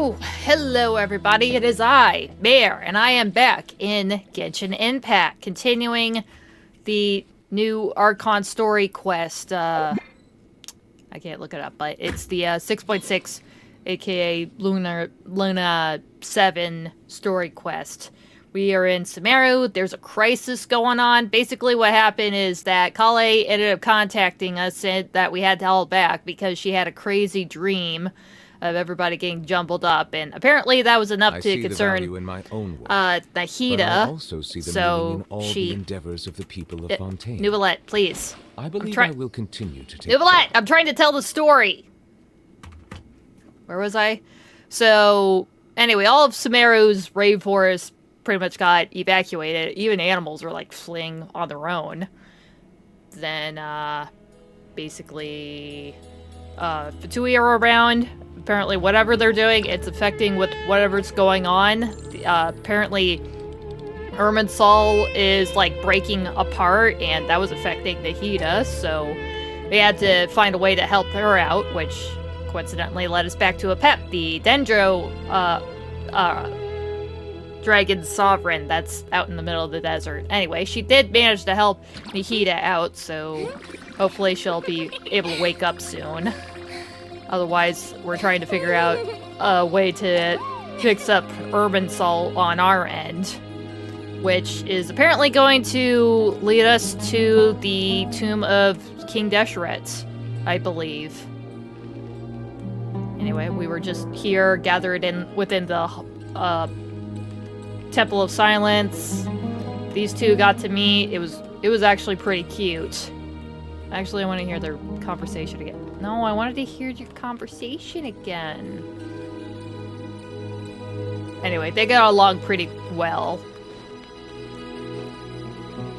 Oh, hello everybody, it is I, Bear, and I am back in Genshin Impact, continuing the new Archon story quest. I can't look it up, but it's the 6.6, aka Luna 7 story quest. We are in Sumeru, there's a crisis going on. Basically what happened is that Collei ended up contacting us, said that we had to hold back because she had a crazy dream of everybody getting jumbled up, and apparently that was enough to concern in my own work, Nahida. But I also see the meaning in all the endeavors of the people of Fontaine. Nouvellette, please. I believe I will continue to take Nouvellette, I'm trying to tell the story. Where was I? So, anyway, all of Sumeru's rainforest pretty much got evacuated. Even animals were, like, fleeing on their own. Then, basically, Fatui are around. Apparently, whatever they're doing, it's affecting with whatever's going on. Apparently, Irminsul is, like, breaking apart, and that was affecting Nahida, so we had to find a way to help her out, which coincidentally led us back to a pep, the Dendro, Dragon Sovereign that's out in the middle of the desert. Anyway, she did manage to help Nahida out, so hopefully she'll be able to wake up soon. Otherwise, we're trying to figure out a way to fix up Irminsul on our end, which is apparently going to lead us to the tomb of King Deshret, I believe. Anyway, we were just here, gathered within the Temple of Silence. These two got to meet. It was actually pretty cute. Actually, I want to hear their conversation again. No, I wanted to hear your conversation again. Anyway, they got along pretty well.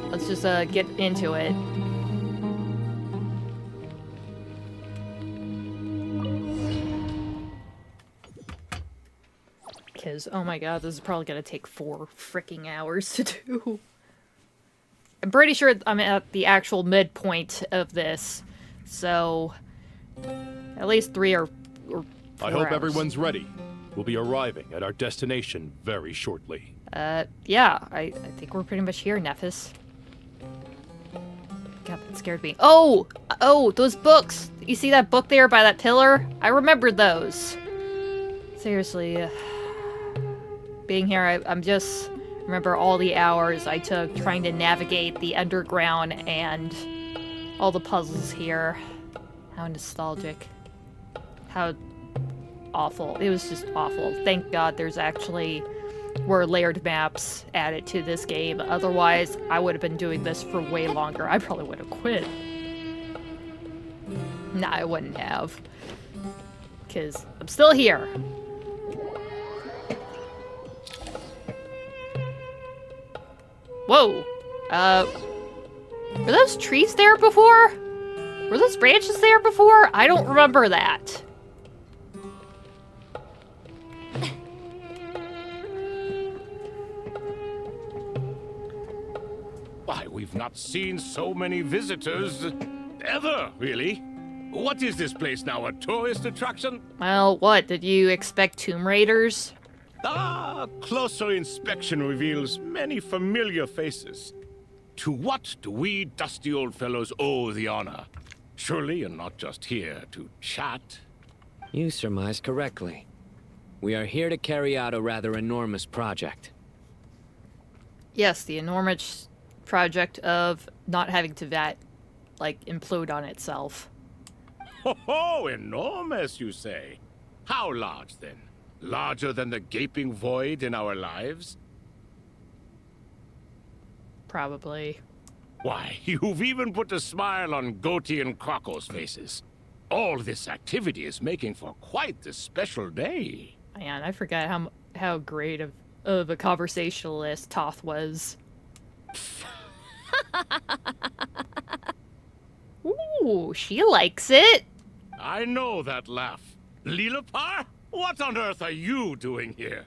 Let's just get into it. Because, oh my god, this is probably going to take 4 freaking hours to do. I'm pretty sure I'm at the actual midpoint of this, so at least 3 or 4 I hope hours. everyone's ready. We'll be arriving at our destination very shortly. Yeah, I think we're pretty much here, Nephis. God, that scared me. Oh, those books. You see that book there by that pillar? I remember those. Seriously, being here, I'm just remember all the hours I took trying to navigate the underground and all the puzzles here. How nostalgic. How awful. It was just awful. Thank God there's actually layered maps added to this game. Otherwise, I would have been doing this for way longer. I probably would have quit. Nah, I wouldn't have. Because I'm still here. Whoa! Were those trees there before? Were those branches there before? I don't remember that. Why, we've not seen so many visitors ever, really. What is this place now, a tourist attraction? Well, what? Did you expect Tomb Raiders? Closer inspection reveals many familiar faces. To what do we dusty old fellows owe the honor? Surely you're not just here to chat. You surmise correctly. We are here to carry out a rather enormous project. Yes, the enormous project of not having to implode on itself. Ho, enormous, you say? How large, then? Larger than the gaping void in our lives? Probably. Why, you've even put a smile on Goatee and Krako's faces. All this activity is making for quite the special day. Man, I forgot how great of a conversationalist Toth was. Ooh, she likes it. I know that laugh. Lilapar? What on earth are you doing here?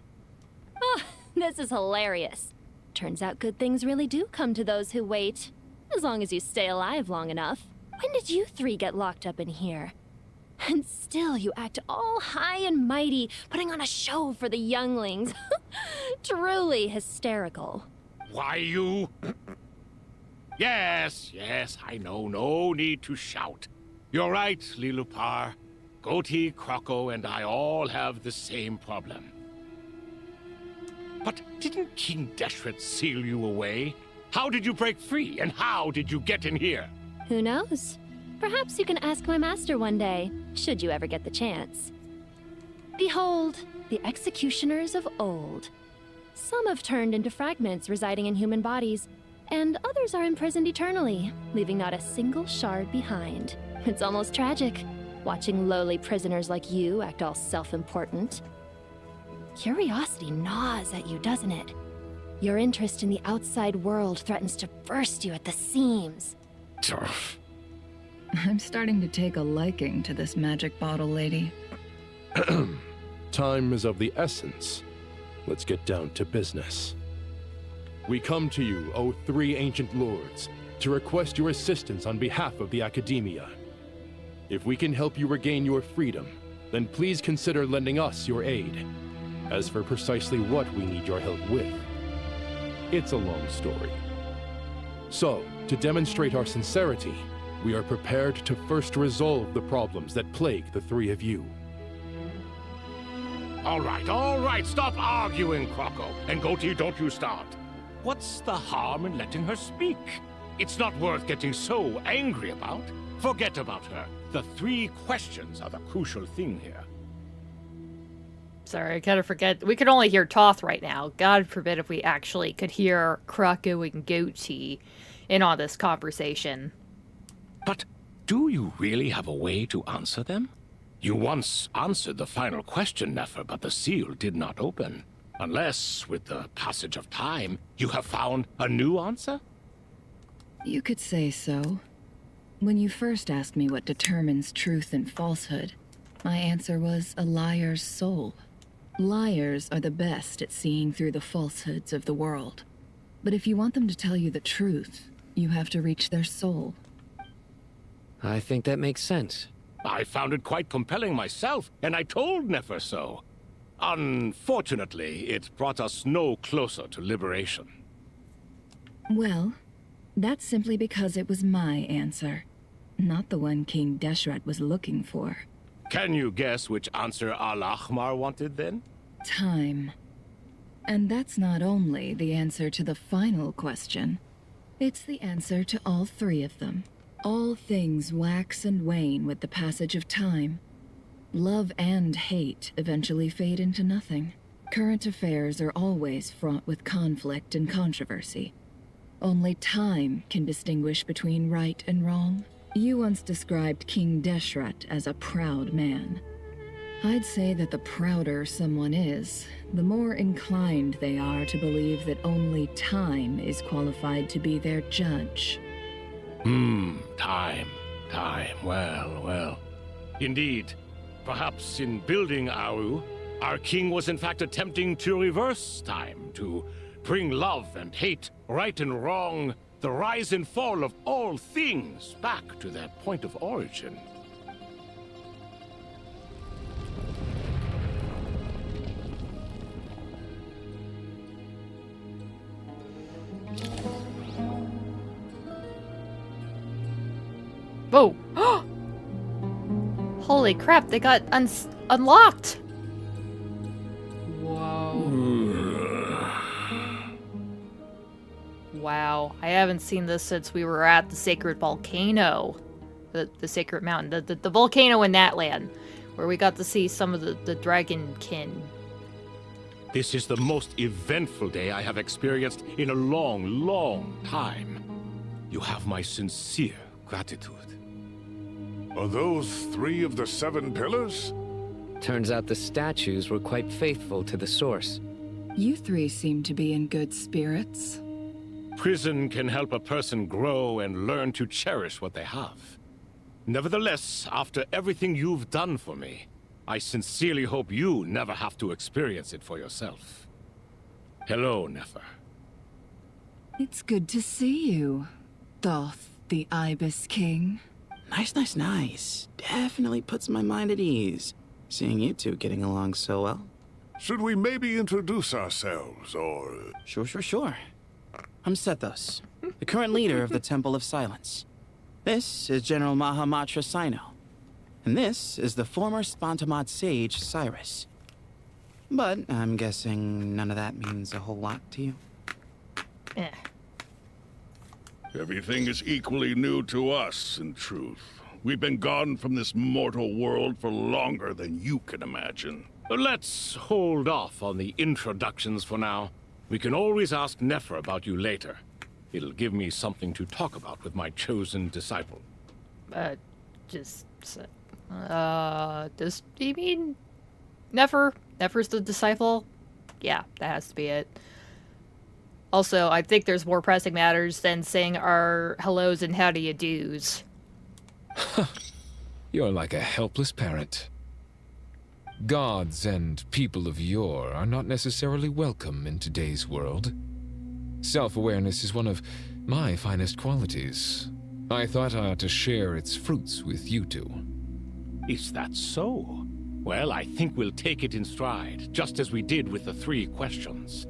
Oh, this is hilarious. Turns out good things really do come to those who wait. As long as you stay alive long enough. When did you 3 get locked up in here? And still you act all high and mighty, putting on a show for the younglings. Truly hysterical. Why you... Yes, I know. No need to shout. You're right, Lilupar. Goatee, Croco, and I all have the same problem. But didn't King Deshret seal you away? How did you break free, and how did you get in here? Who knows? Perhaps you can ask my master one day, should you ever get the chance. Behold, the executioners of old. Some have turned into fragments residing in human bodies, and others are imprisoned eternally, leaving not a single shard behind. It's almost tragic, watching lowly prisoners like you act all self-important. Curiosity gnaws at you, doesn't it? Your interest in the outside world threatens to burst you at the seams. Turf. I'm starting to take a liking to this magic bottle lady. Time is of the essence. Let's get down to business. We come to you, O three ancient lords, to request your assistance on behalf of the Akademiya. If we can help you regain your freedom, then please consider lending us your aid. As for precisely what we need your help with, it's a long story. So, to demonstrate our sincerity, we are prepared to first resolve the problems that plague the three of you. All right, stop arguing, Croco. And Goatee, don't you start. What's the harm in letting her speak? It's not worth getting so angry about. Forget about her. The three questions are the crucial thing here. Sorry, I kind of forget. We could only hear Toth right now. God forbid if we actually could hear Croco and Goatee in on this conversation. But do you really have a way to answer them? You once answered the final question, Nefer, but the seal did not open. Unless, with the passage of time, you have found a new answer? You could say so. When you first asked me what determines truth and falsehood, my answer was a liar's soul. Liars are the best at seeing through the falsehoods of the world. But if you want them to tell you the truth, you have to reach their soul. I think that makes sense. I found it quite compelling myself, and I told Nefer so. Unfortunately, it brought us no closer to liberation. Well, that's simply because it was my answer, not the one King Deshret was looking for. Can you guess which answer Al-Ahmar wanted then? Time. And that's not only the answer to the final question, it's the answer to all three of them. All things wax and wane with the passage of time. Love and hate eventually fade into nothing. Current affairs are always fraught with conflict and controversy. Only time can distinguish between right and wrong. You once described King Deshret as a proud man. I'd say that the prouder someone is, the more inclined they are to believe that only time is qualified to be their judge. Time. Well. Indeed. Perhaps in building Aaru, our king was in fact attempting to reverse time, to bring love and hate, right and wrong, the rise and fall of all things back to their point of origin. Whoa! Holy crap, they got unlocked! Whoa. Wow, I haven't seen this since we were at the Sacred Volcano. The Sacred Mountain. The volcano in Natlan, where we got to see some of the dragonkin. This is the most eventful day I have experienced in a long time. You have my sincere gratitude. Are those 3 of the 7 pillars? Turns out the statues were quite faithful to the source. You three seem to be in good spirits. Prison can help a person grow and learn to cherish what they have. Nevertheless, after everything you've done for me, I sincerely hope you never have to experience it for yourself. Hello, Nefer. It's good to see you, Thoth, the Ibis King. Nice. Definitely puts my mind at ease, seeing you two getting along so well. Should we maybe introduce ourselves, or... Sure. I'm Sethos, the current leader of the Temple of Silence. This is General Mahamatra Cyno. And this is the former Spantamad sage, Cyrus. But I'm guessing none of that means a whole lot to you. Eh. Everything is equally new to us, in truth. We've been gone from this mortal world for longer than you can imagine. Let's hold off on the introductions for now. We can always ask Nefer about you later. It'll give me something to talk about with my chosen disciple. Does he mean Nefer? Nefer's the disciple? Yeah, that has to be it. Also, I think there's more pressing matters than saying our hellos and how do you do's. You're like a helpless parent. Gods and people of yore are not necessarily welcome in today's world. Self-awareness is one of my finest qualities. I thought I ought to share its fruits with you two. Is that so? Well, I think we'll take it in stride, just as we did with the 3 questions.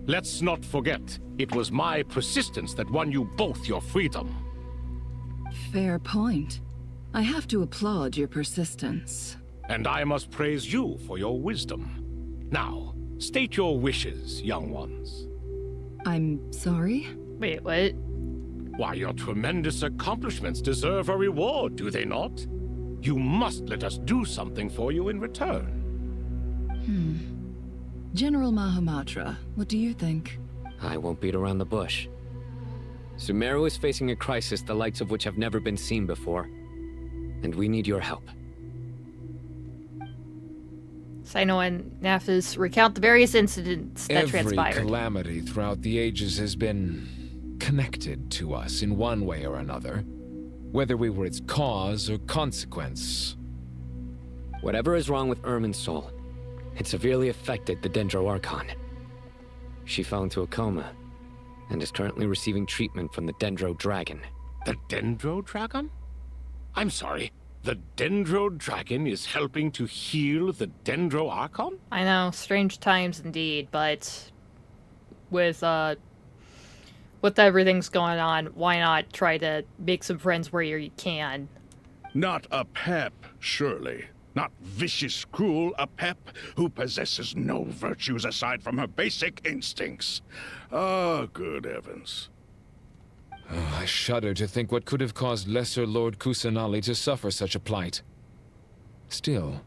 Let's not forget, it was my persistence that won you both your freedom. Fair point. I have to applaud your persistence. And I must praise you for your wisdom. Now, state your wishes, young ones. I'm sorry? Wait, what? Why, your tremendous accomplishments deserve a reward, do they not? You must let us do something for you in return. General Mahamatra, what do you think? I won't beat around the bush. Sumeru is facing a crisis the likes of which have never been seen before. And we need your help. Cyno and Nafis recount the various incidents that transpired. Every calamity throughout the ages has been connected to us in one way or another, whether we were its cause or consequence. Whatever is wrong with Irmin's soul, it severely affected the Dendro Archon. She fell into a coma, and is currently receiving treatment from the Dendro Dragon. The Dendro Dragon? I'm sorry, the Dendro Dragon is helping to heal the Dendro Archon? I know, strange times indeed, but with everything's going on, why not try to make some friends where you can? Not a pep, surely. Not vicious, cruel, a pep who possesses no virtues aside from her basic instincts. Ah, good heavens. Oh, I shudder to think what could have caused Lesser Lord Kusanali to suffer such a plight. Still,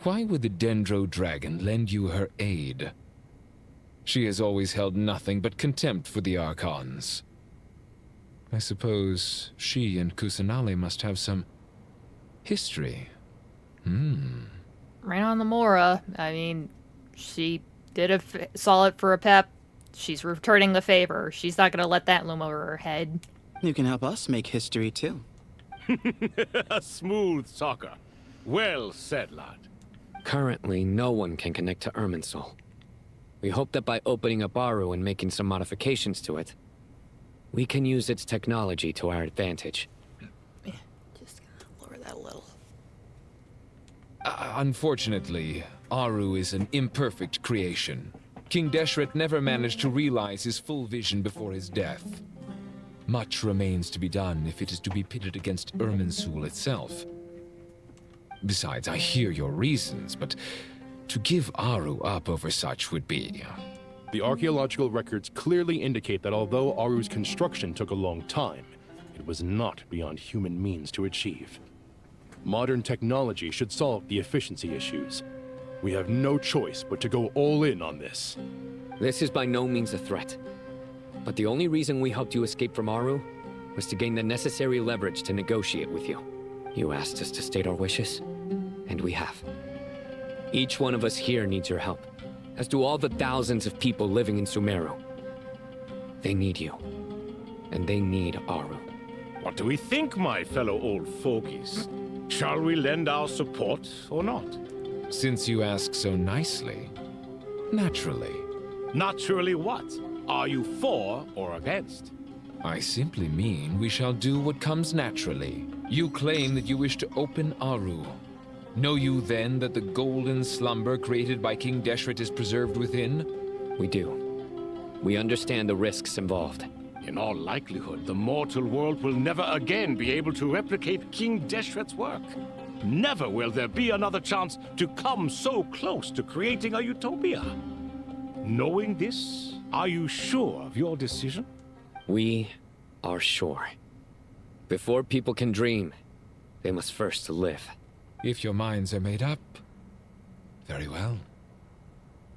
why would the Dendro Dragon lend you her aid? She has always held nothing but contempt for the Archons. I suppose she and Kusanali must have some history. Right on the Mora. I mean, she did saw it for a pep. She's returning the favor. She's not going to let that loom over her head. You can help us make history, too. A smooth talker. Well said, lad. Currently, no one can connect to Irmin's soul. We hope that by opening up Aaru and making some modifications to it, we can use its technology to our advantage. Just lower that a little. Unfortunately, Aaru is an imperfect creation. King Deshret never managed to realize his full vision before his death. Much remains to be done if it is to be pitted against Irminsul itself. Besides, I hear your reasons, but to give Aaru up over such would be... The archaeological records clearly indicate that although Aaru's construction took a long time, it was not beyond human means to achieve. Modern technology should solve the efficiency issues. We have no choice but to go all in on this. This is by no means a threat. But the only reason we helped you escape from Aaru was to gain the necessary leverage to negotiate with you. You asked us to state our wishes, and we have. Each one of us here needs your help, as do all the thousands of people living in Sumeru. They need you, and they need Aaru. What do we think, my fellow old fogies? Shall we lend our support or not? Since you ask so nicely, naturally. Naturally what? Are you for or against? I simply mean we shall do what comes naturally. You claim that you wish to open Aaru. Know you then that the golden slumber created by King Deshret is preserved within? We do. We understand the risks involved. In all likelihood, the mortal world will never again be able to replicate King Deshret's work. Never will there be another chance to come so close to creating a utopia. Knowing this, are you sure of your decision? We are sure. Before people can dream, they must first live. If your minds are made up, very well.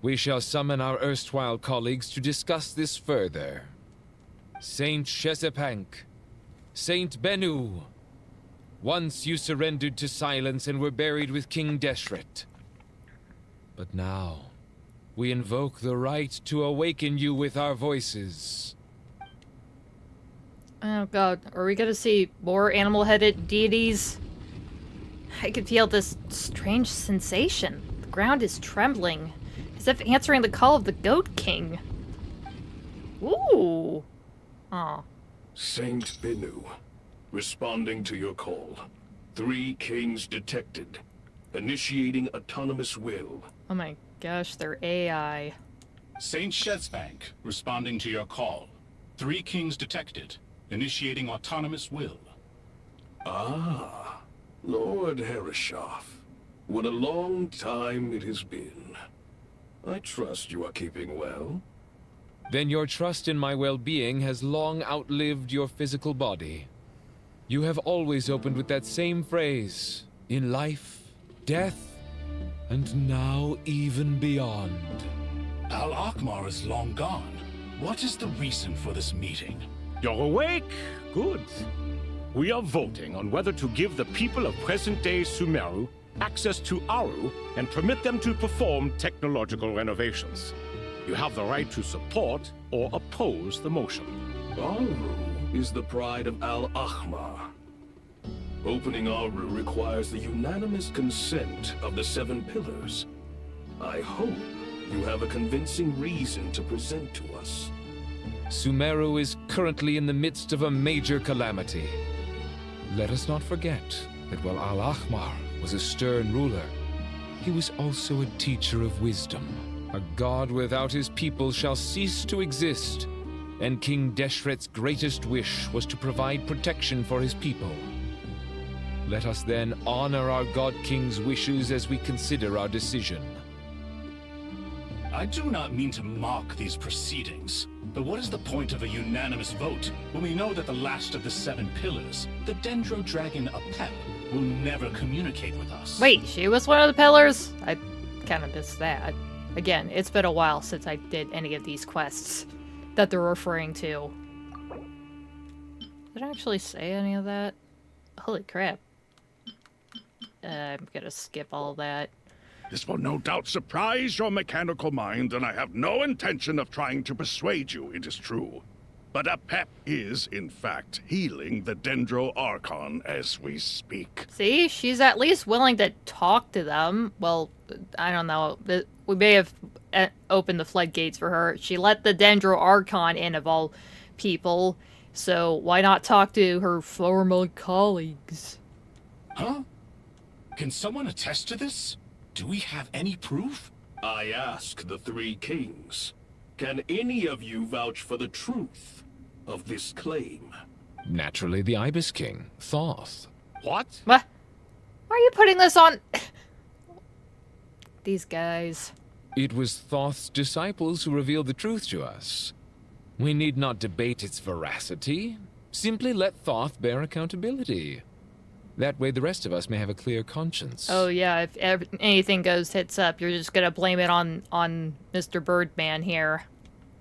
We shall summon our erstwhile colleagues to discuss this further. Saint Shezepank, Saint Bennu, once you surrendered to silence and were buried with King Deshret. But now, we invoke the right to awaken you with our voices. Oh god, are we gonna see more animal-headed deities? I can feel this strange sensation. The ground is trembling, as if answering the call of the Goat King. Ooh. Aw. Saint Bennu, responding to your call. 3 kings detected. Initiating autonomous will. Oh my gosh, they're AI. Saint Shezbank, responding to your call. 3 kings detected. Initiating autonomous will. Ah, Lord Herreshoff. What a long time it has been. I trust you are keeping well. Then your trust in my well-being has long outlived your physical body. You have always opened with that same phrase, in life, death, and now even beyond. Al-Akmar is long gone. What is the reason for this meeting? You're awake? Good. We are voting on whether to give the people of present-day Sumeru access to Aaru and permit them to perform technological renovations. You have the right to support or oppose the motion. Aaru is the pride of Al-Ahmar. Opening Aaru requires the unanimous consent of the 7 pillars. I hope you have a convincing reason to present to us. Sumeru is currently in the midst of a major calamity. Let us not forget that while Al-Ahmar was a stern ruler, he was also a teacher of wisdom. A god without his people shall cease to exist, and King Deshret's greatest wish was to provide protection for his people. Let us then honor our God King's wishes as we consider our decision. I do not mean to mock these proceedings, but what is the point of a unanimous vote when we know that the last of the 7 pillars, the Dendro Dragon Apep, will never communicate with us? Wait, she was one of the pillars? I kind of missed that. Again, it's been a while since I did any of these quests that they're referring to. Did I actually say any of that? Holy crap. I'm gonna skip all that. This will no doubt surprise your mechanical mind, and I have no intention of trying to persuade you it is true. But Apep is, in fact, healing the Dendro Archon as we speak. See, she's at least willing to talk to them. Well, I don't know. We may have opened the floodgates for her. She let the Dendro Archon in, of all people. So why not talk to her former colleagues? Huh? Can someone attest to this? Do we have any proof? I ask the 3 kings. Can any of you vouch for the truth of this claim? Naturally, the Ibis King, Thoth. What? What? Why are you putting this on... These guys. It was Thoth's disciples who revealed the truth to us. We need not debate its veracity. Simply let Thoth bear accountability. That way the rest of us may have a clear conscience. Oh yeah, if anything goes tits up, you're just gonna blame it on Mr. Birdman here.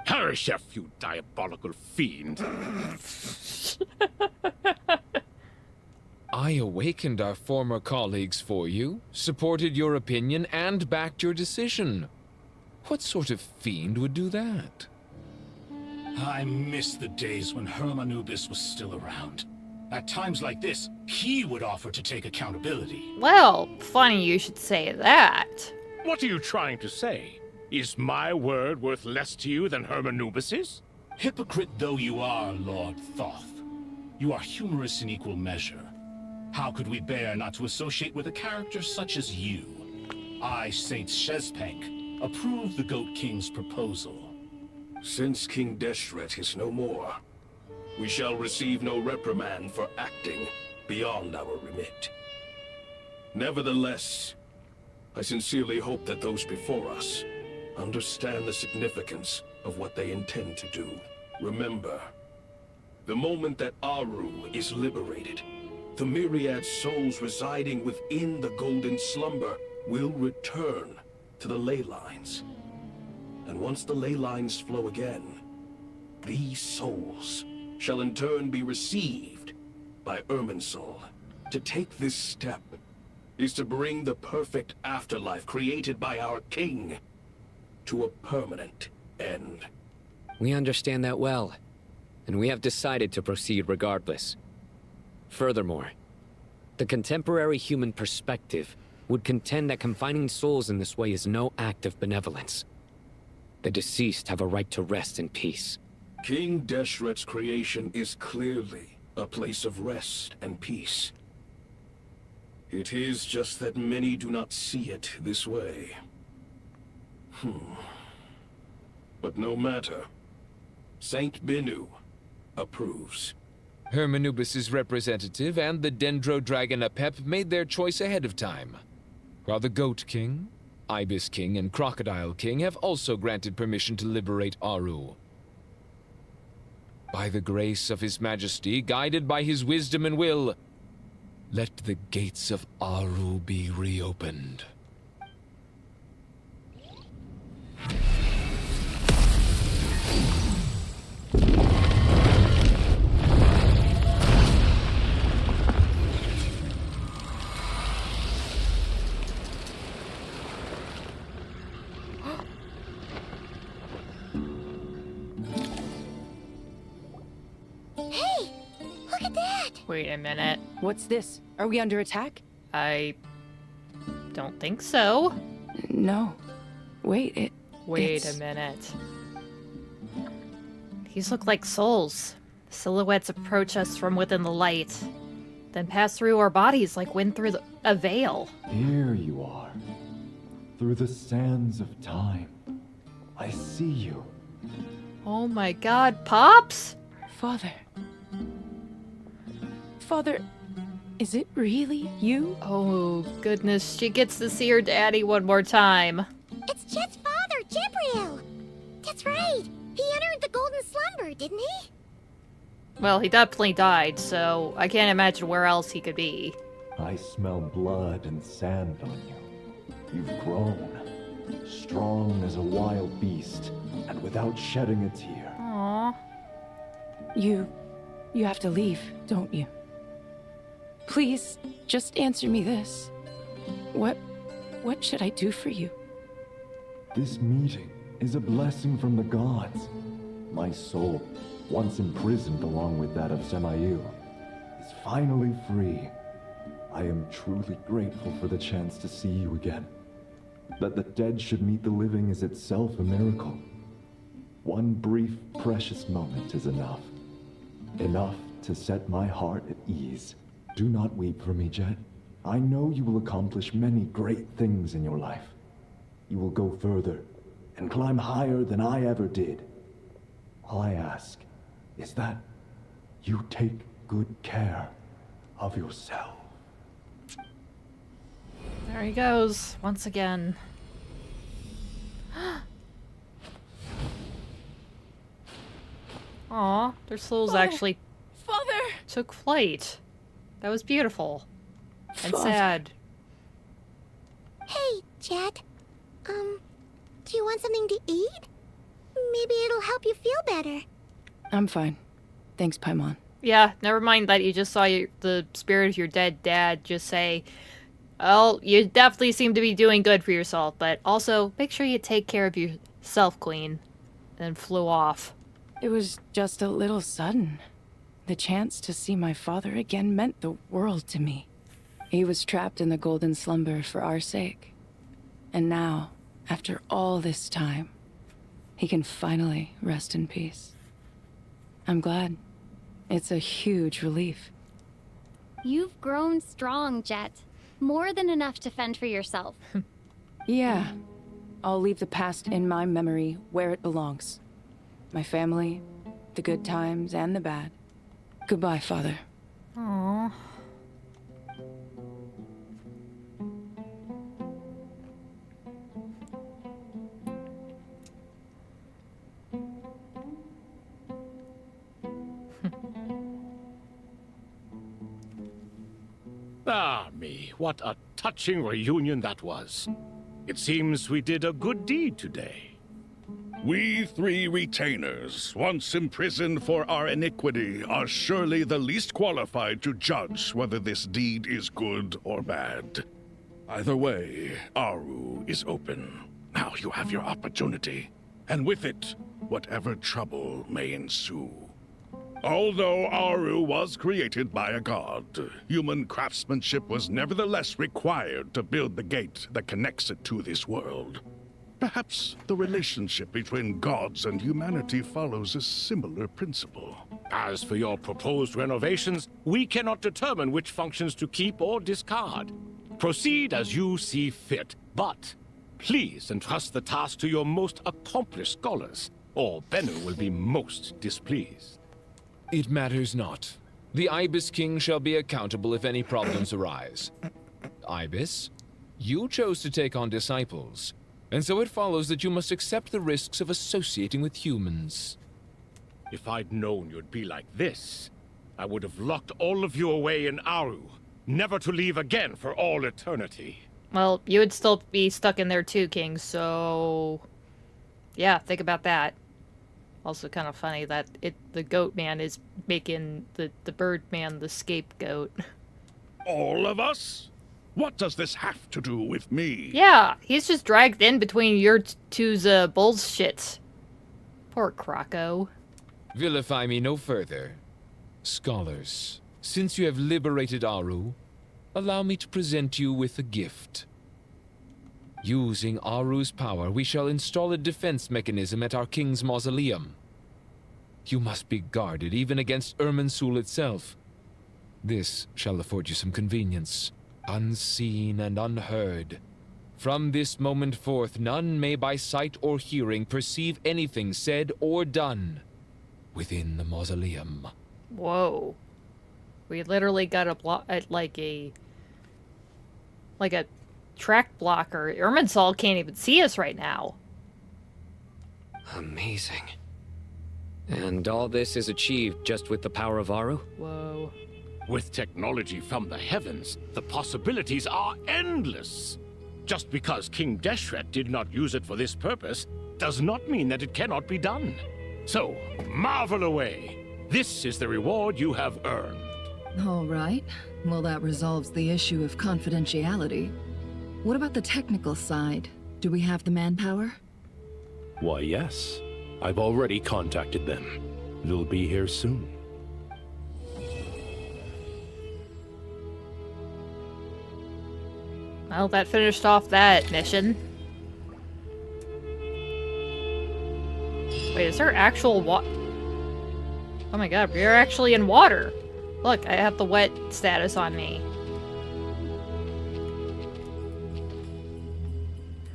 Herreshoff, you diabolical fiend. I awakened our former colleagues for you, supported your opinion, and backed your decision. What sort of fiend would do that? I miss the days when Hermanubis was still around. At times like this, he would offer to take accountability. Well, funny you should say that. What are you trying to say? Is my word worth less to you than Hermanubis's? Hypocrite though you are, Lord Thoth, you are humorous in equal measure. How could we bear not to associate with a character such as you? I, Saint Shezpank, approve the Goat King's proposal. Since King Deshret is no more, we shall receive no reprimand for acting beyond our remit. Nevertheless, I sincerely hope that those before us understand the significance of what they intend to do. Remember, the moment that Aaru is liberated, the myriad souls residing within the Golden Slumber will return to the ley lines. And once the ley lines flow again, these souls shall in turn be received by Irminsul. To take this step is to bring the perfect afterlife created by our king to a permanent end. We understand that well, and we have decided to proceed regardless. Furthermore, the contemporary human perspective would contend that confining souls in this way is no act of benevolence. The deceased have a right to rest in peace. King Deshret's creation is clearly a place of rest and peace. It is just that many do not see it this way. But no matter. Saint Binu approves. Hermanubis' representative and the Dendro Dragon Apep made their choice ahead of time, while the Goat King, Ibis King, and Crocodile King have also granted permission to liberate Aaru. By the grace of His Majesty, guided by his wisdom and will, let the gates of Aaru be reopened. Wait a minute. What's this? Are we under attack? I don't think so. No. Wait, Wait a minute. These look like souls. Silhouettes approach us from within the light, then pass through our bodies like wind through a veil. Here you are. Through the sands of time. I see you. Oh my god, Pops? Father. Father, is it really you? Oh goodness, she gets to see her daddy one more time. It's Jet's father, Jibril! That's right! He entered the Golden Slumber, didn't he? Well, he definitely died, so I can't imagine where else he could be. I smell blood and sand on you. You've grown. Strong as a wild beast, and without shedding a tear. Aww. You have to leave, don't you? Please, just answer me this. What should I do for you? This meeting is a blessing from the gods. My soul, once imprisoned along with that of Semail, is finally free. I am truly grateful for the chance to see you again. That the dead should meet the living is itself a miracle. One brief, precious moment is enough. Enough to set my heart at ease. Do not weep for me, Jet. I know you will accomplish many great things in your life. You will go further and climb higher than I ever did. All I ask is that you take good care of yourself. There he goes, once again. Aw, their souls actually took flight. That was beautiful. And sad. Hey, Jet. Do you want something to eat? Maybe it'll help you feel better. I'm fine. Thanks, Paimon. Yeah, never mind that you just saw the spirit of your dead dad just say, well, you definitely seem to be doing good for yourself, but also make sure you take care of yourself, Queen. And flew off. It was just a little sudden. The chance to see my father again meant the world to me. He was trapped in the Golden Slumber for our sake. And now, after all this time, he can finally rest in peace. I'm glad. It's a huge relief. You've grown strong, Jet. More than enough to fend for yourself. Yeah. I'll leave the past in my memory where it belongs. My family, the good times and the bad. Goodbye, Father. Aww. Ah, me, what a touching reunion that was. It seems we did a good deed today. We three retainers, once imprisoned for our iniquity, are surely the least qualified to judge whether this deed is good or bad. Either way, Aaru is open. Now you have your opportunity, and with it, whatever trouble may ensue. Although Aaru was created by a god, human craftsmanship was nevertheless required to build the gate that connects it to this world. Perhaps the relationship between gods and humanity follows a similar principle. As for your proposed renovations, we cannot determine which functions to keep or discard. Proceed as you see fit, but please entrust the task to your most accomplished scholars, or Bennu will be most displeased. It matters not. The Ibis King shall be accountable if any problems arise. Ibis, you chose to take on disciples, and so it follows that you must accept the risks of associating with humans. If I'd known you'd be like this, I would have locked all of you away in Aaru, never to leave again for all eternity. Well, you would still be stuck in there too, King, so... yeah, think about that. Also kind of funny that the goat man is making the bird man the scapegoat. All of us? What does this have to do with me? Yeah, he's just dragged in between your two's bullshit. Poor Croco. Vilify me no further. Scholars, since you have liberated Aaru, allow me to present you with a gift. Using Aaru's power, we shall install a defense mechanism at our king's mausoleum. You must be guarded even against Irminsul itself. This shall afford you some convenience, unseen and unheard. From this moment forth, none may by sight or hearing perceive anything said or done within the mausoleum. Whoa. We literally got like a track blocker. Irminsul can't even see us right now. Amazing. And all this is achieved just with the power of Aaru? Whoa. With technology from the heavens, the possibilities are endless. Just because King Deshret did not use it for this purpose does not mean that it cannot be done. So, marvel away. This is the reward you have earned. All right. Well, that resolves the issue of confidentiality. What about the technical side? Do we have the manpower? Why, yes. I've already contacted them. They'll be here soon. Well, that finished off that mission. Wait, is there actual oh my god, we're actually in water! Look, I have the wet status on me.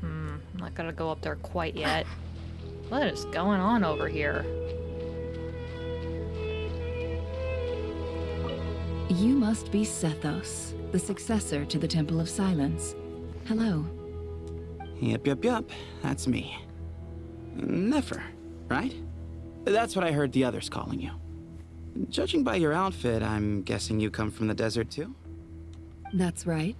I'm not gonna go up there quite yet. What is going on over here? You must be Sethos, the successor to the Temple of Silence. Hello. Yep, that's me. Nefer, right? That's what I heard the others calling you. Judging by your outfit, I'm guessing you come from the desert too? That's right.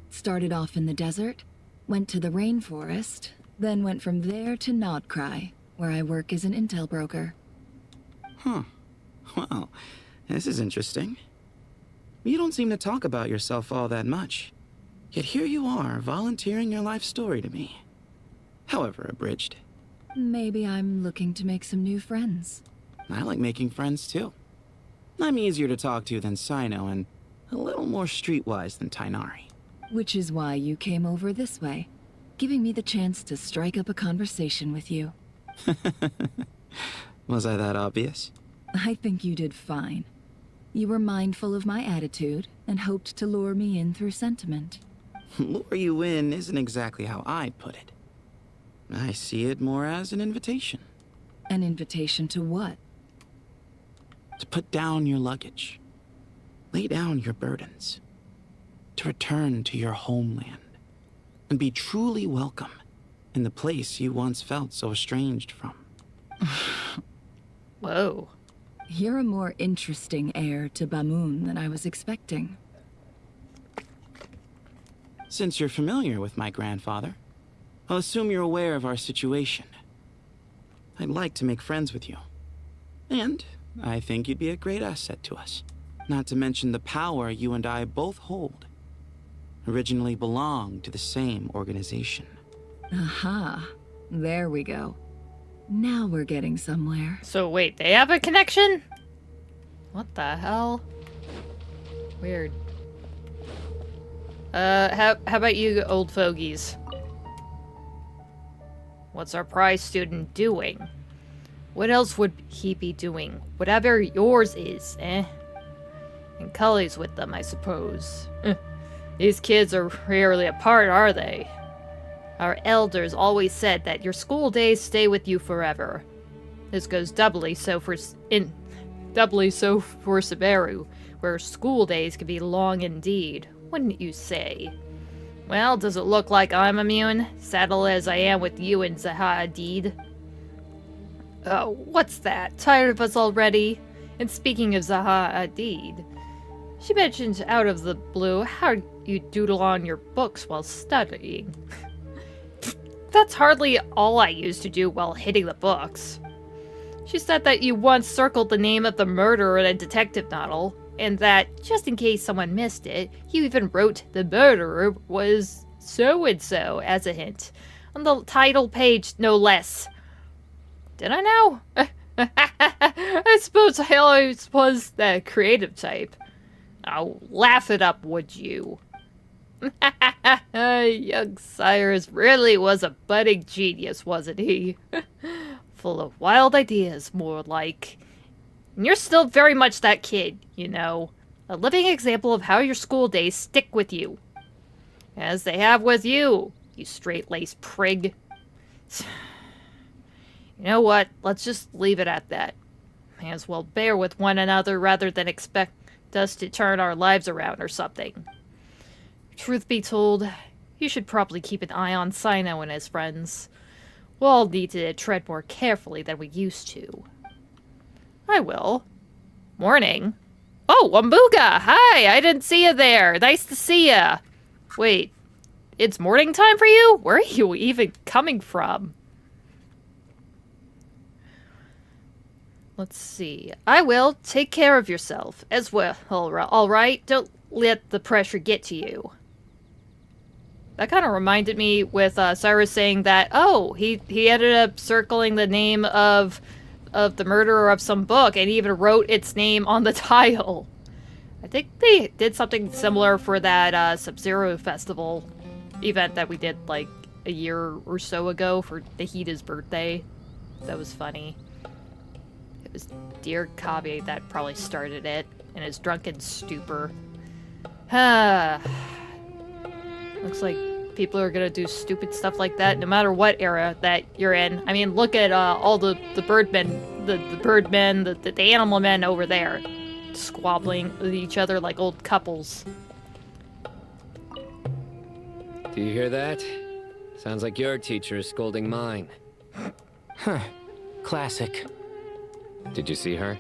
Started off in the desert, went to the rainforest, then went from there to Nodcry, where I work as an intel broker. Huh. Well, this is interesting. You don't seem to talk about yourself all that much. Yet here you are, volunteering your life story to me. However abridged. Maybe I'm looking to make some new friends. I like making friends too. I'm easier to talk to than Cyno and a little more streetwise than Tighnari. Which is why you came over this way, giving me the chance to strike up a conversation with you. Was I that obvious? I think you did fine. You were mindful of my attitude and hoped to lure me in through sentiment. Lure you in isn't exactly how I'd put it. I see it more as an invitation. An invitation to what? To put down your luggage. Lay down your burdens. To return to your homeland. And be truly welcome in the place you once felt so estranged from. Whoa. You're a more interesting heir to Bamun than I was expecting. Since you're familiar with my grandfather, I'll assume you're aware of our situation. I'd like to make friends with you. And I think you'd be a great asset to us. Not to mention the power you and I both hold. Originally belonged to the same organization. Aha. There we go. Now we're getting somewhere. So wait, they have a connection? What the hell? Weird. How about you old fogies? What's our prize student doing? What else would he be doing? Whatever yours is, eh? And Collei's with them, I suppose. These kids are rarely apart, are they? Our elders always said that your school days stay with you forever. This goes doubly so for Sumeru, where school days can be long indeed, wouldn't you say? Well, does it look like I'm immune? Saddled as I am with you and Zaha Adid. Oh, what's that? Tired of us already? And speaking of Zaha Adid, she mentioned out of the blue how you doodle on your books while studying. That's hardly all I used to do while hitting the books. She said that you once circled the name of the murderer in a detective novel, and that, just in case someone missed it, you even wrote the murderer was so-and-so as a hint. On the title page, no less. Did I know? I suppose I always was the creative type. Oh, laugh it up, would you? Young Cyrus really was a budding genius, wasn't he? Full of wild ideas, more like. And you're still very much that kid, you know. A living example of how your school days stick with you. As they have with you, you straight-laced prig. You know what? Let's just leave it at that. May as well bear with one another rather than expect us to turn our lives around or something. Truth be told, you should probably keep an eye on Cyno and his friends. We'll all need to tread more carefully than we used to. I will. Morning. Oh, Wambuga! Hi! I didn't see you there! Nice to see ya! Wait, it's morning time for you? Where are you even coming from? Let's see. I will. Take care of yourself as well. Alright? Don't let the pressure get to you. That kind of reminded me with Cyrus saying that, oh, he ended up circling the name of the murderer of some book and he even wrote its name on the tile. I think they did something similar for that Sub-Zero Festival event that we did like a year or so ago for Nahida's birthday. That was funny. It was dear Kaveh that probably started it in his drunken stupor. Looks like people are gonna do stupid stuff like that no matter what era that you're in. I mean, look at all the birdmen, the birdmen, the animal men over there. Squabbling with each other like old couples. Do you hear that? Sounds like your teacher is scolding mine. Huh. Classic. Did you see her?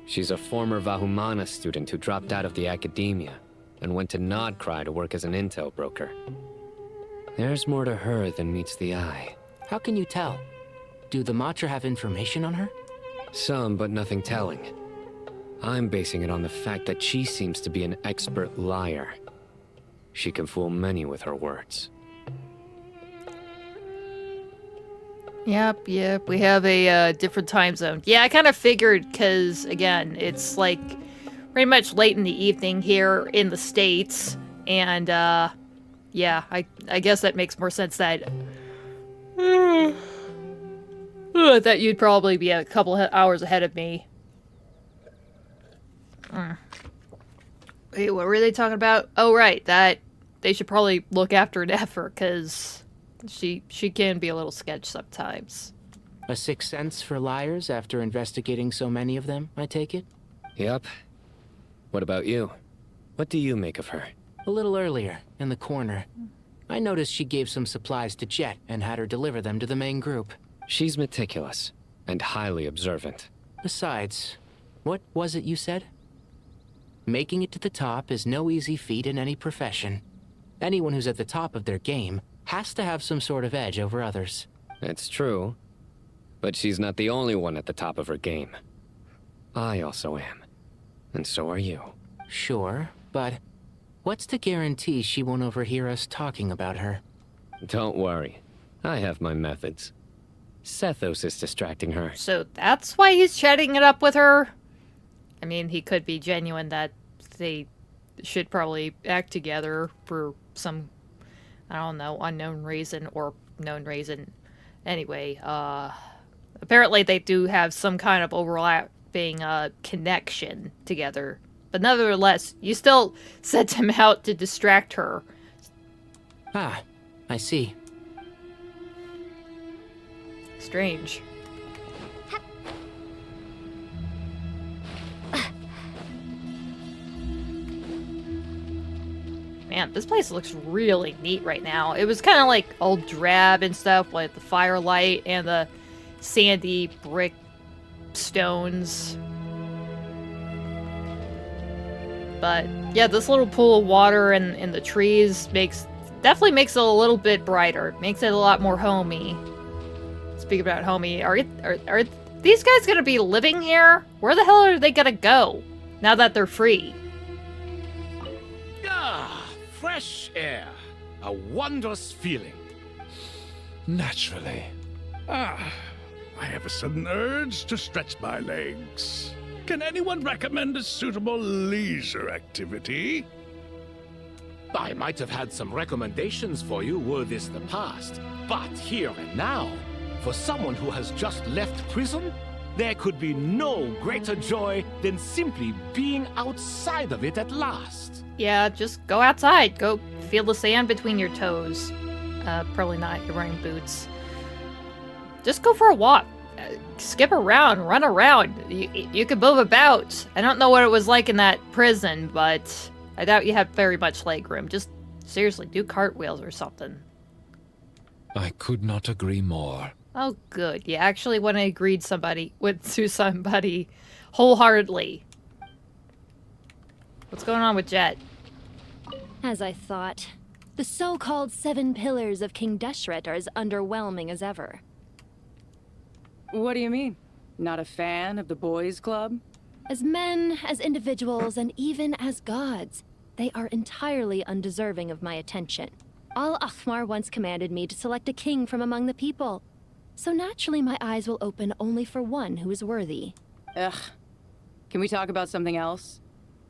She's a former Vahumana student who dropped out of the Akademiya and went to Nodcry to work as an intel broker. There's more to her than meets the eye. How can you tell? Do the Matra have information on her? Some, but nothing telling. I'm basing it on the fact that she seems to be an expert liar. She can fool many with her words. Yep, we have a different time zone. Yeah, I kind of figured, because, again, it's, like, pretty much late in the evening here in the States, and, yeah, I guess that makes more sense that... that you'd probably be a couple hours ahead of me. Wait, what were they talking about? Oh, right, that they should probably look after Nefer, because she can be a little sketch sometimes. A sixth sense for liars after investigating so many of them, I take it? Yep. What about you? What do you make of her? A little earlier, in the corner. I noticed she gave some supplies to Jet and had her deliver them to the main group. She's meticulous and highly observant. Besides, what was it you said? Making it to the top is no easy feat in any profession. Anyone who's at the top of their game has to have some sort of edge over others. It's true. But she's not the only one at the top of her game. I also am. And so are you. Sure, but what's to guarantee she won't overhear us talking about her? Don't worry. I have my methods. Sethos is distracting her. So that's why he's chatting it up with her? I mean, he could be genuine that they should probably act together for some, I don't know, unknown reason or known reason. Anyway, apparently they do have some kind of overlapping connection together. But nevertheless, you still sent him out to distract her. Ah, I see. Strange. Man, this place looks really neat right now. It was kind of like all drab and stuff, like the firelight and the sandy brick stones. But yeah, this little pool of water and the trees definitely makes it a little bit brighter. Makes it a lot more homey. Speaking about homey, are these guys gonna be living here? Where the hell are they gonna go now that they're free? Fresh air. A wondrous feeling. Naturally. I have a sudden urge to stretch my legs. Can anyone recommend a suitable leisure activity? I might have had some recommendations for you were this the past, but here and now, for someone who has just left prison, there could be no greater joy than simply being outside of it at last. Yeah, just go outside. Go feel the sand between your toes. Probably not. You're wearing boots. Just go for a walk. Skip around. Run around. You can move about. I don't know what it was like in that prison, but I doubt you have very much leg room. Just seriously, do cartwheels or something. I could not agree more. Oh, good. You actually want to agree to somebody wholeheartedly. What's going on with Jet? As I thought. The so-called 7 pillars of King Deshret are as underwhelming as ever. What do you mean? Not a fan of the boys' club? As men, as individuals, and even as gods, they are entirely undeserving of my attention. Al-Ahmar once commanded me to select a king from among the people. So naturally my eyes will open only for one who is worthy. Ugh. Can we talk about something else?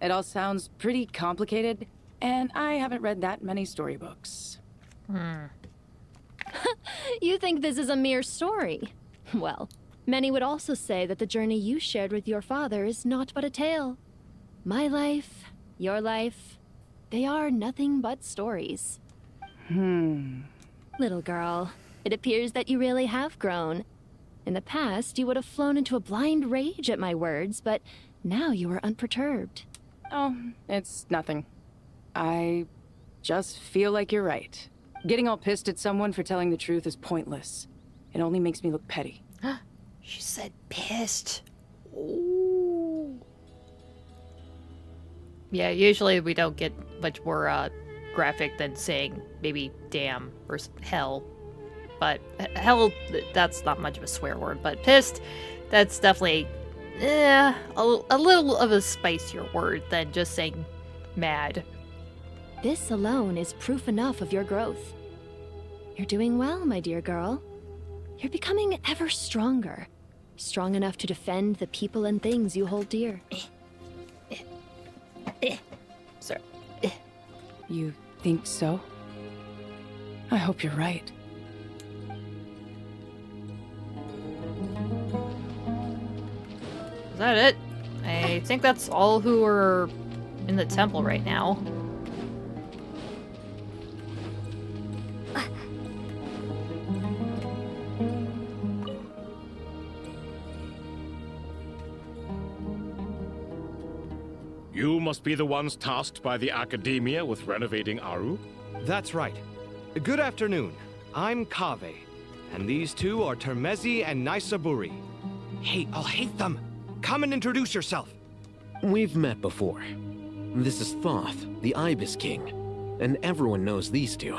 It all sounds pretty complicated, and I haven't read that many storybooks. You think this is a mere story? Well, many would also say that the journey you shared with your father is not but a tale. My life, your life, they are nothing but stories. Little girl, it appears that you really have grown. In the past, you would have flown into a blind rage at my words, but now you are unperturbed. Oh, it's nothing. I just feel like you're right. Getting all pissed at someone for telling the truth is pointless. It only makes me look petty. She said pissed. Ooh. Yeah, usually we don't get much more graphic than saying maybe damn or hell. But hell, that's not much of a swear word. But pissed, that's definitely a little of a spicier word than just saying mad. This alone is proof enough of your growth. You're doing well, my dear girl. You're becoming ever stronger. Strong enough to defend the people and things you hold dear. Sorry. You think so? I hope you're right. Is that it? I think that's all who are in the temple right now. You must be the ones tasked by the Akademiya with renovating Aaru? That's right. Good afternoon. I'm Kaveh, and these two are Termezi and Naisaburi. Hey, Alhaitham, come and introduce yourself. We've met before. This is Thoth, the Ibis King, and everyone knows these two.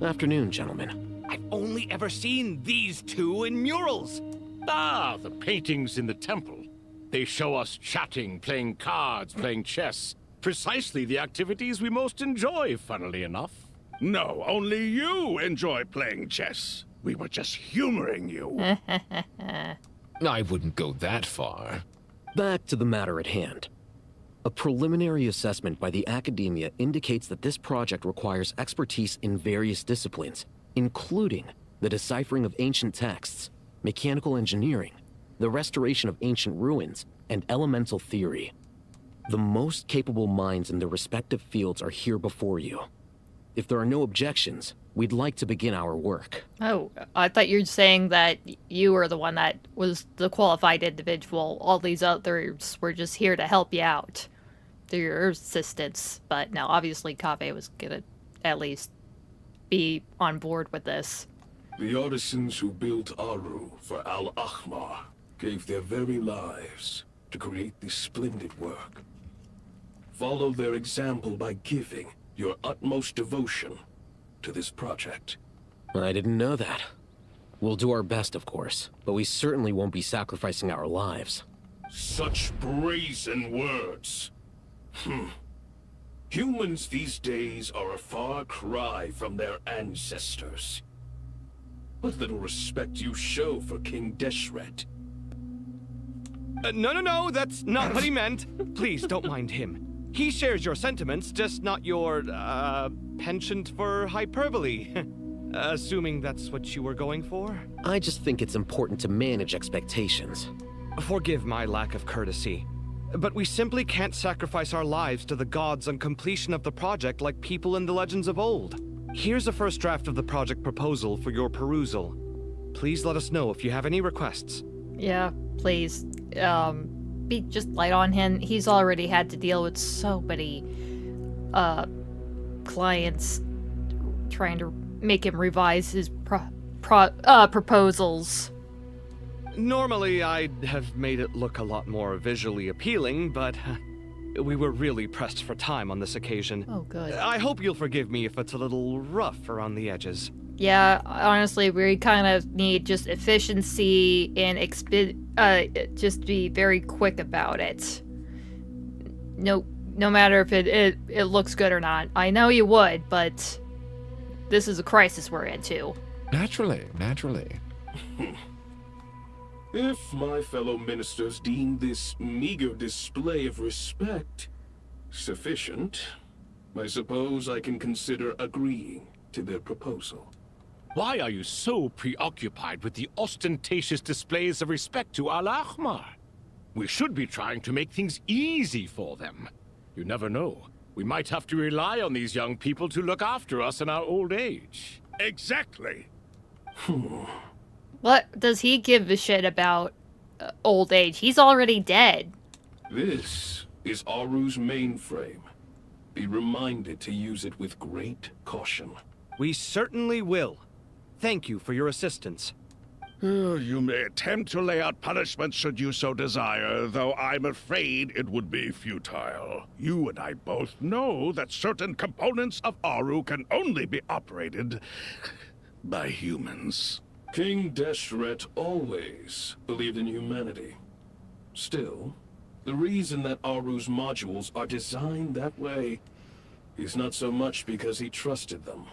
Afternoon, gentlemen. I've only ever seen these two in murals. Ah, the paintings in the temple. They show us chatting, playing cards, playing chess. Precisely the activities we most enjoy, funnily enough. No, only you enjoy playing chess. We were just humoring you. I wouldn't go that far. Back to the matter at hand. A preliminary assessment by the Akademiya indicates that this project requires expertise in various disciplines, including the deciphering of ancient texts, mechanical engineering, the restoration of ancient ruins, and elemental theory. The most capable minds in their respective fields are here before you. If there are no objections, we'd like to begin our work. Oh, I thought you were saying that you were the one that was the qualified individual. All these others were just here to help you out. They're your assistants. But no, obviously Kaveh was gonna at least be on board with this. The artisans who built Aaru for Al-Ahmar gave their very lives to create this splendid work. Follow their example by giving your utmost devotion to this project. I didn't know that. We'll do our best, of course, but we certainly won't be sacrificing our lives. Such brazen words. Humans these days are a far cry from their ancestors. What little respect you show for King Deshret. No, that's not what he meant. Please, don't mind him. He shares your sentiments, just not your, penchant for hyperbole. Assuming that's what you were going for? I just think it's important to manage expectations. Forgive my lack of courtesy, but we simply can't sacrifice our lives to the gods on completion of the project like people in the legends of old. Here's a first draft of the project proposal for your perusal. Please let us know if you have any requests. Yeah, please. Be just light on him. He's already had to deal with so many clients trying to make him revise his proposals. Normally, I'd have made it look a lot more visually appealing, but we were really pressed for time on this occasion. Oh, good. I hope you'll forgive me if it's a little rough around the edges. Yeah, honestly, we kind of need just efficiency and just be very quick about it. No matter if it looks good or not. I know you would, but this is a crisis we're in too. Naturally. If my fellow ministers deem this meager display of respect sufficient, I suppose I can consider agreeing to their proposal. Why are you so preoccupied with the ostentatious displays of respect to Al-Ahmar? We should be trying to make things easy for them. You never know. We might have to rely on these young people to look after us in our old age. Exactly. What does he give a shit about old age? He's already dead. This is Aaru's mainframe. Be reminded to use it with great caution. We certainly will. Thank you for your assistance. You may attempt to lay out punishments should you so desire, though I'm afraid it would be futile. You and I both know that certain components of Aaru can only be operated by humans. King Deshret always believed in humanity. Still, the reason that Aaru's modules are designed that way is not so much because he trusted them,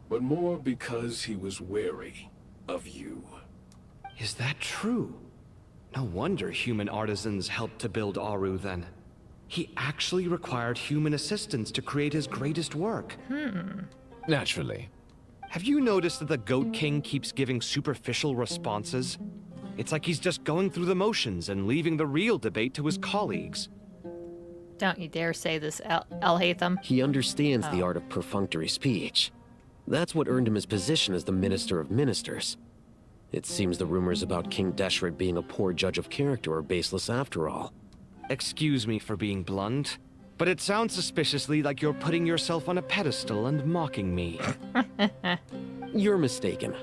but more because he was wary of you. Is that true? No wonder human artisans helped to build Aaru then. He actually required human assistance to create his greatest work. Naturally. Have you noticed that the Goat King keeps giving superficial responses? It's like he's just going through the motions and leaving the real debate to his colleagues. Don't you dare say this, Alhaitham. He understands the art of perfunctory speech. That's what earned him his position as the Minister of Ministers. It seems the rumors about King Deshret being a poor judge of character are baseless after all. Excuse me for being blunt, but it sounds suspiciously like you're putting yourself on a pedestal and mocking me. You're mistaken.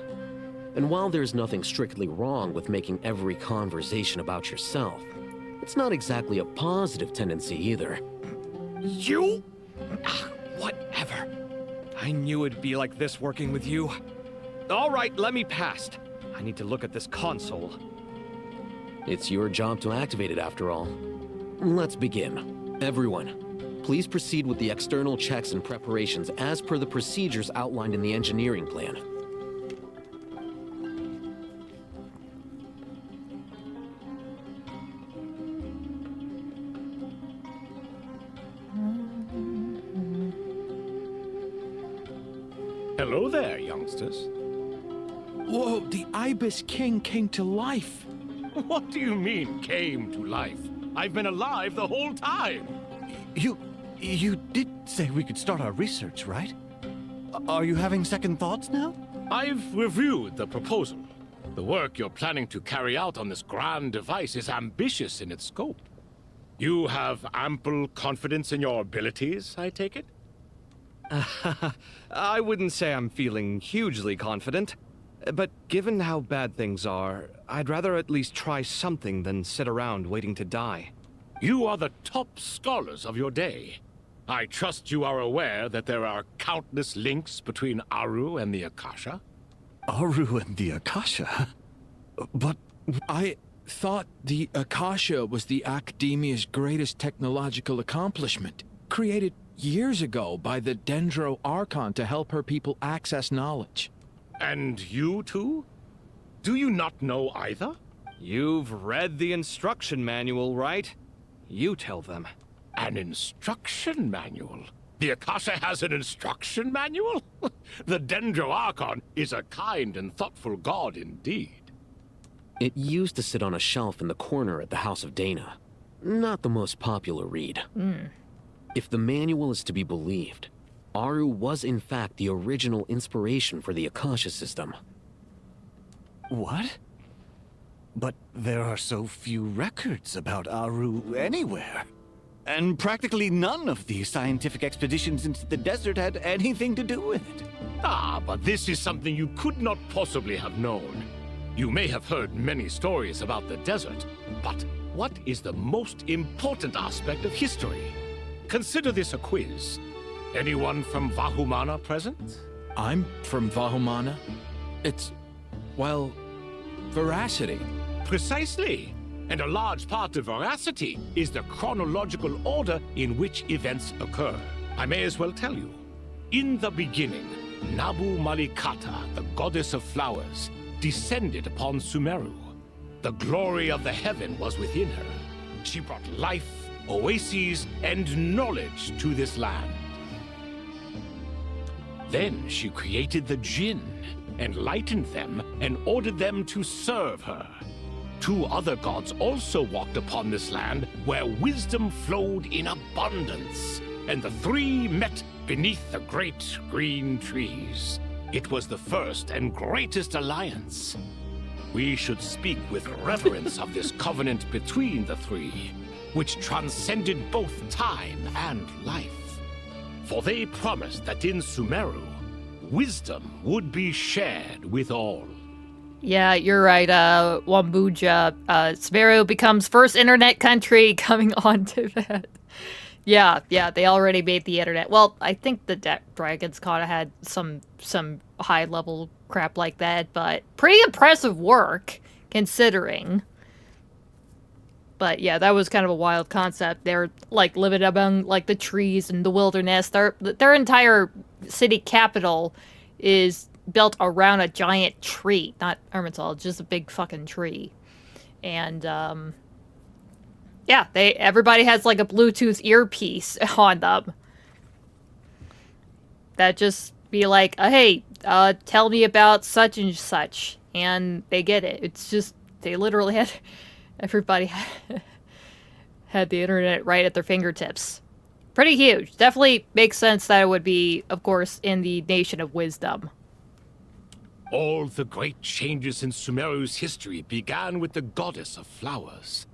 And while there's nothing strictly wrong with making every conversation about yourself, it's not exactly a positive tendency either. You? Whatever. I knew it'd be like this working with you. All right, let me past. I need to look at this console. It's your job to activate it after all. Let's begin. Everyone, please proceed with the external checks and preparations as per the procedures outlined in the engineering plan. Hello there, youngsters. Whoa, the Ibis King came to life. What do you mean, came to life? I've been alive the whole time. You did say we could start our research, right? Are you having second thoughts now? I've reviewed the proposal. The work you're planning to carry out on this grand device is ambitious in its scope. You have ample confidence in your abilities, I take it? I wouldn't say I'm feeling hugely confident, but given how bad things are, I'd rather at least try something than sit around waiting to die. You are the top scholars of your day. I trust you are aware that there are countless links between Aaru and the Akasha? Aaru and the Akasha? But I thought the Akasha was the Akademiya's greatest technological accomplishment, created years ago by the Dendro Archon to help her people access knowledge. And you too? Do you not know either? You've read the instruction manual, right? You tell them. An instruction manual? The Akasha has an instruction manual? The Dendro Archon is a kind and thoughtful god indeed. It used to sit on a shelf in the corner at the House of Deyha. Not the most popular read. If the manual is to be believed, Aaru was in fact the original inspiration for the Akasha system. What? But there are so few records about Aaru anywhere. And practically none of the scientific expeditions into the desert had anything to do with it. But this is something you could not possibly have known. You may have heard many stories about the desert, but what is the most important aspect of history? Consider this a quiz. Anyone from Vahumana present? I'm from Vahumana. It's, well, veracity. Precisely. And a large part of veracity is the chronological order in which events occur. I may as well tell you. In the beginning, Nabu Malikata, the goddess of flowers, descended upon Sumeru. The glory of the heaven was within her. She brought life, oases, and knowledge to this land. Then she created the Jinn, enlightened them, and ordered them to serve her. Two other gods also walked upon this land, where wisdom flowed in abundance, and the three met beneath the great green trees. It was the first and greatest alliance. We should speak with reverence of this covenant between the three, which transcended both time and life. For they promised that in Sumeru, wisdom would be shared with all. Yeah, you're right, Wambuja. Sumeru becomes first internet country coming onto that. Yeah, they already made the internet. Well, I think the Dragons kind of had some high-level crap like that, but pretty impressive work, considering. But yeah, that was kind of a wild concept. They're, like, living among, like, the trees and the wilderness. Their entire city capital is built around a giant tree. Not Ermital, just a big fucking tree. And, yeah, everybody has, like, a Bluetooth earpiece on them. That just be like, hey, tell me about such and such. And they get it. It's just they literally had everybody had the internet right at their fingertips. Pretty huge. Definitely makes sense that it would be, of course, in the Nation of Wisdom. All the great changes in Sumeru's history began with the goddess of flowers.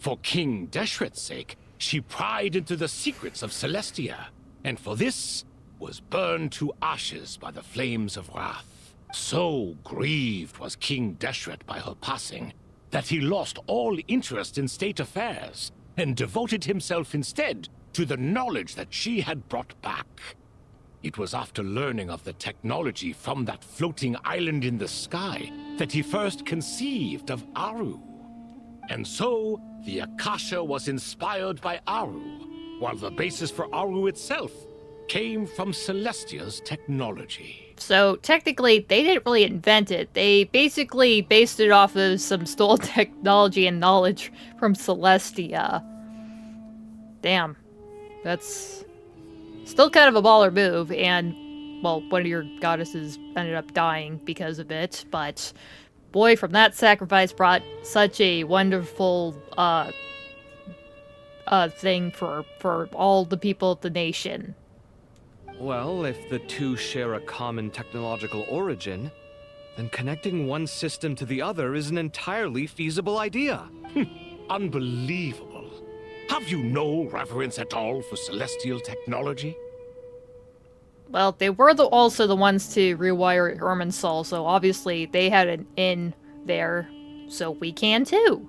For King Deshret's sake, she pried into the secrets of Celestia, and for this was burned to ashes by the flames of wrath. So grieved was King Deshret by her passing, that he lost all interest in state affairs, and devoted himself instead to the knowledge that she had brought back. It was after learning of the technology from that floating island in the sky that he first conceived of Aaru. And so, the Akasha was inspired by Aaru, while the basis for Aaru itself came from Celestia's technology. So, technically, they didn't really invent it. They basically based it off of some stolen technology and knowledge from Celestia. Damn. That's still kind of a baller move, and, well, one of your goddesses ended up dying because of it, but boy, from that sacrifice brought such a wonderful, thing for all the people of the nation. Well, if the two share a common technological origin, then connecting one system to the other is an entirely feasible idea. Unbelievable. Have you no reverence at all for celestial technology? Well, they were also the ones to rewire Irminsul, so obviously they had an in there, so we can too.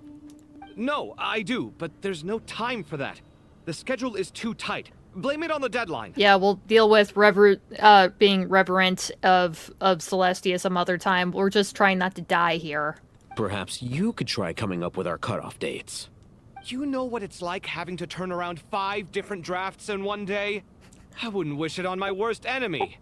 No, I do, but there's no time for that. The schedule is too tight. Blame it on the deadline. Yeah, we'll deal with being reverent of Celestia some other time. We're just trying not to die here. Perhaps you could try coming up with our cutoff dates. You know what it's like having to turn around 5 different drafts in one day? I wouldn't wish it on my worst enemy.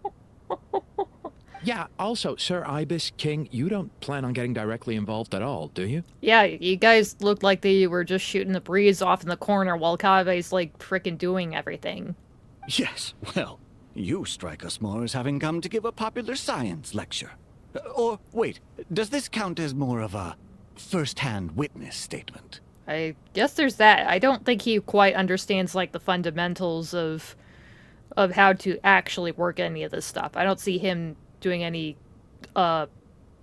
Yeah, also, Sir Ibis, King, you don't plan on getting directly involved at all, do you? Yeah, you guys looked like they were just shooting the breeze off in the corner while Kave's, like, frickin' doing everything. Yes, well, you strike us more as having come to give a popular science lecture. Or, wait, does this count as more of a first-hand witness statement? I guess there's that. I don't think he quite understands, like, the fundamentals of how to actually work any of this stuff. I don't see him doing any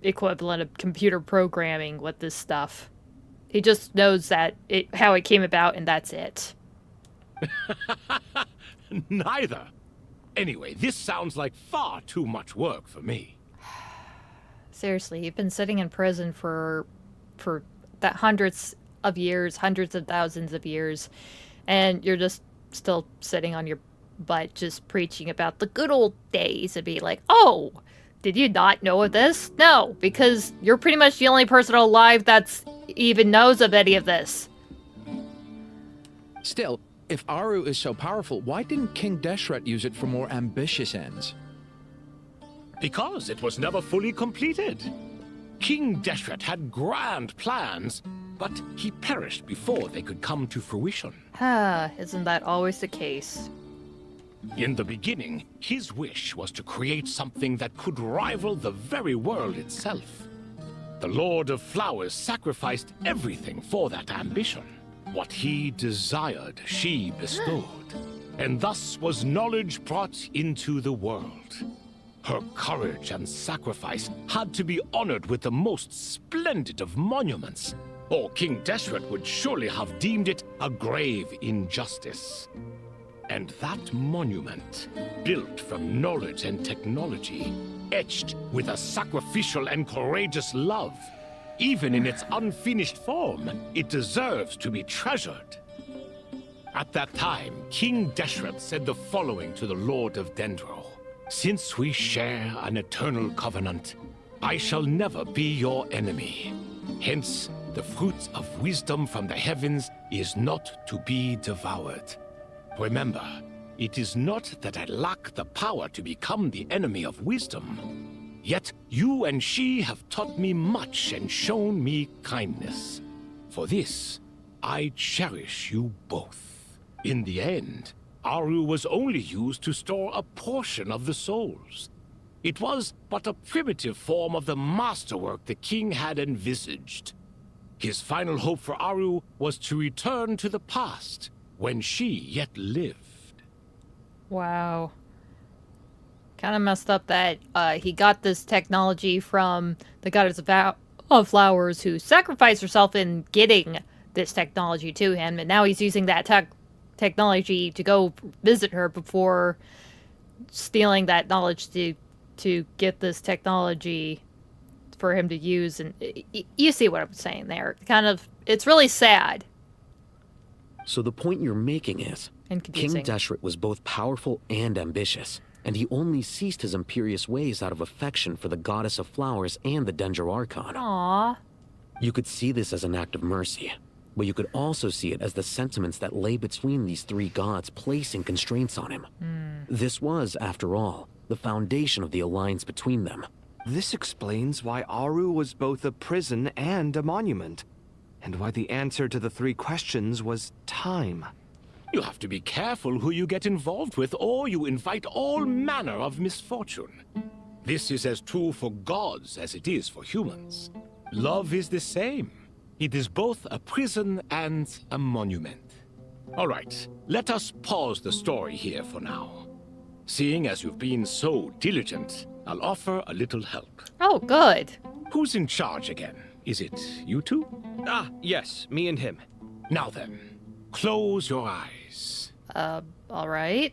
equivalent of computer programming with this stuff. He just knows that how it came about, and that's it. Neither. Anyway, this sounds like far too much work for me. Seriously, you've been sitting in prison for that hundreds of years, hundreds of thousands of years, and you're just still sitting on your butt just preaching about the good old days and be like, oh, did you not know of this? No, because you're pretty much the only person alive that's even knows of any of this. Still, if Aaru is so powerful, why didn't King Deshret use it for more ambitious ends? Because it was never fully completed. King Deshret had grand plans, but he perished before they could come to fruition. Isn't that always the case? In the beginning, his wish was to create something that could rival the very world itself. The Lord of Flowers sacrificed everything for that ambition. What he desired, she bestowed. And thus was knowledge brought into the world. Her courage and sacrifice had to be honored with the most splendid of monuments, or King Deshret would surely have deemed it a grave injustice. And that monument, built from knowledge and technology, etched with a sacrificial and courageous love, even in its unfinished form, it deserves to be treasured. At that time, King Deshret said the following to the Lord of Dendro. Since we share an eternal covenant, I shall never be your enemy. Hence, the fruits of wisdom from the heavens is not to be devoured. Remember, it is not that I lack the power to become the enemy of wisdom. Yet you and she have taught me much and shown me kindness. For this, I cherish you both. In the end, Aaru was only used to store a portion of the souls. It was but a primitive form of the masterwork the king had envisaged. His final hope for Aaru was to return to the past, when she yet lived. Wow. Kind of messed up that he got this technology from the goddess of flowers, who sacrificed herself in getting this technology to him, and now he's using that technology to go visit her before stealing that knowledge to get this technology for him to use. And you see what I'm saying there. Kind of, it's really sad. So the point you're making is, And King confusing. Deshret was both powerful and ambitious, and he only ceased his imperious ways out of affection for the goddess of flowers and the Dendro Archon. Aww. You could see this as an act of mercy, but you could also see it as the sentiments that lay between these three gods placing constraints on him. This was, after all, the foundation of the alliance between them. This explains why Aaru was both a prison and a monument, and why the answer to the three questions was time. You have to be careful who you get involved with, or you invite all manner of misfortune. This is as true for gods as it is for humans. Love is the same. It is both a prison and a monument. All right, let us pause the story here for now. Seeing as you've been so diligent, I'll offer a little help. Oh, good. Who's in charge again? Is it you two? Ah, yes, me and him. Now then, close your eyes. All right.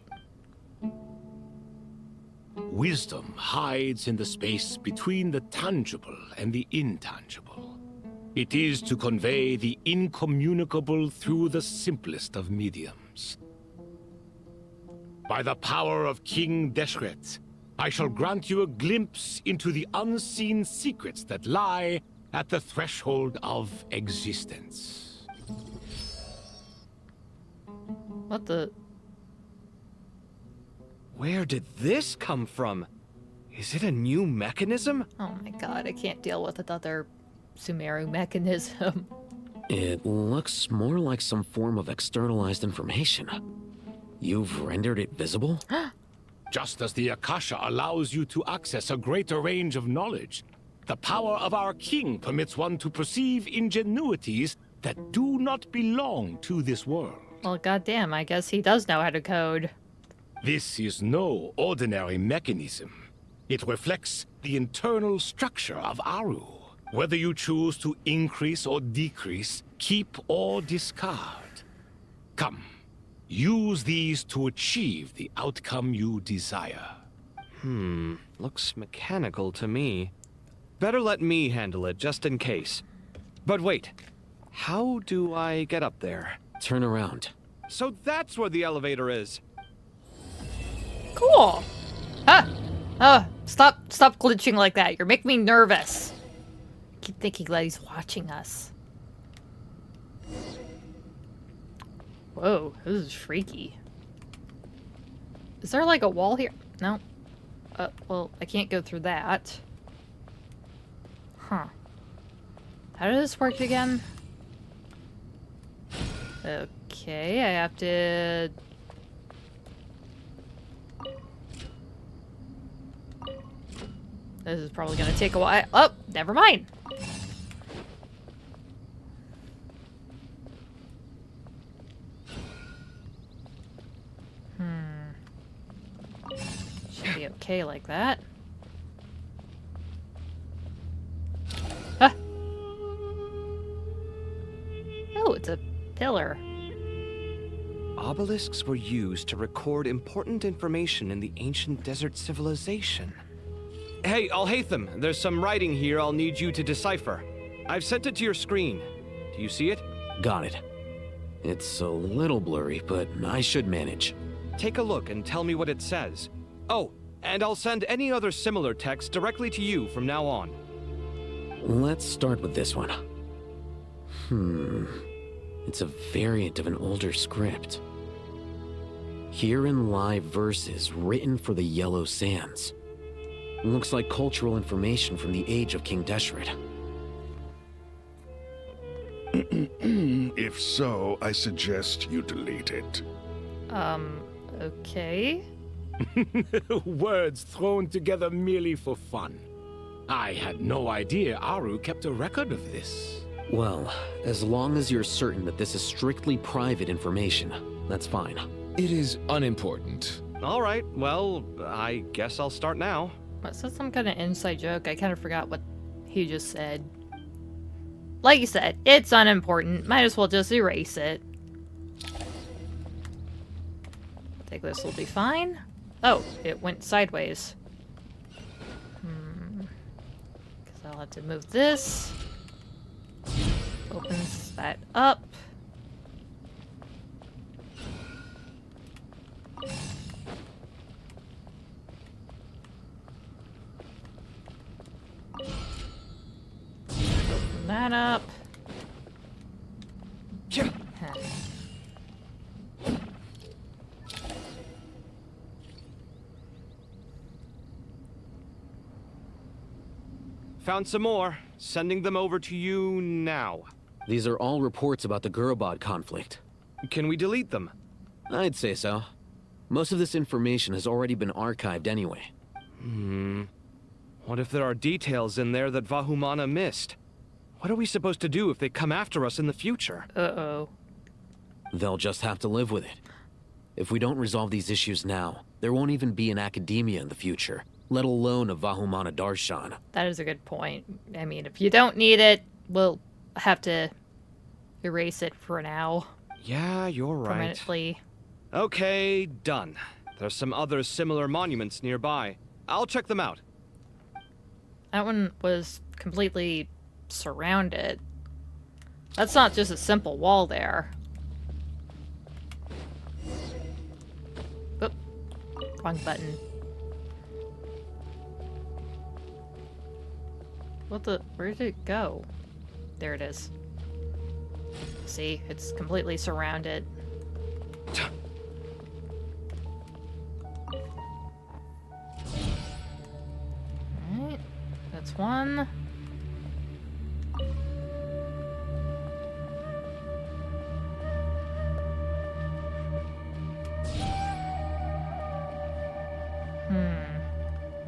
Wisdom hides in the space between the tangible and the intangible. It is to convey the incommunicable through the simplest of mediums. By the power of King Deshret, I shall grant you a glimpse into the unseen secrets that lie at the threshold of existence. What the? Where did this come from? Is it a new mechanism? Oh my god, I can't deal with another Sumeru mechanism. It looks more like some form of externalized information. You've rendered it visible? Just as the Akasha allows you to access a greater range of knowledge, the power of our king permits one to perceive ingenuities that do not belong to this world. Well, goddamn, I guess he does know how to code. This is no ordinary mechanism. It reflects the internal structure of Aaru. Whether you choose to increase or decrease, keep or discard. Come, use these to achieve the outcome you desire. Looks mechanical to me. Better let me handle it, just in case. But wait, how do I get up there? Turn around. So that's where the elevator is. Cool. Stop glitching like that. You're making me nervous. I keep thinking that he's watching us. Whoa, this is freaky. Is there like a wall here? No. Well, I can't go through that. Huh. How does this work again? Okay, I have to... This is probably gonna take a while. Oh, never mind. Should be okay like that. Ah. Oh, it's a pillar. Obelisks were used to record important information in the ancient desert civilization. Hey, Alhaitham, there's some writing here I'll need you to decipher. I've sent it to your screen. Do you see it? Got it. It's a little blurry, but I should manage. Take a look and tell me what it says. Oh, and I'll send any other similar text directly to you from now on. Let's start with this one. It's a variant of an older script. Herein lie verses written for the Yellow Sands. Looks like cultural information from the age of King Deshret. If so, I suggest you delete it. Okay. Words thrown together merely for fun. I had no idea Aaru kept a record of this. Well, as long as you're certain that this is strictly private information, that's fine. It is unimportant. All right, well, I guess I'll start now. Was that some kind of inside joke? I kind of forgot what he just said. Like you said, it's unimportant. Might as well just erase it. I think this will be fine. Oh, it went sideways. Because I'll have to move this. Opens that up. Open that up. Found some more. Sending them over to you now. These are all reports about the Gurabad conflict. Can we delete them? I'd say so. Most of this information has already been archived anyway. What if there are details in there that Vahumana missed? What are we supposed to do if they come after us in the future? Uh-oh. They'll just have to live with it. If we don't resolve these issues now, there won't even be an Akademiya in the future, let alone a Vahumana Darshan. That is a good point. I mean, if you don't need it, we'll have to erase it for now. Yeah, you're right. Permanently. Okay, done. There's some other similar monuments nearby. I'll check them out. That one was completely surrounded. That's not just a simple wall there. Oop. Wrong button. What the? Where did it go? There it is. See, it's completely surrounded. Alright, that's one.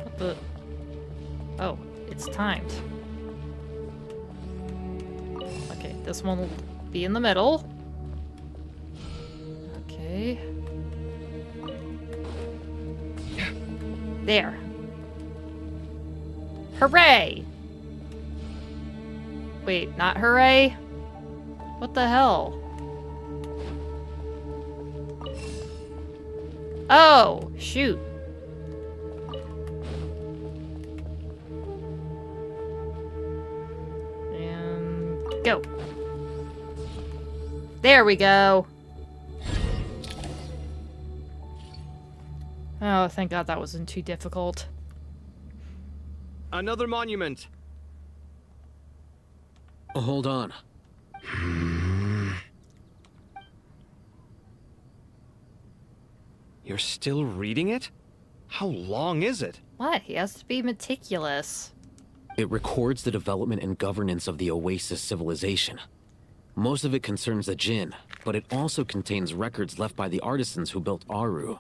What the? Oh, it's timed. Okay, this one will be in the middle. Okay. There. Hooray! Wait, not hooray? What the hell? Oh, shoot. And go. There we go. Oh, thank God that wasn't too difficult. Another monument. Hold on. You're still reading it? How long is it? What? He has to be meticulous. It records the development and governance of the Oasis civilization. Most of it concerns the Jinn, but it also contains records left by the artisans who built Aaru.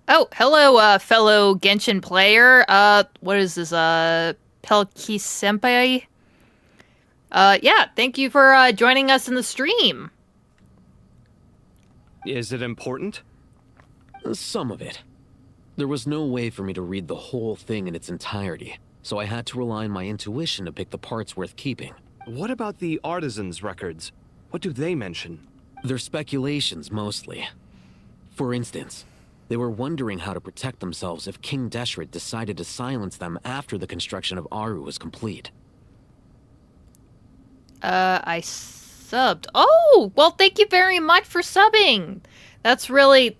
Oh, hello, fellow Genshin player. What is this, Pelkey Senpai? Yeah, thank you for, joining us in the stream. Is it important? Some of it. There was no way for me to read the whole thing in its entirety, so I had to rely on my intuition to pick the parts worth keeping. What about the artisans' records? What do they mention? They're speculations, mostly. For instance, they were wondering how to protect themselves if King Deshret decided to silence them after the construction of Aaru was complete. I subbed. Oh, well, thank you very much for subbing. That's really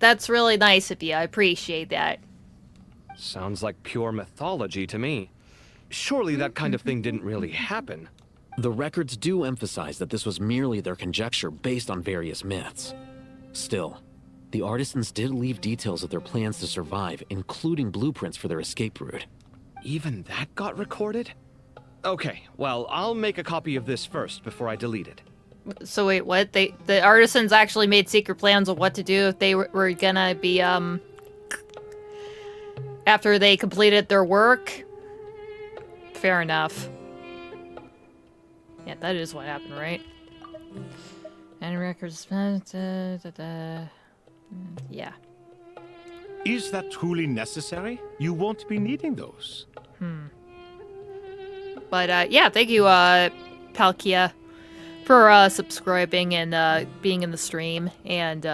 nice of you. I appreciate that. Sounds like pure mythology to me. Surely that kind of thing didn't really happen. The records do emphasize that this was merely their conjecture based on various myths. Still, the artisans did leave details of their plans to survive, including blueprints for their escape route. Even that got recorded? Okay, well, I'll make a copy of this first before I delete it. So wait, what? The artisans actually made secret plans of what to do if they were gonna be, after they completed their work? Fair enough. Yeah, that is what happened, right? And records... Yeah. Is that truly necessary? You won't be needing those. But, yeah, thank you, Palkia, for, subscribing and, being in the stream. And,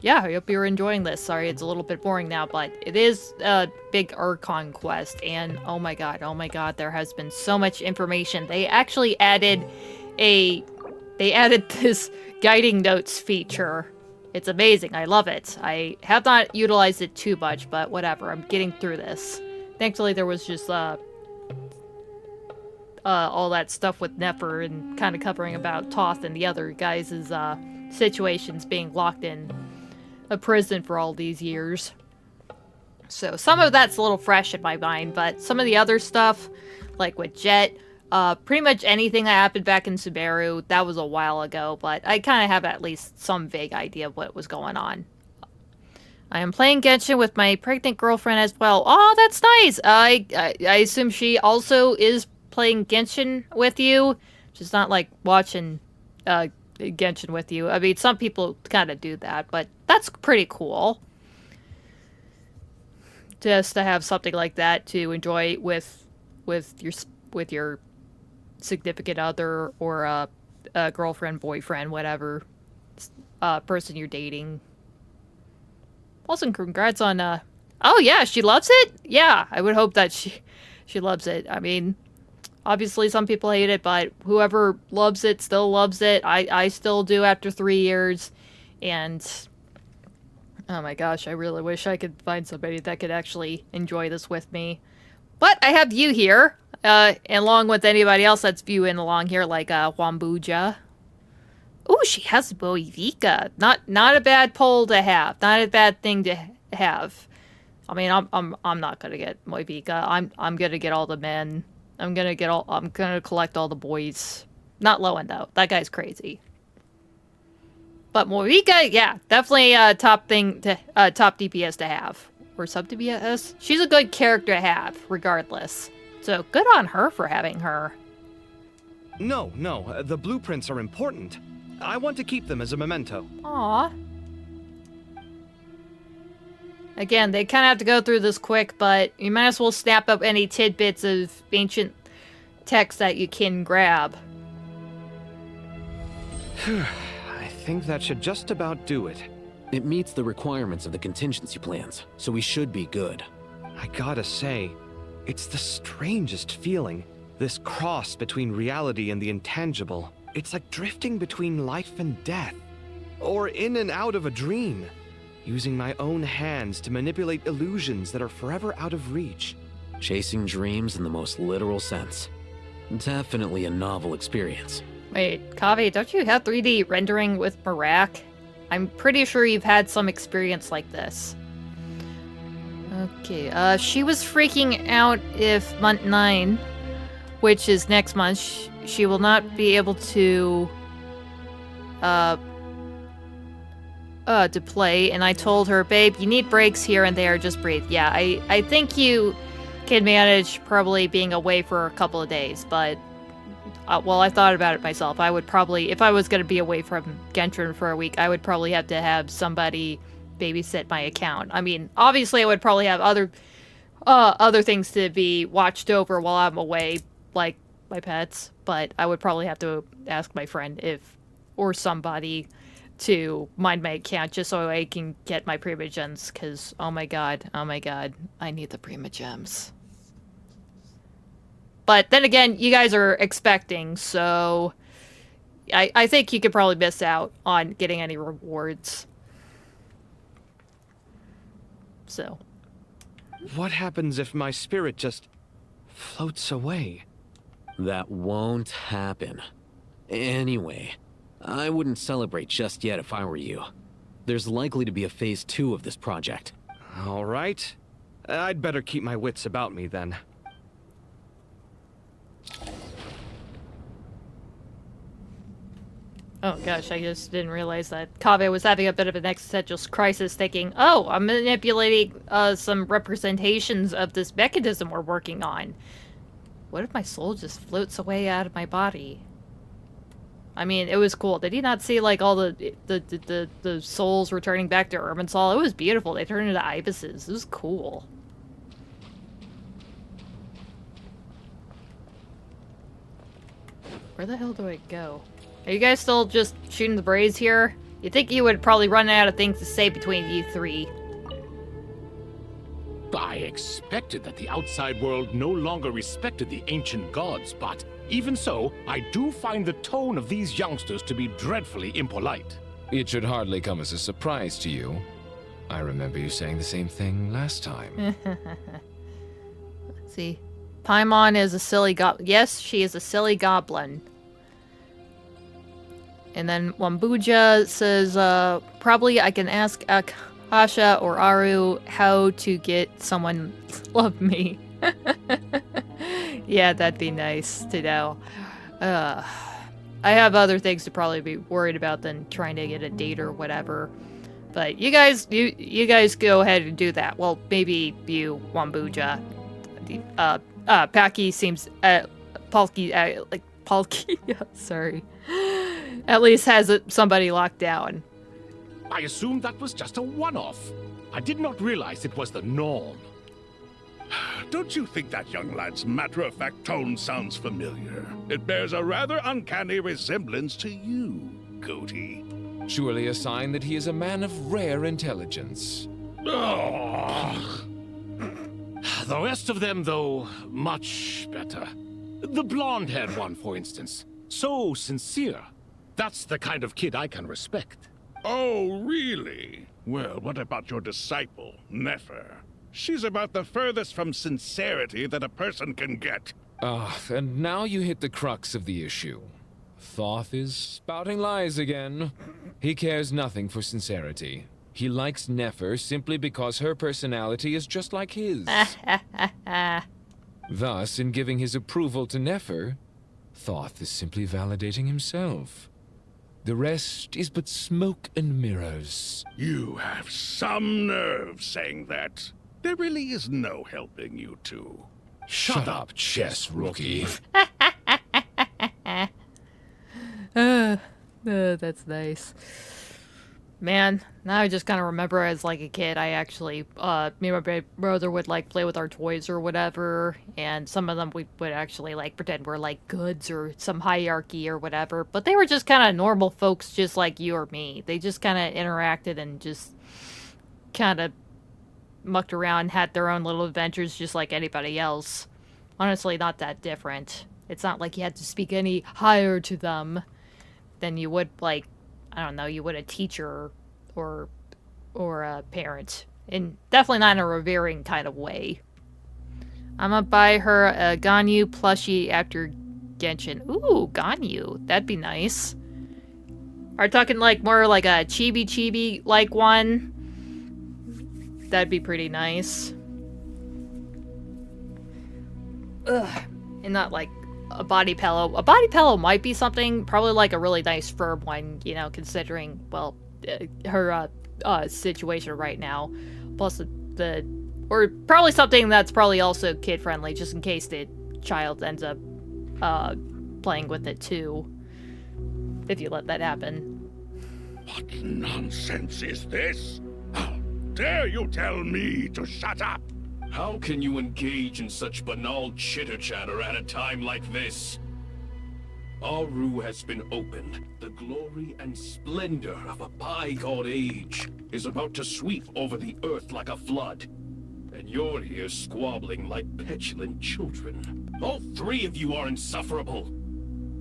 yeah, I hope you're enjoying this. Sorry, it's a little bit boring now, but it is a big Archon quest. And, oh my god, there has been so much information. They actually added this guiding notes feature. It's amazing. I love it. I have not utilized it too much, but whatever. I'm getting through this. Thankfully, there was just, all that stuff with Nefer and kind of covering about Toth and the other guys' situations being locked in a prison for all these years. So some of that's a little fresh in my mind, but some of the other stuff, like with Jet, pretty much anything that happened back in Sumeru, that was a while ago, but I kind of have at least some vague idea of what was going on. I am playing Genshin with my pregnant girlfriend as well. Oh, that's nice! I assume she also is playing Genshin with you. Just not like watching Genshin with you. I mean, some people kind of do that, but that's pretty cool. Just to have something like that to enjoy with your significant other or a girlfriend, boyfriend, whatever person you're dating. Also, congrats on oh yeah, she loves it? Yeah, I would hope that she loves it. I mean, obviously some people hate it, but whoever loves it still loves it. I still do after 3 years. And oh my gosh, I really wish I could find somebody that could actually enjoy this with me. But I have you here, along with anybody else that's viewing along here, like Wambuja. Ooh, she has Boivika. Not a bad poll to have. Not a bad thing to have. I mean, I'm not gonna get Boivika. I'm gonna get all the men. I'm gonna collect all the boys. Not Lowen though. That guy's crazy. But Moivika, yeah, definitely top DPS to have. Or sub DPS. She's a good character to have, regardless. So good on her for having her. No, the blueprints are important. I want to keep them as a memento. Aww. Again, they kind of have to go through this quick, but you might as well snap up any tidbits of ancient text that you can grab. I think that should just about do it. It meets the requirements of the contingency plans, so we should be good. I gotta say, it's the strangest feeling. This cross between reality and the intangible. It's like drifting between life and death. Or in and out of a dream. Using my own hands to manipulate illusions that are forever out of reach. Chasing dreams in the most literal sense. Definitely a novel experience. Wait, Kaveh, don't you have 3D rendering with Merak? I'm pretty sure you've had some experience like this. Okay, she was freaking out if month 9, which is next month, she will not be able to play, and I told her, babe, you need breaks here and there, just breathe. Yeah, I think you can manage probably being away for a couple of days, but, well, I thought about it myself. I would probably, if I was going to be away from Genshin for a week, I would probably have to have somebody babysit my account. I mean, obviously I would probably have other things to be watched over while I'm away, like my pets, but I would probably have to ask my friend or somebody to mind my account just so I can get my Primogems, because oh my god, I need the Primogems. But then again, you guys are expecting, so I think you could probably miss out on getting any rewards. So. What happens if my spirit just floats away? That won't happen. Anyway, I wouldn't celebrate just yet if I were you. There's likely to be a phase 2 of this project. All right. I'd better keep my wits about me then. Oh gosh, I just didn't realize that Kaveh was having a bit of an existential crisis, thinking, oh, I'm manipulating some representations of this mechanism we're working on. What if my soul just floats away out of my body? I mean, it was cool. Did you not see like all the souls returning back to Irminsul? It was beautiful. They turned into ibises. It was cool. Where the hell do I go? Are you guys still just shooting the braids here? You'd think you would probably run out of things to say between you three. I expected that the outside world no longer respected the ancient gods, but even so, I do find the tone of these youngsters to be dreadfully impolite. It should hardly come as a surprise to you. I remember you saying the same thing last time. Let's see. Paimon is a silly goblin. Yes, she is a silly goblin. And then Wambuja says, probably I can ask Akasha or Aaru how to get someone to love me. Yeah, that'd be nice to know. I have other things to probably be worried about than trying to get a date or whatever. But you guys go ahead and do that. Well, maybe you, Wambuja. Paki seems, Palki, sorry. At least has somebody locked down. I assumed that was just a one-off. I did not realize it was the norm. Don't you think that young lad's matter-of-fact tone sounds familiar? It bears a rather uncanny resemblance to you, Goatee. Surely a sign that he is a man of rare intelligence. Oh. The rest of them, though, much better. The blonde-haired one, for instance. So sincere. That's the kind of kid I can respect. Oh, really? Well, what about your disciple, Nefer? She's about the furthest from sincerity that a person can get. And now you hit the crux of the issue. Thoth is spouting lies again. He cares nothing for sincerity. He likes Nefer simply because her personality is just like his. Thus, in giving his approval to Nefer, Thoth is simply validating himself. The rest is but smoke and mirrors. You have some nerve saying that. There really is no helping you two. Shut up, chess rookie. That's nice. Man, now I just kind of remember as like a kid, I actually, me and my brother would like play with our toys or whatever, and some of them we would actually like pretend were like goods or some hierarchy or whatever, but they were just kind of normal folks just like you or me. They just kind of interacted and just kind of mucked around, had their own little adventures just like anybody else. Honestly, not that different. It's not like you had to speak any higher to them than you would like, I don't know, you would a teacher or a parent. And definitely not in a revering kind of way. I'm gonna buy her a Ganyu plushie after Genshin. Ooh, Ganyu. That'd be nice. Are you talking like more like a chibi like one? That'd be pretty nice. Ugh. And not like a body pillow. A body pillow might be something, probably like a really nice firm one, you know, considering, well, her situation right now. Plus or probably something that's probably also kid-friendly, just in case the child ends up playing with it too. If you let that happen. What nonsense is this? How dare you tell me to shut up? How can you engage in such banal chitter-chatter at a time like this? Aaru has been opened. The glory and splendor of a bygone age is about to sweep over the earth like a flood. And you're here squabbling like petulant children. All three of you are insufferable.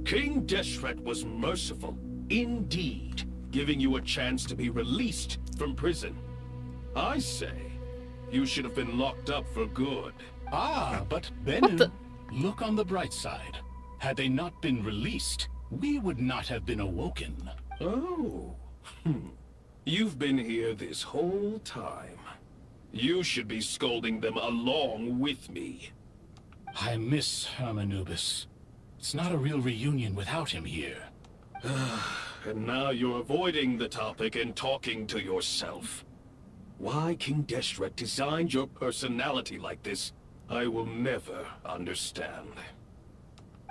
King Deshret was merciful, indeed, giving you a chance to be released from prison. I say, you should have been locked up for good. Ah, but Bennu, look on the bright side. Had they not been released, we would not have been awoken. Oh. You've been here this whole time. You should be scolding them along with me. I miss Hermanubis. It's not a real reunion without him here. And now you're avoiding the topic and talking to yourself. Why King Deshret designed your personality like this, I will never understand.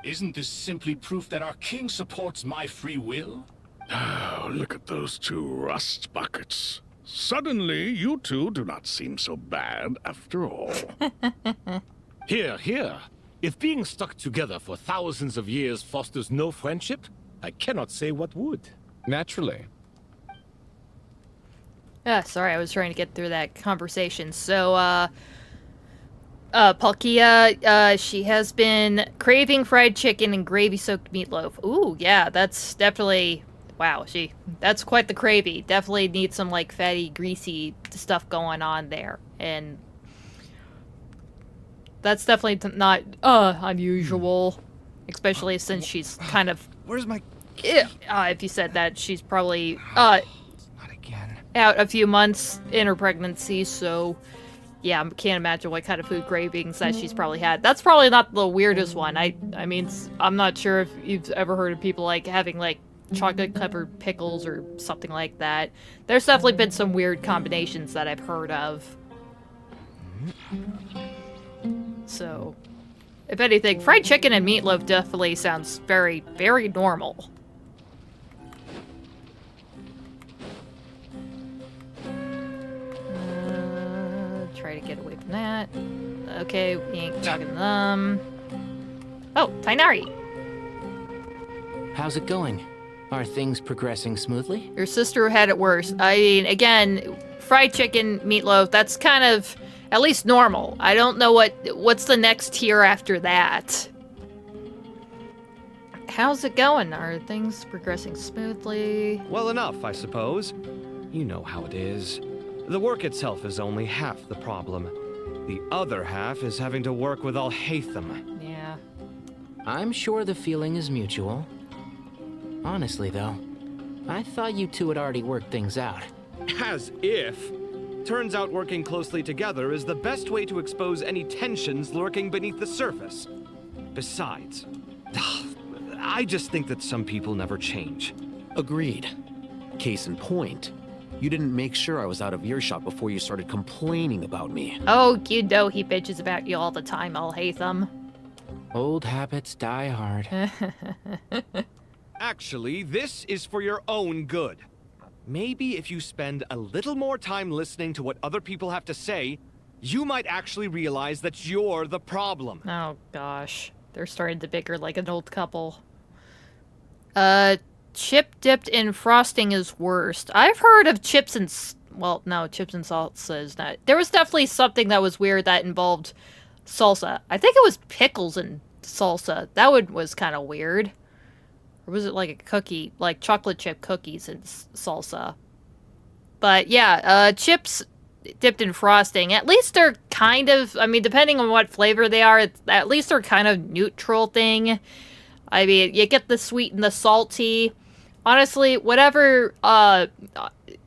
Isn't this simply proof that our king supports my free will? Oh, look at those two rust buckets. Suddenly, you two do not seem so bad after all. Here, here. If being stuck together for thousands of years fosters no friendship, I cannot say what would. Naturally. Sorry, I was trying to get through that conversation. So, Palkia, she has been craving fried chicken and gravy-soaked meatloaf. Ooh, yeah, that's definitely... Wow, that's quite the craving. Definitely needs some, like, fatty, greasy stuff going on there. And that's definitely not, unusual. Especially since she's kind of... Where's my... if you said that, she's probably, out a few months in her pregnancy, so... Yeah, I can't imagine what kind of food cravings that she's probably had. That's probably not the weirdest one. I mean, I'm not sure if you've ever heard of people, like, having, like, chocolate-covered pickles or something like that. There's definitely been some weird combinations that I've heard of. So, if anything, fried chicken and meatloaf definitely sounds very, very normal. Try to get away from that. Okay, we ain't talking to them. Oh, Tighnari. How's it going? Are things progressing smoothly? Your sister had it worse. I mean, again, fried chicken, meatloaf, that's kind of at least normal. I don't know what's the next tier after that. How's it going? Are things progressing smoothly? Well enough, I suppose. You know how it is. The work itself is only half the problem. The other half is having to work with Alhaitham. Yeah. I'm sure the feeling is mutual. Honestly, though, I thought you two had already worked things out. As if. Turns out working closely together is the best way to expose any tensions lurking beneath the surface. Besides, I just think that some people never change. Agreed. Case in point, you didn't make sure I was out of earshot before you started complaining about me. Oh, you know he bitches about you all the time, Alhaitham. Old habits die hard. Actually, this is for your own good. Maybe if you spend a little more time listening to what other people have to say, you might actually realize that you're the problem. Oh, gosh. They're starting to bicker like an old couple. Chip dipped in frosting is worst. I've heard of chips and... Well, no, chips and salsa is not... There was definitely something that was weird that involved salsa. I think it was pickles and salsa. That one was kind of weird. Or was it like a cookie, like chocolate chip cookies and salsa? But yeah, chips dipped in frosting. At least they're kind of, I mean, depending on what flavor they are, at least they're kind of neutral thing. I mean, you get the sweet and the salty. Honestly, whatever, I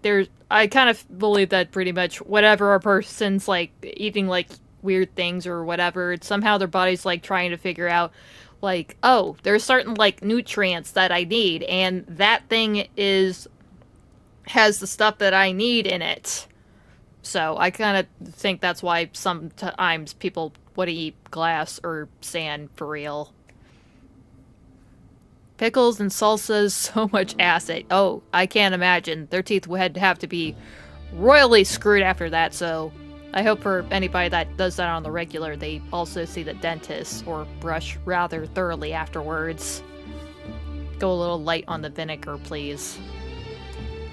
kind of believe that pretty much whatever a person's like eating like weird things or whatever, somehow their body's like trying to figure out like, oh, there's certain like nutrients that I need, and that thing has the stuff that I need in it. So I kind of think that's why sometimes people would eat glass or sand for real. Pickles and salsas, so much acid. Oh, I can't imagine. Their teeth would have to be royally screwed after that, so I hope for anybody that does that on the regular, they also see the dentist or brush rather thoroughly afterwards. Go a little light on the vinegar, please.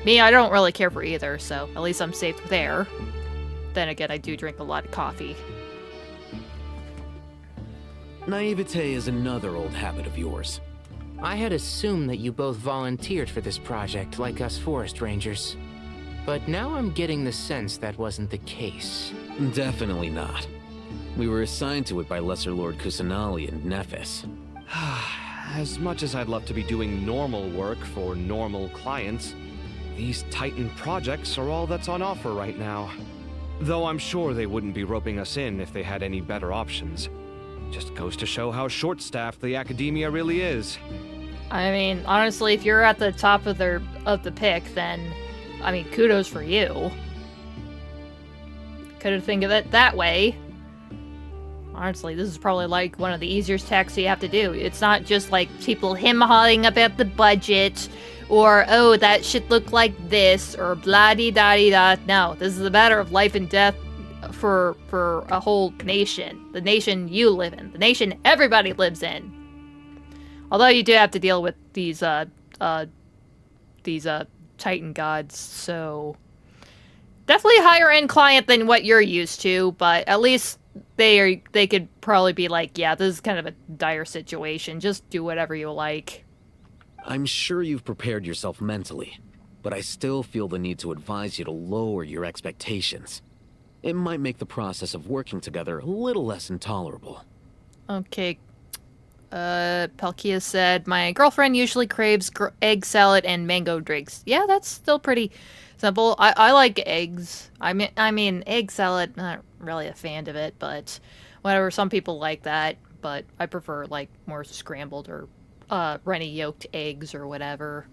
Me, I don't really care for either, so at least I'm safe there. Then again, I do drink a lot of coffee. Naivete is another old habit of yours. I had assumed that you both volunteered for this project, like us forest rangers. But now I'm getting the sense that wasn't the case. Definitely not. We were assigned to it by Lesser Lord Kusanali and Nephis. As much as I'd love to be doing normal work for normal clients, these Titan projects are all that's on offer right now. Though I'm sure they wouldn't be roping us in if they had any better options. Just goes to show how short-staffed the Akademiya really is. I mean, honestly, if you're at the top of the pick, then, I mean, kudos for you. Couldn't think of it that way. Honestly, this is probably like one of the easiest tasks you have to do. It's not just like people him-hawing about the budget, or oh, that should look like this, or blah-dee-da-dee-da. No, this is a matter of life and death for a whole nation. The nation you live in. The nation everybody lives in. Although you do have to deal with these Titan gods, so definitely higher end client than what you're used to, but at least they could probably be like, yeah, this is kind of a dire situation. Just do whatever you like. I'm sure you've prepared yourself mentally, but I still feel the need to advise you to lower your expectations. It might make the process of working together a little less intolerable. Okay. Palkia said, my girlfriend usually craves egg salad and mango drinks. Yeah, that's still pretty simple. I like eggs. I mean, egg salad, not really a fan of it, but whatever. Some people like that, but I prefer, like, more scrambled or runny yolked eggs or whatever.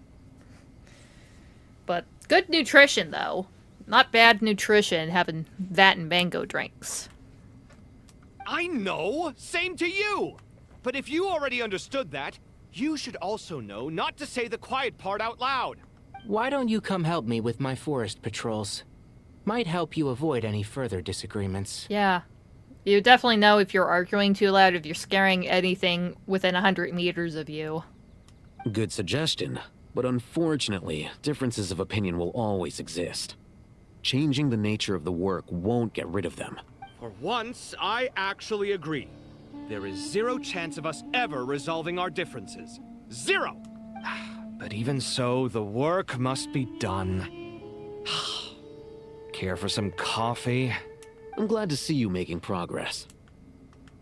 But good nutrition, though. Not bad nutrition having that and mango drinks. I know! Same to you! But if you already understood that, you should also know not to say the quiet part out loud. Why don't you come help me with my forest patrols? Might help you avoid any further disagreements. Yeah. You definitely know if you're arguing too loud, if you're scaring anything within 100 meters of you. Good suggestion, but unfortunately, differences of opinion will always exist. Changing the nature of the work won't get rid of them. For once, I actually agree. There is zero chance of us ever resolving our differences. Zero! But even so, the work must be done. Care for some coffee? I'm glad to see you making progress.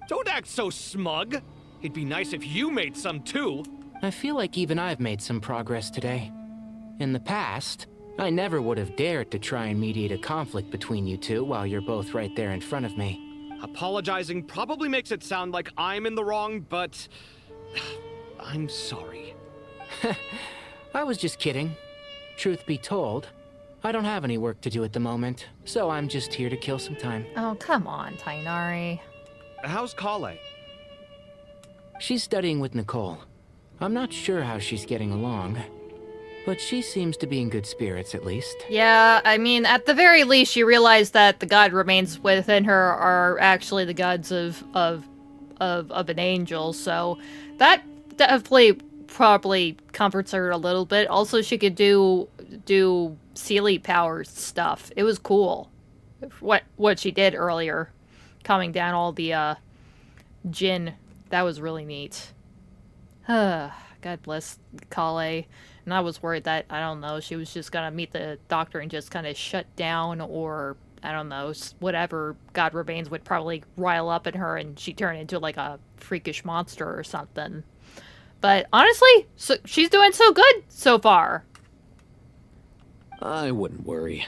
Don't act so smug! It'd be nice if you made some too! I feel like even I've made some progress today. In the past, I never would have dared to try and mediate a conflict between you two while you're both right there in front of me. Apologizing probably makes it sound like I'm in the wrong, but I'm sorry. I was just kidding. Truth be told, I don't have any work to do at the moment, so I'm just here to kill some time. Oh, come on, Tighnari. How's Collei? She's studying with Nicole. I'm not sure how she's getting along, but she seems to be in good spirits at least. Yeah, I mean, at the very least, she realized that the god remains within her are actually the gods of an angel, so that definitely probably comforts her a little bit. Also, she could do Sealy power stuff. It was cool. What she did earlier, calming down all the Jinn. That was really neat. God bless Collei. And I was worried that, I don't know, she was just gonna meet the doctor and just kind of shut down, or, I don't know, whatever God remains would probably rile up in her and she turned into like a freakish monster or something. But honestly, she's doing so good so far. I wouldn't worry.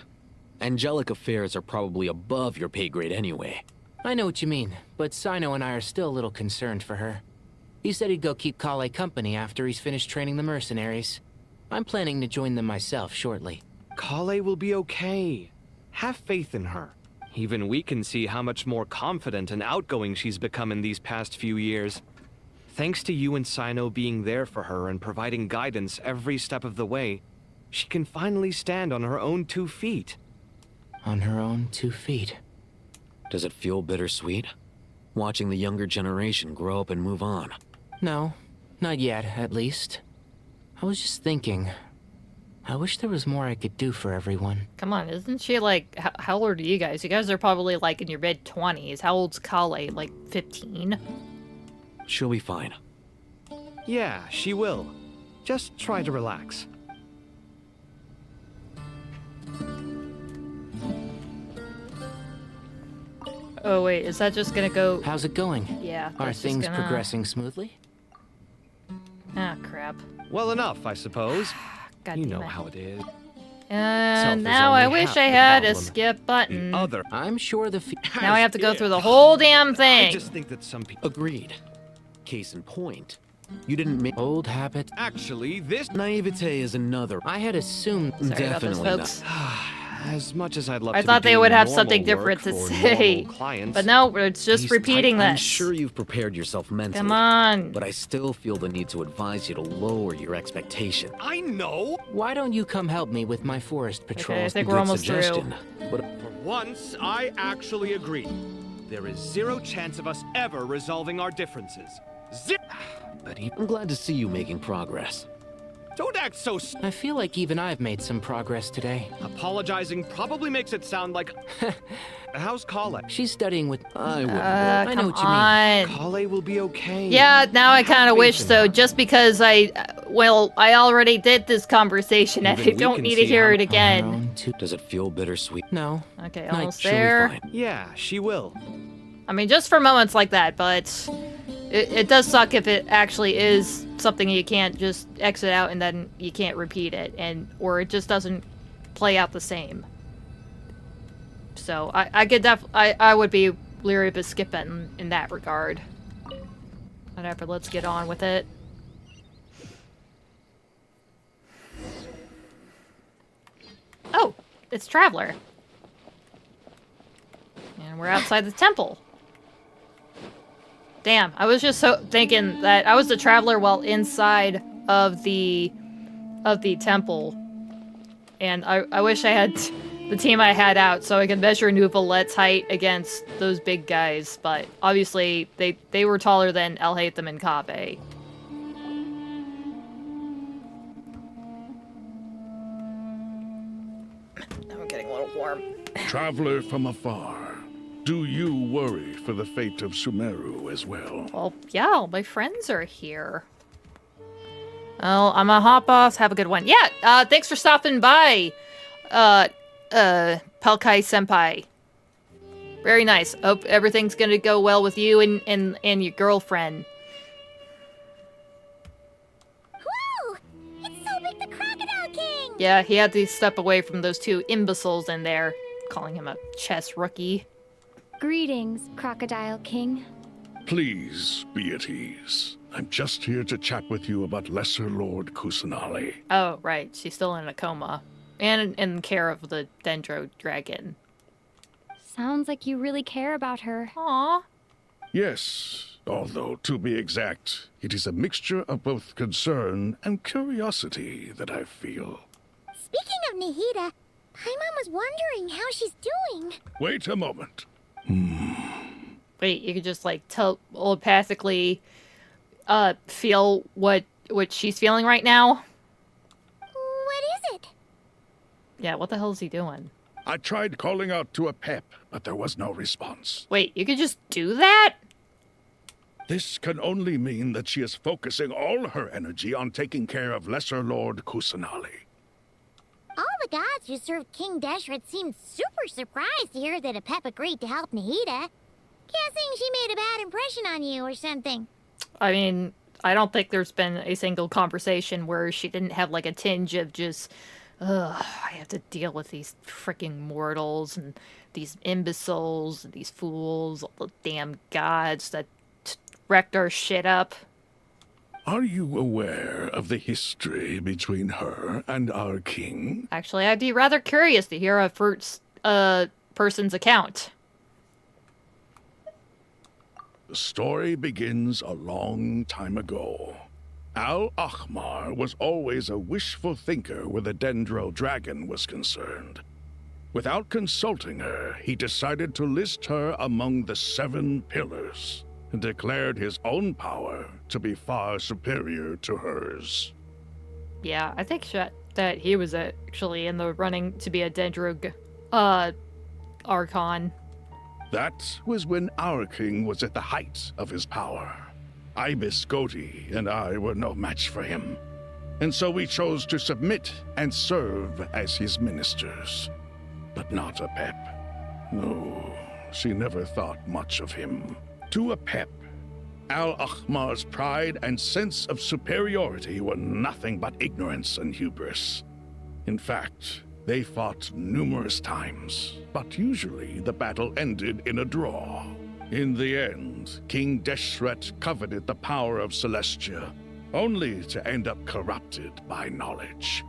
Angelic affairs are probably above your pay grade anyway. I know what you mean, but Cyno and I are still a little concerned for her. He said he'd go keep Collei company after he's finished training the mercenaries. I'm planning to join them myself shortly. Collei will be okay. Have faith in her. Even we can see how much more confident and outgoing she's become in these past few years. Thanks to you and Cyno being there for her and providing guidance every step of the way, she can finally stand on her own 2 feet. On her own 2 feet. Does it feel bittersweet? Watching the younger generation grow up and move on? No, not yet, at least. I was just thinking, I wish there was more I could do for everyone. Come on, isn't she like, how old are you guys? You guys are probably like in your mid-20s. How old's Collei? Like 15? She'll be fine. Yeah, she will. Just try to relax. Oh wait, is that just gonna go... How's it going? Yeah. Are things progressing smoothly? Ah, crap. Well enough, I suppose. God you damn know it. how it is. And Self is now only I wish half I the had a problem. skip button. I'm sure the... Now I have to go through the whole damn thing. I just think that some people... Agreed. Case in point. You didn't make... Old habit. Actually, this... Naivete is another... I had assumed... Sorry about Definitely this, folks. not. As much as I'd love I to thought be they doing would have normal something work different to for say. normal clients, But no, it's just These repeating I'm this. sure you've prepared yourself mentally. Come on. But I still feel the need to advise you to lower your expectation. I know! Why don't you come help me with my forest patrol? Okay, I think we're Good almost suggestion. For once, I actually agree. There is zero chance of us ever resolving our differences. But I'm glad to see you making progress. Don't act so I feel like even I've made some progress today. Apologizing probably makes it sound like... How's Collei? She's studying with... I wouldn't. I know what you mean. Collei will be okay. Yeah, now I kind of wish so, just because I already did this conversation and I Even we don't can need to see hear how it again. Does it feel bittersweet? No. Okay, Night, almost she'll be there. fine. Yeah, she will. I mean, just for moments like that, but it does suck if it actually is something you can't just exit out and then you can't repeat it, or it just doesn't play out the same. So I would be leery of a skip button in that regard. Whatever, let's get on with it. Oh, it's Traveler. And we're outside the temple. Damn, I was just so thinking that I was the Traveler while inside of the temple. And I wish I had the team I had out so I could measure Nuvalet's height against those big guys, but obviously they were taller than Alhaitham and Kaveh. I'm getting a little warm. Traveler from afar, do you worry for the fate of Sumeru as well? Well, yeah, all my friends are here. Oh, I'm a hot boss. Have a good one. Yeah, thanks for stopping by, Palkai Senpai. Very nice. Hope everything's gonna go well with you and your girlfriend. Whoa! It's so big, the Crocodile King! Yeah, he had to step away from those two imbeciles in there, calling him a chess rookie. Greetings, Crocodile King. Please be at ease. I'm just here to chat with you about Lesser Lord Kusanali. Oh, right. She's still in a coma. And in care of the Dendro Dragon. Sounds like you really care about her. Aww. Yes, although to be exact, it is a mixture of both concern and curiosity that I feel. Speaking of Nahida, Paimon was wondering how she's doing. Wait a moment. Wait, you could just like telepathically feel what she's feeling right now? What is it? Yeah, what the hell is he doing? I tried calling out to a pep, but there was no response. Wait, you could just do that? This can only mean that she is focusing all her energy on taking care of Lesser Lord Kusanali. All the gods who served King Deshret seemed super surprised to hear that a pep agreed to help Nahida. Guessing she made a bad impression on you or something. I mean, I don't think there's been a single conversation where she didn't have like a tinge of just, ugh, I have to deal with these freaking mortals and these imbeciles and these fools, all the damn gods that wrecked our shit up. Are you aware of the history between her and our king? Actually, I'd be rather curious to hear a first person's account. The story begins a long time ago. Al-Ahmar was always a wishful thinker where the Dendro Dragon was concerned. Without consulting her, he decided to list her among the 7 pillars and declared his own power to be far superior to hers. Yeah, I think that he was actually in the running to be a Dendro Archon. That was when our king was at the height of his power. Ibis Goti and I were no match for him, and so we chose to submit and serve as his ministers. But not a pep. No, she never thought much of him. To a pep, Al-Ahmar's pride and sense of superiority were nothing but ignorance and hubris. In fact, they fought numerous times, but usually the battle ended in a draw. In the end, King Deshret coveted the power of Celestia, only to end up corrupted by knowledge.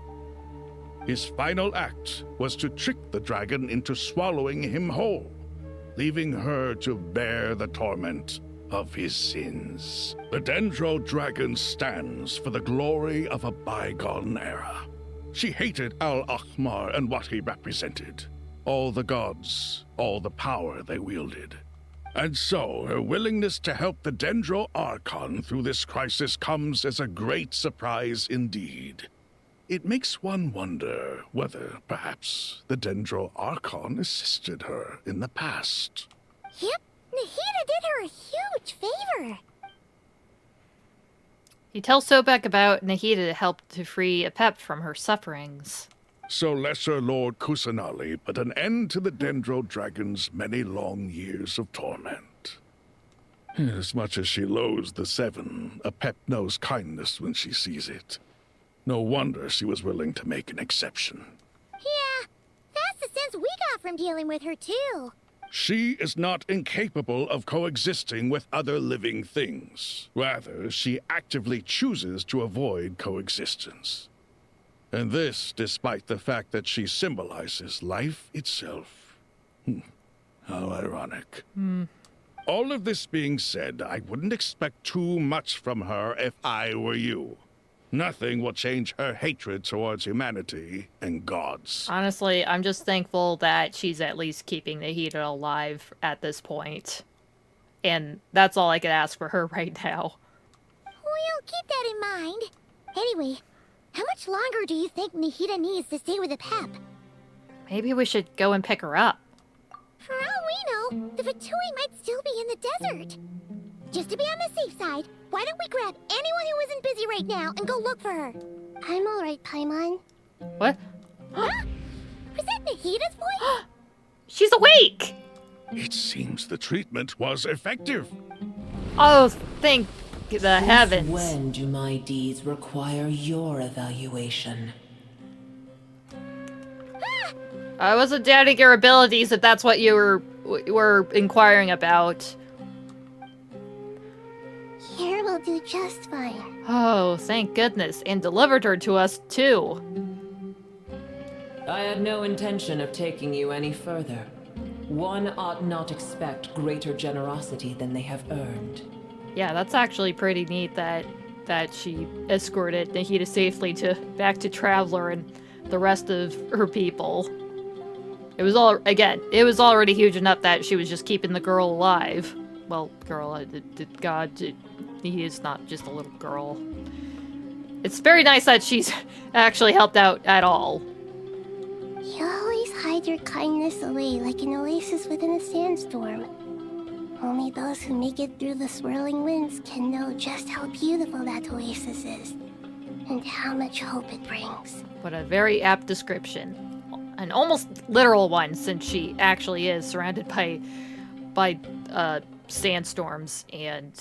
His final act was to trick the dragon into swallowing him whole, leaving her to bear the torment of his sins. The Dendro Dragon stands for the glory of a bygone era. She hated Al-Ahmar and what he represented. All the gods, all the power they wielded. And so, her willingness to help the Dendro Archon through this crisis comes as a great surprise indeed. It makes one wonder whether, perhaps, the Dendro Archon assisted her in the past. Yep, Nahida did her a huge favor. He tells Sobek about Nahida to help to free Apep from her sufferings. So Lesser Lord Kusanali put an end to the Dendro Dragon's many long years of torment. As much as she loathes the Seven, Apep knows kindness when she sees it. No wonder she was willing to make an exception. Yeah, that's the sense we got from dealing with her, too. She is not incapable of coexisting with other living things. Rather, she actively chooses to avoid coexistence. And this despite the fact that she symbolizes life itself. How ironic. All of this being said, I wouldn't expect too much from her if I were you. Nothing will change her hatred towards humanity and gods. Honestly, I'm just thankful that she's at least keeping Nahida alive at this point. And that's all I could ask for her right now. We'll keep that in mind. Anyway, how much longer do you think Nahida needs to stay with Apep? Maybe we should go and pick her up. For all we know, the Fatui might still be in the desert. Just to be on the safe side, why don't we grab anyone who isn't busy right now and go look for her? I'm alright, Paimon. What? Was that Nahida's voice? She's awake! It seems the treatment was effective. Oh, thank the heavens. When do my deeds require your evaluation? I wasn't doubting your abilities if that's what you were inquiring about. Here will do just fine. Oh, thank goodness. And delivered her to us, too. I had no intention of taking you any further. One ought not expect greater generosity than they have earned. Yeah, that's actually pretty neat that she escorted Nahida safely back to Traveler and the rest of her people. It was already huge enough that she was just keeping the girl alive. Well, girl, he is not just a little girl. It's very nice that she's actually helped out at all. You always hide your kindness away like an oasis within a sandstorm. Only those who make it through the swirling winds can know just how beautiful that oasis is, and how much hope it brings. What a very apt description. An almost literal one, since she actually is surrounded by sandstorms, and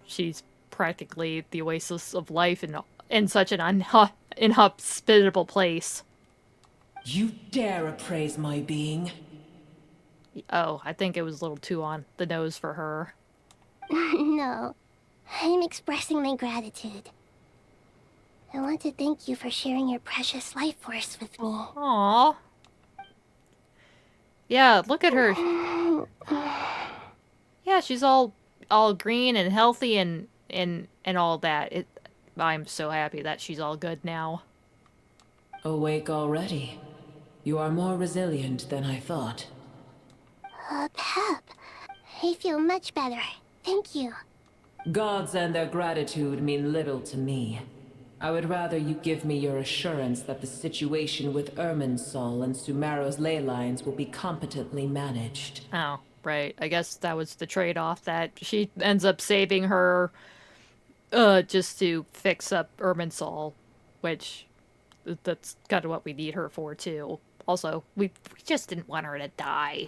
she's practically the oasis of life in such an inhospitable place. You dare appraise my being? Oh, I think it was a little too on the nose for her. No, I'm expressing my gratitude. I want to thank you for sharing your precious life force with me. Aww. Yeah, look at her. Yeah, she's all green and healthy and all that. I'm so happy that she's all good now. Awake already. You are more resilient than I thought. Pep, I feel much better. Thank you. Gods and their gratitude mean little to me. I would rather you give me your assurance that the situation with Irminsul and Sumeru's ley lines will be competently managed. Oh, right. I guess that was the trade-off, that she ends up saving her just to fix up Irminsul, which that's kind of what we need her for, too. Also, we just didn't want her to die.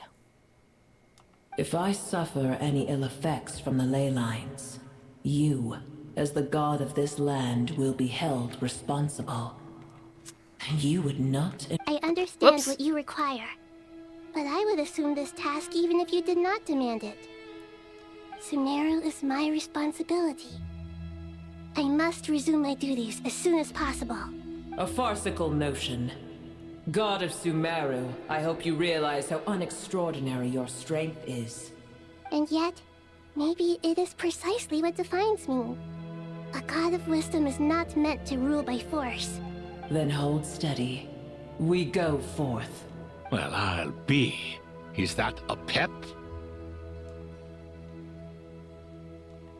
If I suffer any ill effects from the ley lines, you, as the god of this land, will be held responsible. You would not... I understand what you require, but I would assume this task even if you did not demand it. Sumeru is my responsibility. I must resume my duties as soon as possible. A farcical notion. God of Sumeru, I hope you realize how unextraordinary your strength is. And yet, maybe it is precisely what defines me. A god of wisdom is not meant to rule by force. Then hold steady. We go forth. Well, I'll be. Is that a pep?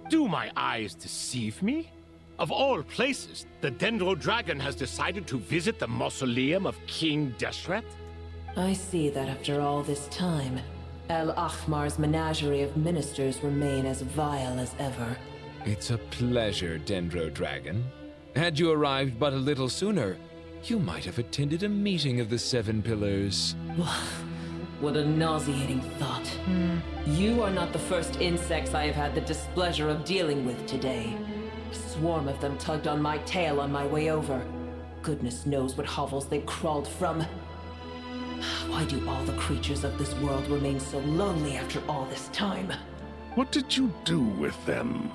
Do my eyes deceive me? Of all places, the Dendro Dragon has decided to visit the Mausoleum of King Deshret? I see that after all this time, El Ahmar's menagerie of ministers remain as vile as ever. It's a pleasure, Dendro Dragon. Had you arrived but a little sooner, you might have attended a meeting of the Seven Pillars. What a nauseating thought. You are not the first insects I have had the displeasure of dealing with today. A swarm of them tugged on my tail on my way over. Goodness knows what hovels they crawled from. Why do all the creatures of this world remain so lonely after all this time? What did you do with them?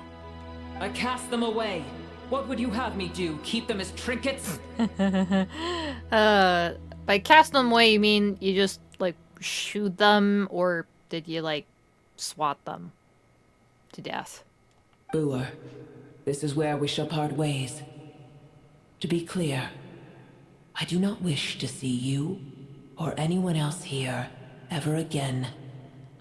I cast them away. What would you have me do? Keep them as trinkets? By cast them away, you mean you just, like, shoot them, or did you, like, swat them to death? Boer, this is where we shall part ways. To be clear, I do not wish to see you or anyone else here ever again,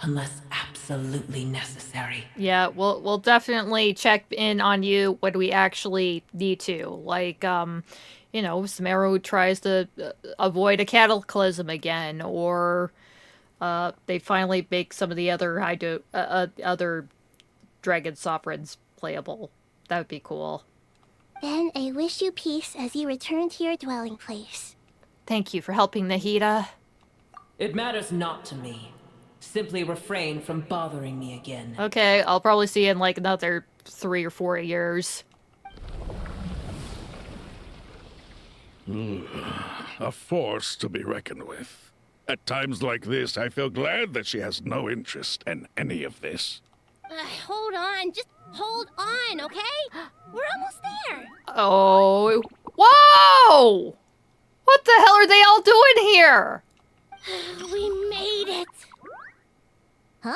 unless absolutely necessary. Yeah, we'll definitely check in on you when we actually need to. Like, you know, Sumeru tries to avoid a cataclysm again, or they finally make some of the other other dragon sovereigns playable. That would be cool. Then I wish you peace as you return to your dwelling place. Thank you for helping, Nahida. It matters not to me. Simply refrain from bothering me again. Okay, I'll probably see you in like another 3 or 4 years. A force to be reckoned with. At times like this, I feel glad that she has no interest in any of this. Hold on, just hold on, okay? We're almost there. Oh, whoa! What the hell are they all doing here? We made it. Huh?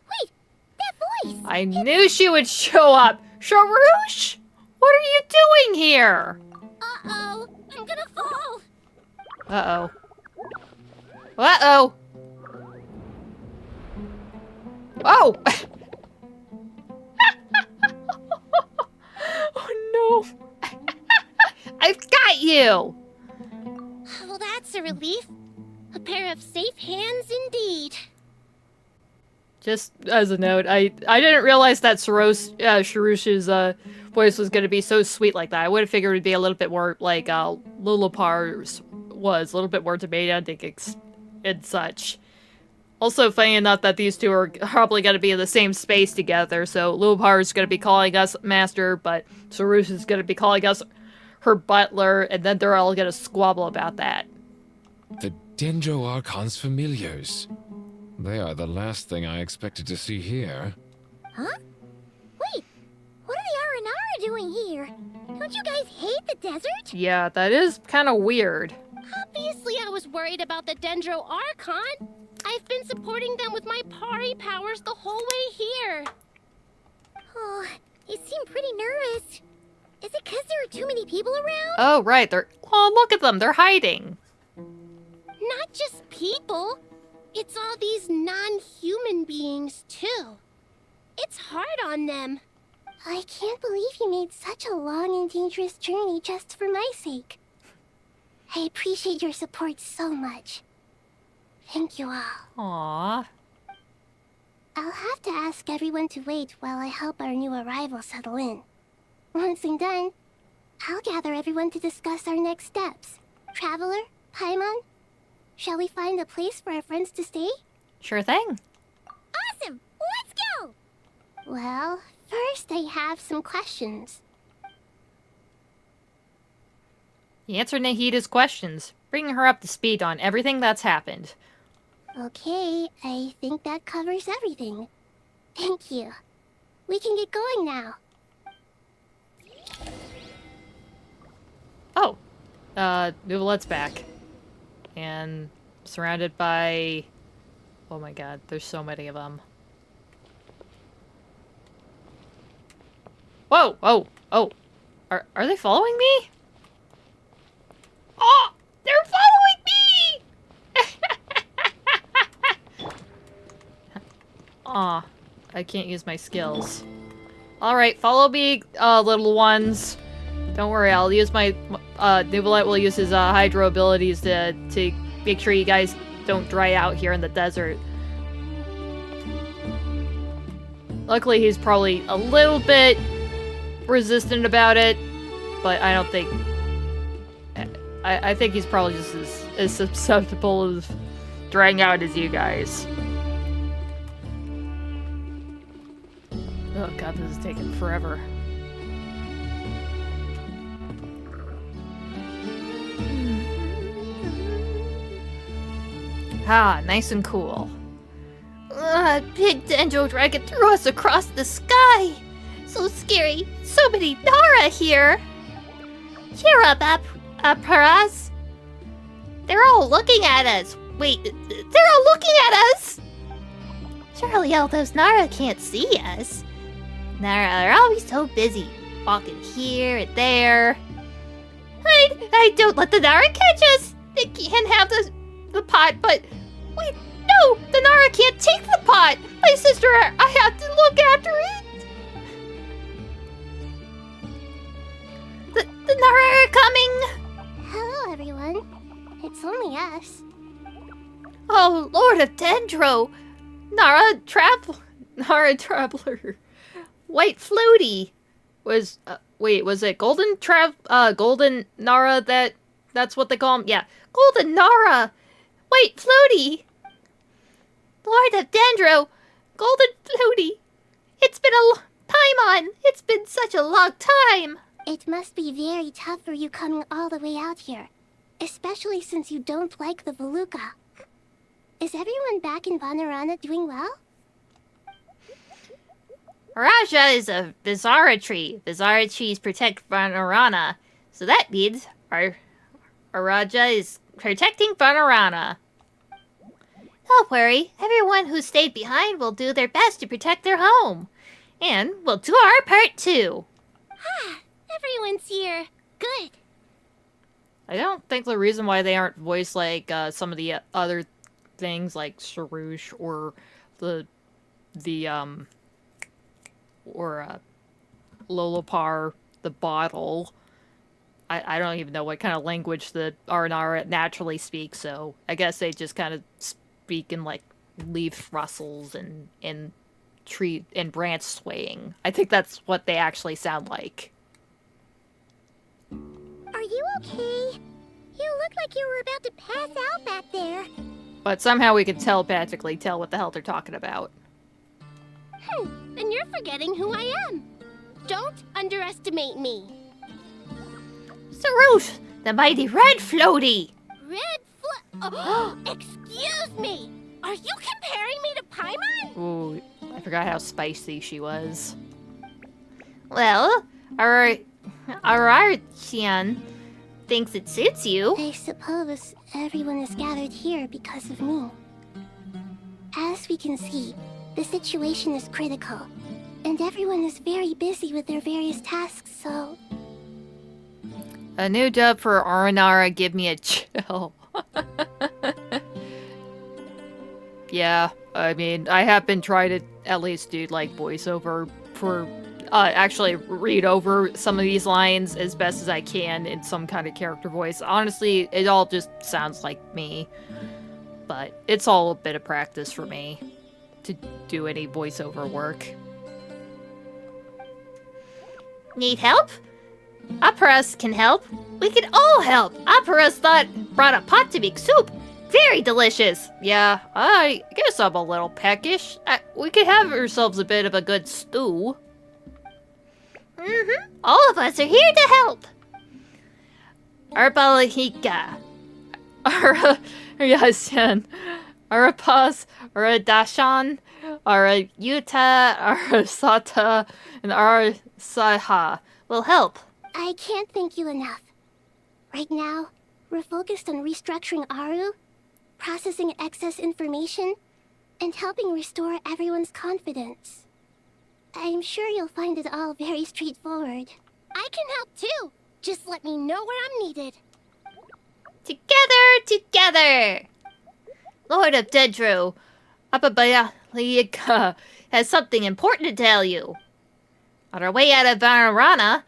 Wait, that voice! I knew she would show up. Sharouche? What are you doing here? Uh-oh, I'm gonna fall. Uh-oh. Uh-oh. Oh! Oh no. I've got you! Well, that's a relief. A pair of safe hands indeed. Just as a note, I didn't realize that Sharouche's voice was going to be so sweet like that. I would have figured it would be a little bit more like Lulapar's was, a little bit more demanding and such. Also, funny enough that these two are probably going to be in the same space together, so Lulapar is going to be calling us Master, but Sharouche is going to be calling us her butler, and then they're all going to squabble about that. The Dendro Archon's familiars. They are the last thing I expected to see here. Huh? Wait, what are the Aranara doing here? Don't you guys hate the desert? Yeah, that is kind of weird. Obviously, I was worried about the Dendro Archon. I've been supporting them with my Pari powers the whole way here. Oh, you seem pretty nervous. Is it because there are too many people around? Oh, right, oh, look at them, they're hiding. Not just people. It's all these non-human beings, too. It's hard on them. I can't believe you made such a long and dangerous journey just for my sake. I appreciate your support so much. Thank you all. Aww. I'll have to ask everyone to wait while I help our new arrival settle in. Once I'm done, I'll gather everyone to discuss our next steps. Traveler, Paimon, shall we find a place for our friends to stay? Sure thing. Awesome! Let's go! Well, first I have some questions. You answered Nahida's questions, bringing her up to speed on everything that's happened. Okay, I think that covers everything. Thank you. We can get going now. Oh, Nuvalet's back. And surrounded by... Oh my god, there's so many of them. Whoa! Oh! Oh! Are they following me? Oh! They're following me! Aw. I can't use my skills. Alright, follow me, little ones. Don't worry, I'll use my... Nuvolite will use his hydro abilities to make sure you guys don't dry out here in the desert. Luckily, he's probably a little bit resistant about it, but I don't think... I think he's probably just as susceptible of drying out as you guys. Oh god, this is taking forever. Ah, nice and cool. Big Dendro Dragon threw us across the sky. So scary. So many Nara here. Cheer up, Paras. They're all looking at us. Wait, they're all looking at us? Surely all those Nara can't see us. Nara are always so busy, walking here and there. I don't let the Nara catch us. They can't have the pot, but wait, no, the Nara can't take the pot. My sister, I have to look after it. The Nara are coming. Hello, everyone. It's only us. Oh, Lord of Dendro. Nara Traveler. White Floaty was wait, was it Golden Nara that's what they call him? Yeah. Golden Nara. White Floaty. Lord of Dendro. Golden Floaty. It's been Paimon. It's been such a long time. It must be very tough for you coming all the way out here. Especially since you don't like the Veluca. Is everyone back in Aranara doing well? Raja is a Vizara tree. Vizara trees protect Aranara. So that means our Raja is protecting Aranara. Don't worry. Everyone who stayed behind will do their best to protect their home. And we'll do our part too. Ah, everyone's here. Good. I don't think the reason why they aren't voiced like some of the other things like Sarouche or Lolopar, the bottle. I don't even know what kind of language the Aranara naturally speak, so I guess they just kind of speak in like leaf rustles and tree and branch swaying. I think that's what they actually sound like. Are you okay? You look like you were about to pass out back there. But somehow we can telepathically tell what the hell they're talking about. Then you're forgetting who I am. Don't underestimate me. Sarouche, the mighty Red Floaty. Excuse me. Are you comparing me to Paimon? Ooh, I forgot how spicy she was. Well, Arartian thinks it suits you. I suppose everyone is gathered here because of me. As we can see, the situation is critical, and everyone is very busy with their various tasks, so... A new dub for Aranara, give me a chill. Yeah, I mean, I have been trying to at least do, like, voiceover for... actually read over some of these lines as best as I can in some kind of character voice. Honestly, it all just sounds like me. But it's all a bit of practice for me to do any voiceover work. Need help? Aparas can help. We can all help. Aparas brought a pot to make soup. Very delicious. Yeah, I guess I'm a little peckish. We could have ourselves a bit of a good stew. All of us are here to help. Arbalahika. Arayasan. Arapas. Aradashan. Arayuta. Arasata. And Arasaha will help. I can't thank you enough. Right now, We're focused on restructuring Aaru, processing excess information, and helping restore everyone's confidence. I'm sure you'll find it all very straightforward. I can help too. Just let me know where I'm needed. Together! Lord of Dendro, Akademiya has something important to tell you. On our way out of Aranara,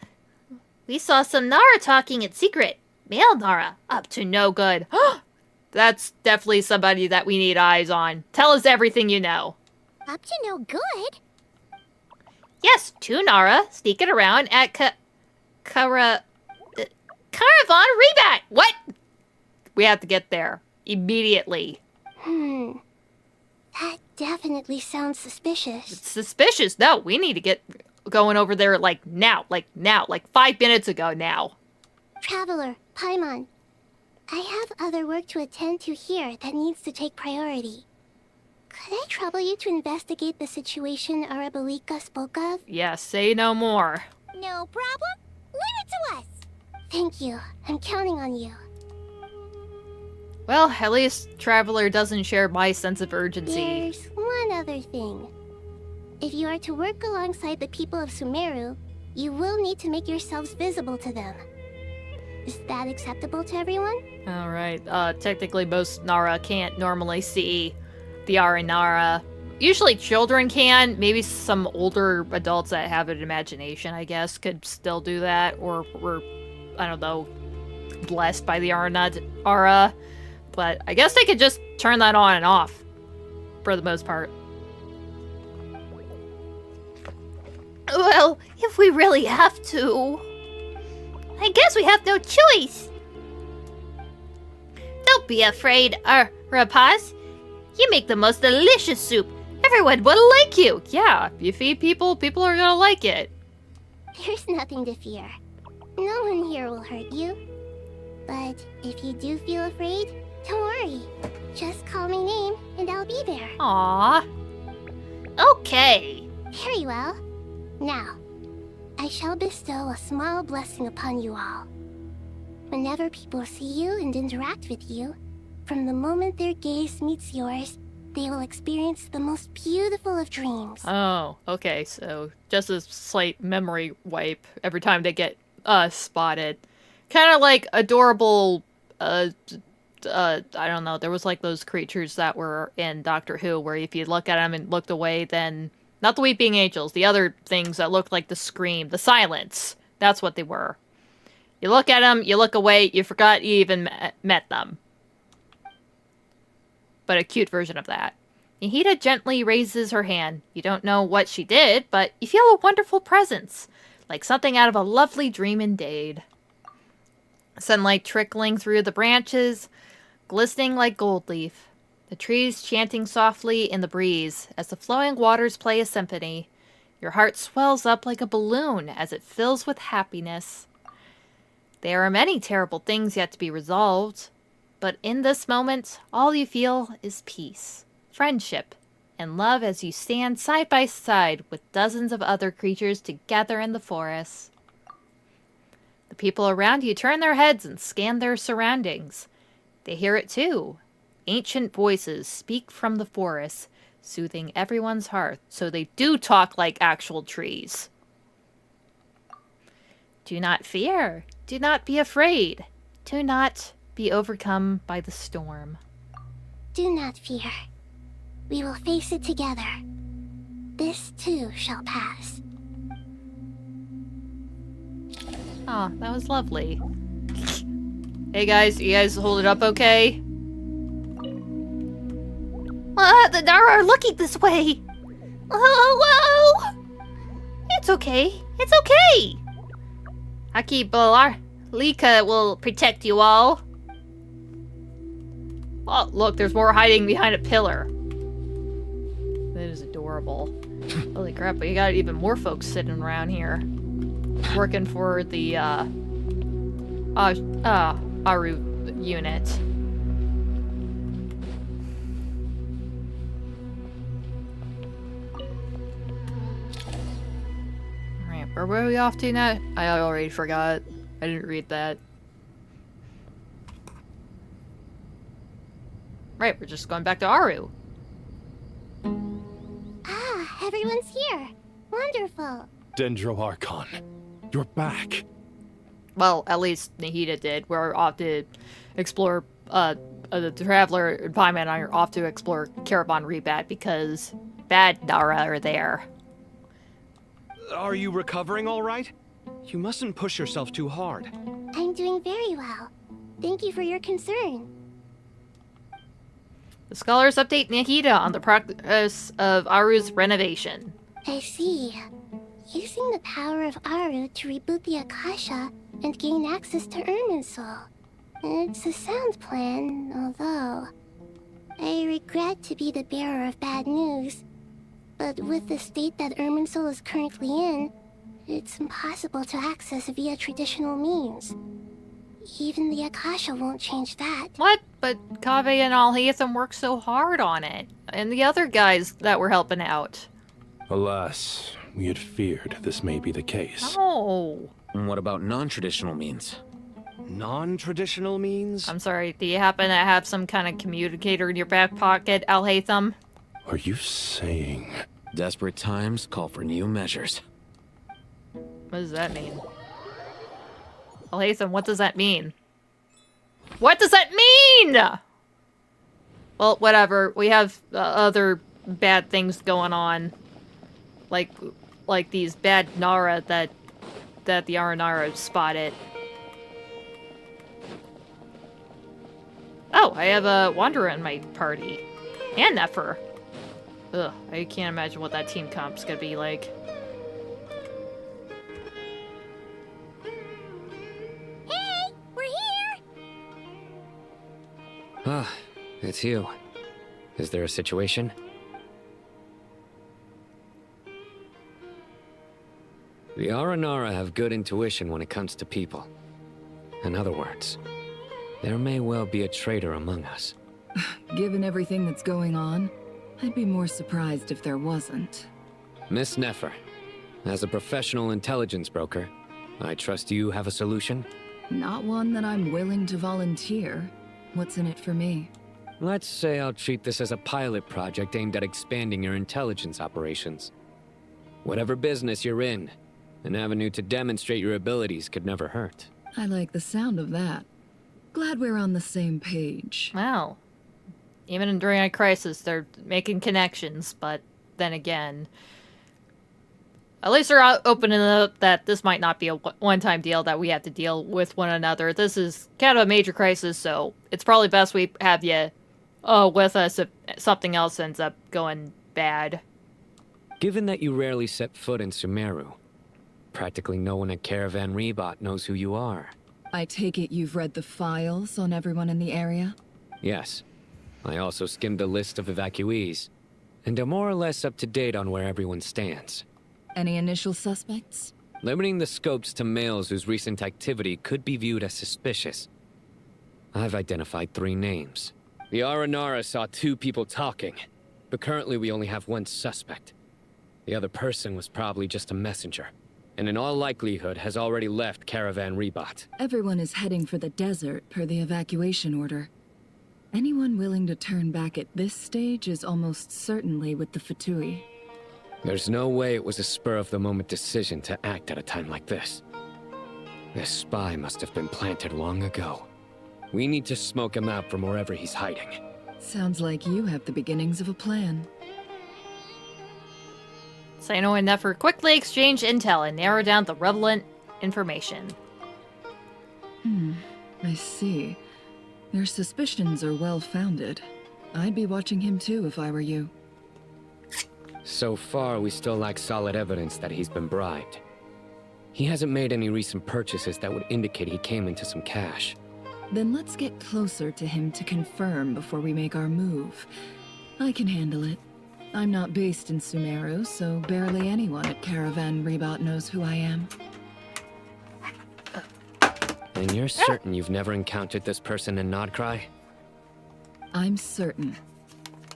we saw some Nara talking in secret. Male Nara, up to no good. That's definitely somebody that we need eyes on. Tell us everything you know. Up to no good? Yes, 2 Nara sneaking around at Caravan Ribat. What? We have to get there immediately. That definitely sounds suspicious. It's suspicious. No, we need to get going over there like 5 minutes ago now. Traveler, Paimon, I have other work to attend to here that needs to take priority. Could I trouble you to investigate the situation Arabalika spoke of? Yes, say no more. No problem. Leave it to us. Thank you. I'm counting on you. Well, at least Traveler doesn't share my sense of urgency. There's one other thing. If you are to work alongside the people of Sumeru, you will need to make yourselves visible to them. Is that acceptable to everyone? Alright, technically most Nara can't normally see the Aranara. Usually children can. Maybe some older adults that have an imagination, I guess, could still do that. Or were, I don't know, blessed by the Aranara. But I guess they could just turn that on and off. For the most part. Well, if we really have to... I guess we have no choice. Don't be afraid, Rapaz. You make the most delicious soup. Everyone will like you. Yeah, if you feed people, people are gonna like it. There's nothing to fear. No one here will hurt you. But if you do feel afraid, don't worry. Just call my name and I'll be there. Aww. Okay. Very well. Now, I shall bestow a small blessing upon you all. Whenever people see you and interact with you, from the moment their gaze meets yours, they will experience the most beautiful of dreams. Oh, okay, so just a slight memory wipe every time they get spotted. Kind of like adorable, I don't know, there was like those creatures that were in Doctor Who, where if you look at them and looked away, then... Not the Weeping Angels, the other things that looked like the Scream, the Silence. That's what they were. You look at them, you look away, you forgot you even met them. But a cute version of that. Nahida gently raises her hand. You don't know what she did, but you feel a wonderful presence. Like something out of a lovely dream indeed. Sunlight trickling through the branches, glistening like gold leaf. The trees chanting softly in the breeze as the flowing waters play a symphony. Your heart swells up like a balloon as it fills with happiness. There are many terrible things yet to be resolved, but in this moment, all you feel is peace, friendship, and love as you stand side by side with dozens of other creatures together in the forest. The people around you turn their heads and scan their surroundings. They hear it too. Ancient voices speak from the forest, soothing everyone's heart, so they do talk like actual trees. Do not fear. Do not be afraid. Do not be overcome by the storm. Do not fear. We will face it together. This too shall pass. Oh, that was lovely. Hey guys, you guys hold it up okay? The Nara are looking this way. Oh, whoa! It's okay. It's okay. Lika will protect you all. Oh, look, there's more hiding behind a pillar. That is adorable. Holy crap, but you got even more folks sitting around here. Working for the, Aaru unit. Alright, where were we off to now? I already forgot. I didn't read that. Right, we're just going back to Aaru. Ah, everyone's here. Wonderful. Dendro Archon, you're back. Well, at least Nahida did. We're off to explore, the Traveler and Paimon and I are off to explore Caravan Ribat because bad Nara are there. Are you recovering all right? You mustn't push yourself too hard. I'm doing very well. Thank you for your concern. The scholars update Nahida on the progress of Aaru's renovation. I see. Using the power of Aaru to reboot the Akasha and gain access to Irminsul. It's a sound plan, although I regret to be the bearer of bad news. But with the state that Irminsul is currently in, it's impossible to access via traditional means. Even the Akasha won't change that. What? But Kaveh and Alhaitham worked so hard on it. And the other guys that were helping out. Alas, we had feared this may be the case. Oh. And what about non-traditional means? Non-traditional means? I'm sorry, do you happen to have some kind of communicator in your back pocket, Alhaitham? Are you saying... Desperate times call for new measures. What does that mean? Alhaitham, what does that mean? What does that mean?! Well, whatever. We have other bad things going on. Like these bad Nara that the Aranara spotted. Oh, I have a Wanderer in my party. And Nefer. Ugh, I can't imagine what that team comp's gonna be like. Hey, we're here! Ah, it's you. Is there a situation? The Aranara have good intuition when it comes to people. In other words, there may well be a traitor among us. Given everything that's going on, I'd be more surprised if there wasn't. Miss Nefer, as a professional intelligence broker, I trust you have a solution? Not one that I'm willing to volunteer. What's in it for me? Let's say I'll treat this as a pilot project aimed at expanding your intelligence operations. Whatever business you're in, an avenue to demonstrate your abilities could never hurt. I like the sound of that. Glad we're on the same page. Wow. Even during a crisis, they're making connections, but then again... At least they're opening up that this might not be a one-time deal that we have to deal with one another. This is kind of a major crisis, so it's probably best we have you with us if something else ends up going bad. Given that you rarely set foot in Sumeru, practically no one at Caravan Ribat knows who you are. I take it you've read the files on everyone in the area? Yes. I also skimmed a list of evacuees, and am more or less up to date on where everyone stands. Any initial suspects? Limiting the scopes to males whose recent activity could be viewed as suspicious. I've identified 3 names. The Aranara saw 2 people talking, but currently we only have 1 suspect. The other person was probably just a messenger, and in all likelihood has already left Caravan Ribat. Everyone is heading for the desert per the evacuation order. Anyone willing to turn back at this stage is almost certainly with the Fatui. There's no way it was a spur-of-the-moment decision to act at a time like this. This spy must have been planted long ago. We need to smoke him out from wherever he's hiding. Sounds like you have the beginnings of a plan. Cyno and Nefer quickly exchange intel and narrow down the relevant information. I see. Their suspicions are well-founded. I'd be watching him too if I were you. So far, we still lack solid evidence that he's been bribed. He hasn't made any recent purchases that would indicate he came into some cash. Then let's get closer to him to confirm before we make our move. I can handle it. I'm not based in Sumeru, so barely anyone at Caravan Ribat knows who I am. And you're certain you've never encountered this person in Nodcry? I'm certain.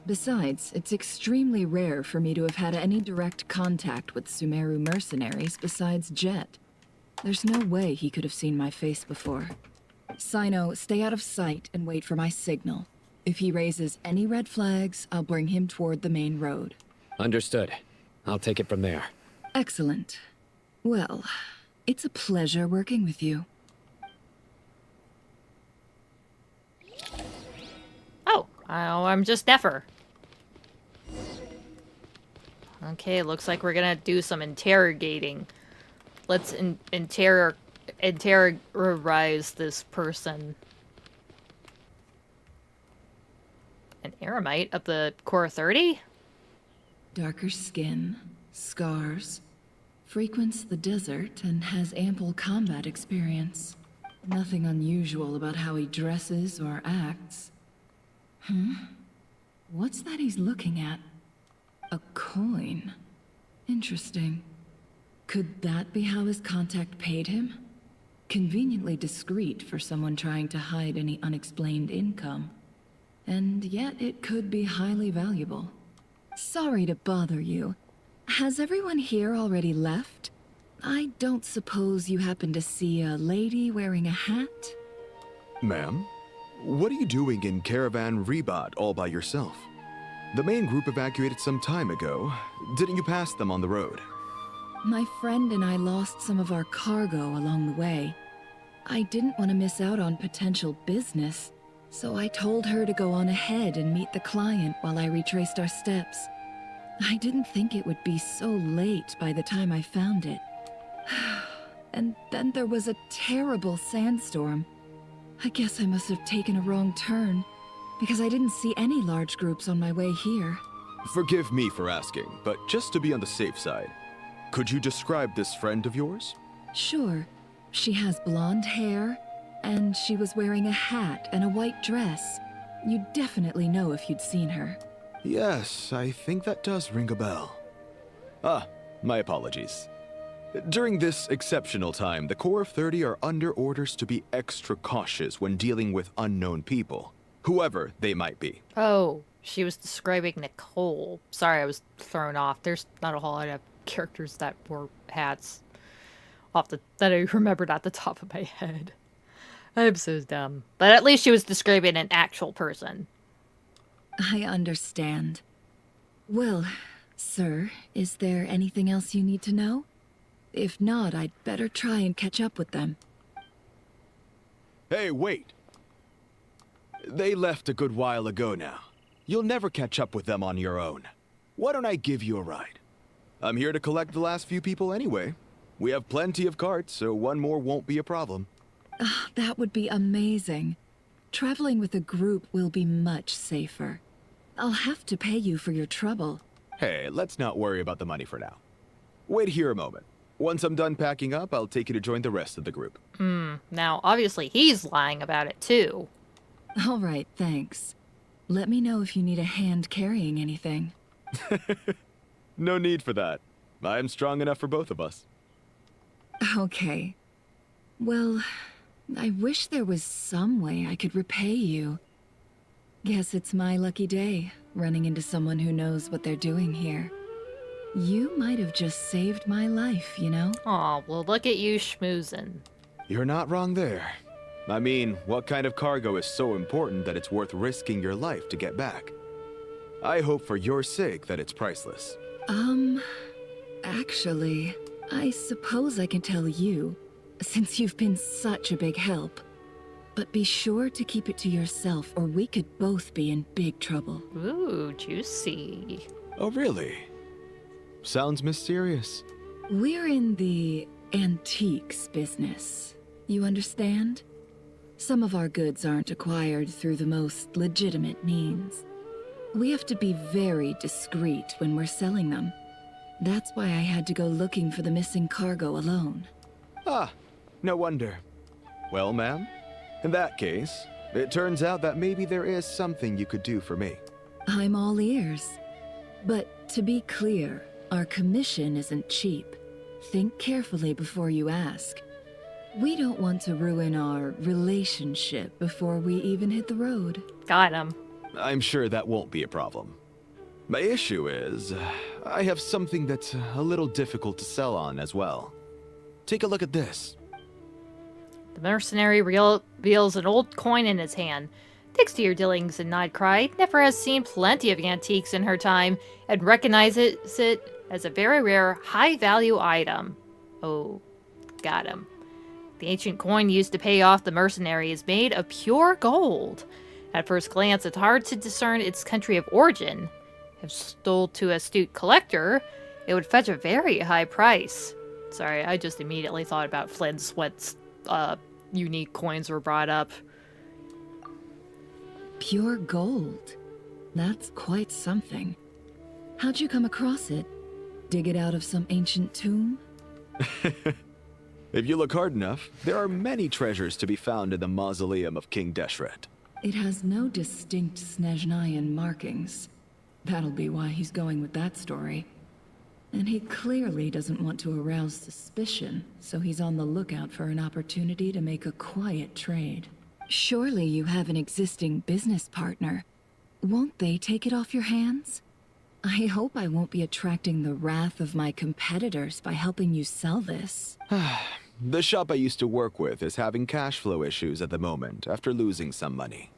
Besides, it's extremely rare for me to have had any direct contact with Sumeru mercenaries besides Jet. There's no way he could have seen my face before. Cyno, stay out of sight and wait for my signal. If he raises any red flags, I'll bring him toward the main road. Understood. I'll take it from there. Excellent. Well, it's a pleasure working with you. Oh, I'm just Nefer. Okay, looks like we're gonna do some interrogating. Let's interrogate this person. An eremite of the Core 30? Darker skin, scars, frequents the desert, and has ample combat experience. Nothing unusual about how he dresses or acts. What's that he's looking at? A coin. Interesting. Could that be how his contact paid him? Conveniently discreet for someone trying to hide any unexplained income. And yet it could be highly valuable. Sorry to bother you. Has everyone here already left? I don't suppose you happen to see a lady wearing a hat? Ma'am, what are you doing in Caravan Ribat all by yourself? The main group evacuated some time ago. Didn't you pass them on the road? My friend and I lost some of our cargo along the way. I didn't want to miss out on potential business, so I told her to go on ahead and meet the client while I retraced our steps. I didn't think it would be so late by the time I found it. And then there was a terrible sandstorm. I guess I must have taken a wrong turn, because I didn't see any large groups on my way here. Forgive me for asking, but just to be on the safe side, could you describe this friend of yours? Sure. She has blonde hair, and she was wearing a hat and a white dress. You'd definitely know if you'd seen her. Yes, I think that does ring a bell. Ah, my apologies. During this exceptional time, the Core of 30 are under orders to be extra cautious when dealing with unknown people, whoever they might be. Oh, she was describing Nicole. Sorry, I was thrown off. There's not a whole lot of characters that wore hats that I remembered at the top of my head. I'm so dumb. But at least she was describing an actual person. I understand. Well, sir, is there anything else you need to know? If not, I'd better try and catch up with them. Hey, wait! They left a good while ago now. You'll never catch up with them on your own. Why don't I give you a ride? I'm here to collect the last few people anyway. We have plenty of carts, so one more won't be a problem. That would be amazing. Traveling with a group will be much safer. I'll have to pay you for your trouble. Hey, let's not worry about the money for now. Wait here a moment. Once I'm done packing up, I'll take you to join the rest of the group. Now, obviously, he's lying about it, too. All right, thanks. Let me know if you need a hand carrying anything. No need for that. I'm strong enough for both of us. Okay. Well, I wish there was some way I could repay you. Guess it's my lucky day, running into someone who knows what they're doing here. You might have just saved my life, you know? Aw, well look at you schmoozing. You're not wrong there. I mean, what kind of cargo is so important that it's worth risking your life to get back? I hope for your sake that it's priceless. Actually, I suppose I can tell you, since you've been such a big help. But be sure to keep it to yourself, or we could both be in big trouble. Ooh, juicy. Oh, really? Sounds mysterious. We're in the antiques business. You understand? Some of our goods aren't acquired through the most legitimate means. We have to be very discreet when we're selling them. That's why I had to go looking for the missing cargo alone. Ah, no wonder. Well, ma'am, in that case, it turns out that maybe there is something you could do for me. I'm all ears. But to be clear, our commission isn't cheap. Think carefully before you ask. We don't want to ruin our relationship before we even hit the road. Got him. I'm sure that won't be a problem. My issue is, I have something that's a little difficult to sell on as well. Take a look at this. The mercenary reveals an old coin in his hand. Thanks to your dealings in Nightcry, Nefer has seen plenty of antiques in her time and recognizes it as a very rare, high-value item. Oh, got him. The ancient coin used to pay off the mercenary is made of pure gold. At first glance, it's hard to discern its country of origin. If sold to an astute collector, it would fetch a very high price. Sorry, I just immediately thought about Flynn's Sweat's unique coins were brought up. Pure gold. That's quite something. How'd you come across it? Dig it out of some ancient tomb? If you look hard enough, there are many treasures to be found in the Mausoleum of King Deshret. It has no distinct Snezhnayan markings. That'll be why he's going with that story. And he clearly doesn't want to arouse suspicion, so he's on the lookout for an opportunity to make a quiet trade. Surely you have an existing business partner. Won't they take it off your hands? I hope I won't be attracting the wrath of my competitors by helping you sell this. The shop I used to work with is having cash flow issues at the moment after losing some money.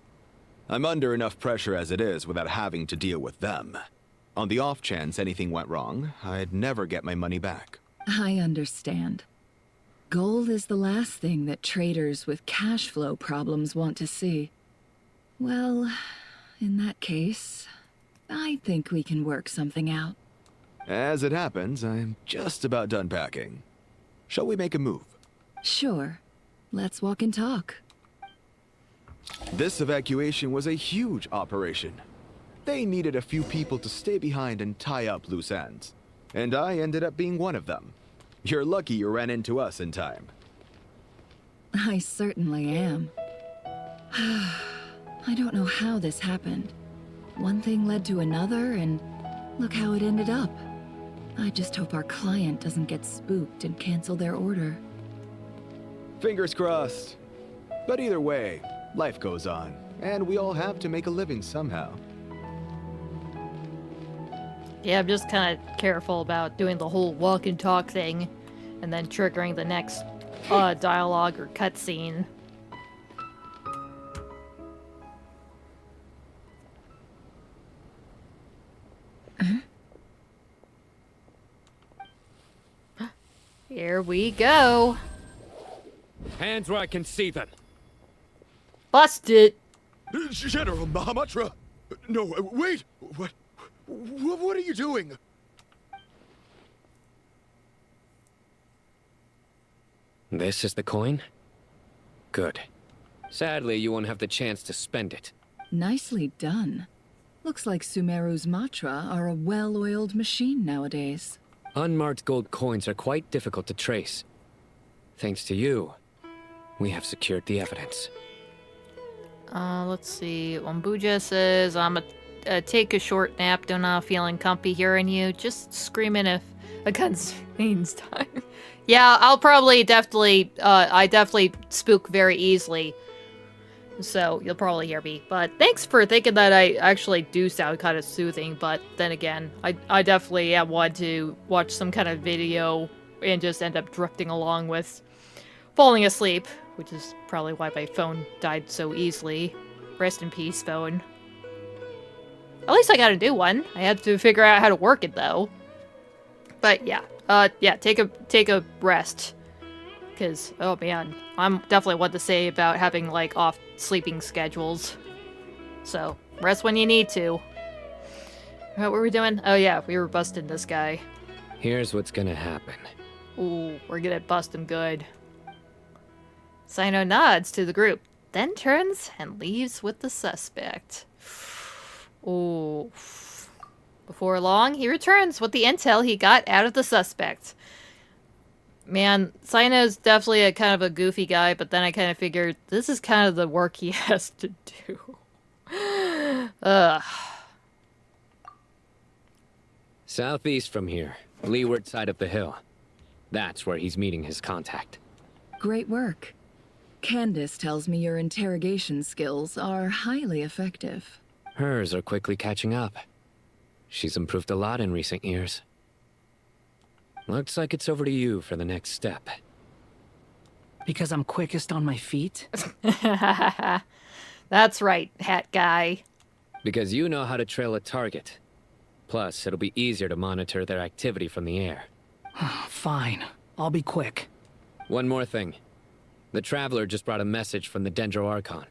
I'm under enough pressure as it is without having to deal with them. On the off chance anything went wrong, I'd never get my money back. I understand. Gold is the last thing that traders with cash flow problems want to see. Well, in that case, I think we can work something out. As it happens, I'm just about done packing. Shall we make a move? Sure. Let's walk and talk. This evacuation was a huge operation. They needed a few people to stay behind and tie up loose ends. And I ended up being one of them. You're lucky you ran into us in time. I certainly am. I don't know how this happened. One thing led to another, and look how it ended up. I just hope our client doesn't get spooked and cancel their order. Fingers crossed. But either way, life goes on, and we all have to make a living somehow. Yeah, I'm just kind of careful about doing the whole walk and talk thing and then triggering the next dialogue or cutscene. Here we go. Hands where I can see them. Bust it. General Mahamatra! No, wait! What are you doing? This is the coin? Good. Sadly, you won't have the chance to spend it. Nicely done. Looks like Sumeru's Matra are a well-oiled machine nowadays. Unmarked gold coins are quite difficult to trace. Thanks to you, we have secured the evidence. Let's see. Wambuja says, I'm take a short nap. Don't know, feeling comfy hearing you. Just screaming if a gun's time. Yeah, I'll probably I definitely spook very easily. So you'll probably hear me. But thanks for thinking that I actually do sound kind of soothing. But then again, I definitely want to watch some kind of video and just end up drifting along with falling asleep, which is probably why my phone died so easily. Rest in peace, phone. At least I got a new one. I had to figure out how to work it though. But yeah, take a rest. Cause oh man, I'm definitely what to say about having like off sleeping schedules. So rest when you need to. What were we doing? Oh yeah, we were busting this guy. Here's what's gonna happen. Ooh, we're gonna bust him good. Cyno nods to the group, then turns and leaves with the suspect. Ooh. Before long, he returns with the intel he got out of the suspect. Man, Cyno's definitely a kind of a goofy guy, but then I kind of figured this is kind of the work he has to do. Ugh. Southeast from here, leeward side of the hill. That's where he's meeting his contact. Great work. Candace tells me your interrogation skills are highly effective. Hers are quickly catching up. She's improved a lot in recent years. Looks like it's over to you for the next step. Because I'm quickest on my feet? That's right, hat guy. Because you know how to trail a target. Plus, it'll be easier to monitor their activity from the air. Fine. I'll be quick. One more thing. The Traveler just brought a message from the Dendro Archon.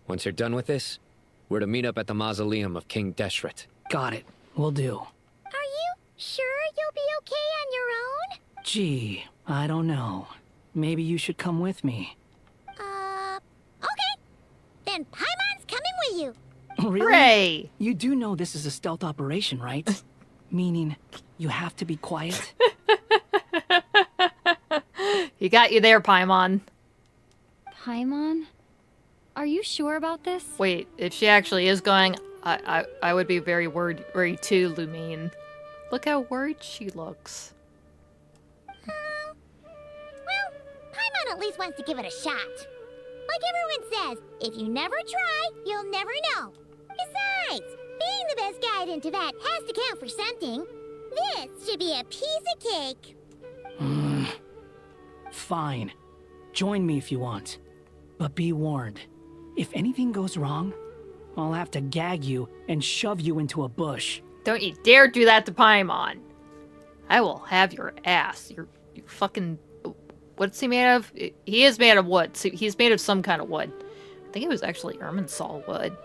Once you're done with this, we're to meet up at the Mausoleum of King Deshret. Got it. Will do. Are you sure you'll be okay on your own? Gee, I don't know. Maybe you should come with me. Okay. Then Paimon's coming with you. Really? Hooray! You do know this is a stealth operation, right? Meaning, you have to be quiet? He got you there, Paimon. Paimon? Are you sure about this? Wait, if she actually is going, I would be very worried too, Looming. Look how worried she looks. Well, Paimon at least wants to give it a shot. Like everyone says, if you never try, you'll never know. Besides, being the best guide in Tibet has to count for something. This should be a piece of cake. Fine. Join me if you want. But be warned. If anything goes wrong, I'll have to gag you and shove you into a bush. Don't you dare do that to Paimon. I will have your ass. You fucking... What's he made of? He is made of wood. So he's made of some kind of wood. I think it was actually Irminsul wood.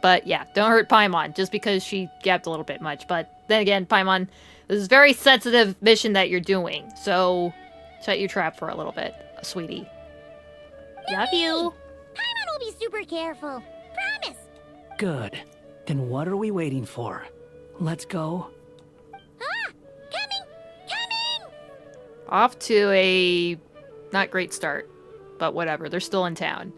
But yeah, don't hurt Paimon just because she gapped a little bit much. But then again, Paimon, this is a very sensitive mission that you're doing. So shut your trap for a little bit, sweetie. Love you. Paimon will be super careful. Promise. Good. Then what are we waiting for? Let's go. Off to a not great start, but whatever. They're still in town.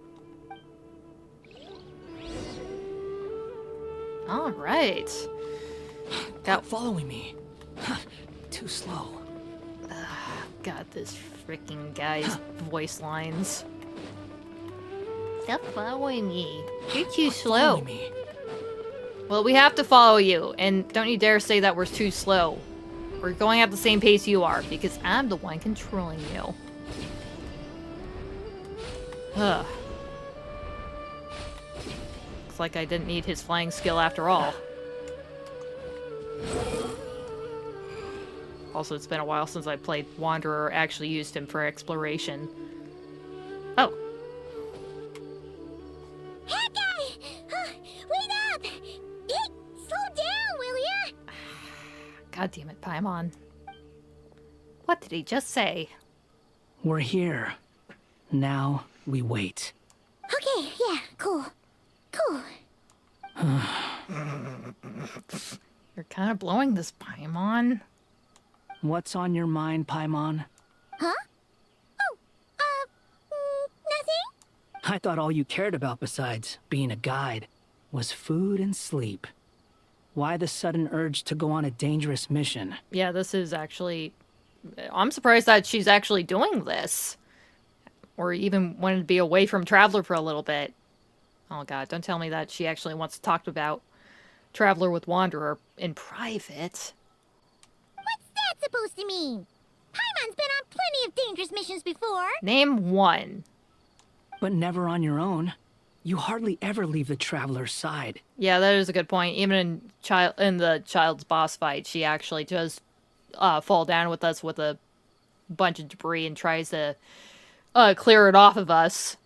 All right. Got following me. Too slow. God, this freaking guy's voice lines. Stop following me. You're too slow. Well, we have to follow you, and don't you dare say that we're too slow. We're going at the same pace you are, because I'm the one controlling you. Ugh. Looks like I didn't need his flying skill after all. Also, it's been a while since I played Wanderer or actually used him for exploration. Oh. Hey, guy! Wait up! Hey, slow down, will ya? God damn it, Paimon. What did he just say? We're here. Now we wait. Okay, yeah, cool. Cool. You're kind of blowing this, Paimon. What's on your mind, Paimon? Huh? Oh, nothing? I thought all you cared about besides being a guide was food and sleep. Why the sudden urge to go on a dangerous mission? Yeah, this is actually... I'm surprised that she's actually doing this. Or even wanted to be away from Traveler for a little bit. Oh god, don't tell me that she actually wants to talk about Traveler with Wanderer in private. What's that supposed to mean? Paimon's been on plenty of dangerous missions before. Name one. But never on your own. You hardly ever leave the Traveler's side. Yeah, that is a good point. Even in the child's boss fight, she actually does fall down with us with a bunch of debris and tries to clear it off of us.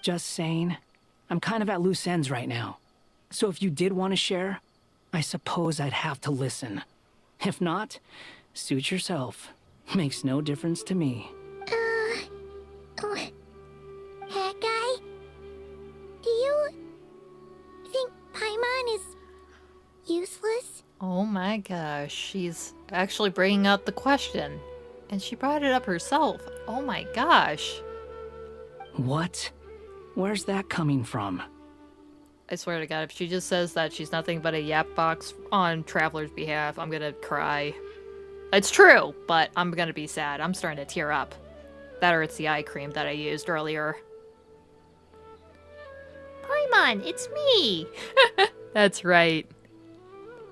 Just saying. I'm kind of at loose ends right now. So if you did want to share, I suppose I'd have to listen. If not, suit yourself. Makes no difference to me. Hat guy? Do you think Paimon is useless? Oh my gosh, she's actually bringing up the question. And she brought it up herself. Oh my gosh. What? Where's that coming from? I swear to God, if she just says that she's nothing but a yap box on Traveler's behalf, I'm gonna cry. It's true, but I'm gonna be sad. I'm starting to tear up. That or it's the eye cream that I used earlier. Paimon, it's me! That's right.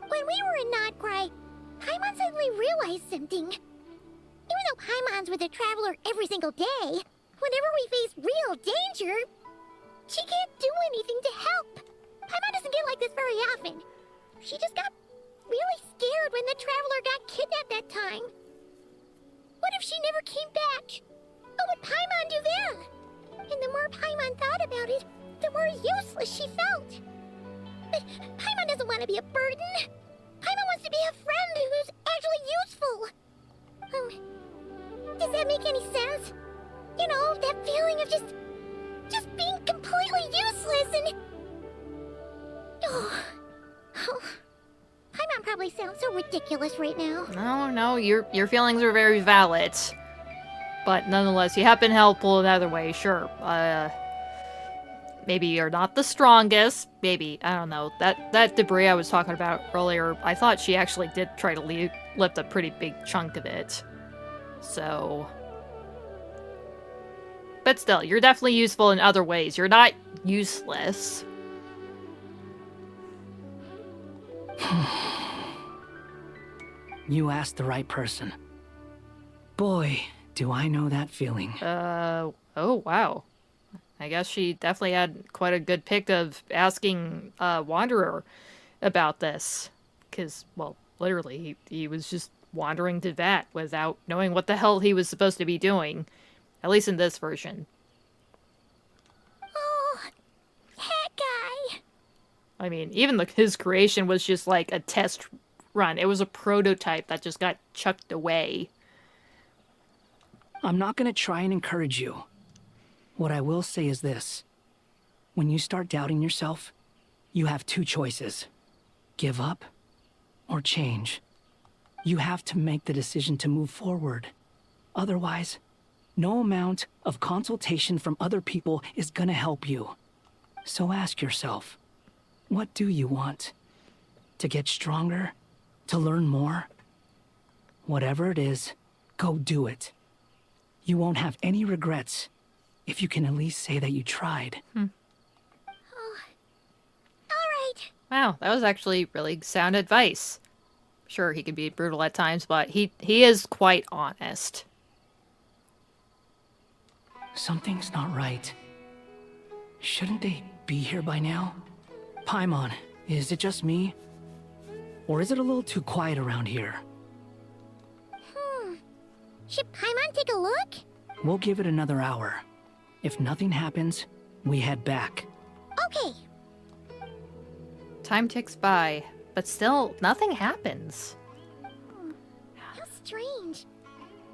When we were in Not Cry, Paimon suddenly realized something. Even though Paimon's with the Traveler every single day, Whenever we face real danger, she can't do anything to help. Paimon doesn't get like this very often. She just got really scared when the Traveler got kidnapped that time. What if she never came back? What would Paimon do then? And the more Paimon thought about it, the more useless she felt. But Paimon doesn't want to be a burden. Paimon wants to be a friend who's actually useful. Does that make any sense? You know, that feeling of just being completely useless and... Oh. Paimon probably sounds so ridiculous right now. No, your feelings are very valid. But nonetheless, you have been helpful in other ways, sure. Maybe you're not the strongest. Maybe, I don't know. That debris I was talking about earlier, I thought she actually did try to lift a pretty big chunk of it. So... But still, you're definitely useful in other ways. You're not useless. You asked the right person. Boy, do I know that feeling. Oh wow. I guess she definitely had quite a good pick of asking Wanderer about this. Because, well, literally, he was just wandering to Vat without knowing what the hell he was supposed to be doing. At least in this version. Oh, that guy. I mean, even his creation was just like a test run. It was a prototype that just got chucked away. I'm not going to try and encourage you. What I will say is this. When you start doubting yourself, you have two choices. Give up or change. You have to make the decision to move forward. Otherwise, no amount of consultation from other people is gonna help you. So ask yourself, what do you want? To get stronger? To learn more? Whatever it is, go do it. You won't have any regrets if you can at least say that you tried. Oh. Alright. Wow, that was actually really sound advice. Sure, he can be brutal at times, but he is quite honest. Something's not right. Shouldn't they be here by now? Paimon, is it just me? Or is it a little too quiet around here? Should Paimon take a look? We'll give it another hour. If nothing happens, we head back. Okay. Time ticks by, but still, nothing happens. How strange.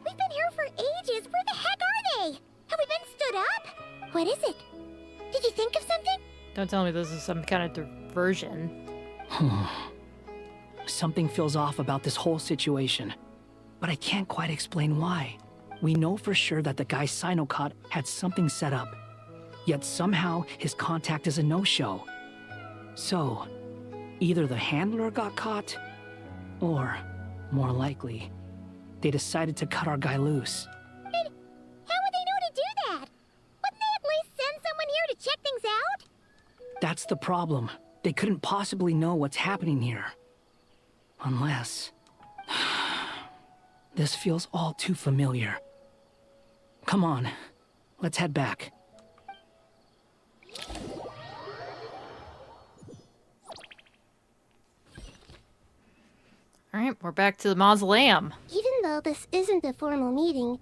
We've been here for ages. Where the heck are they? Have we been stood up? What is it? Did you think of something? Don't tell me this is some kind of diversion. Something feels off about this whole situation, but I can't quite explain why. We know for sure that the guy Cyno caught had something set up, yet somehow his contact is a no-show. So, either the handler got caught, or, more likely, they decided to cut our guy loose. How would they know to do that? Wouldn't they at least send someone here to check things out? That's the problem. They couldn't possibly know what's happening here. Unless... This feels all too familiar. Come on, let's head back. Alright, we're back to the Mausoleum. Even though this isn't a formal meeting,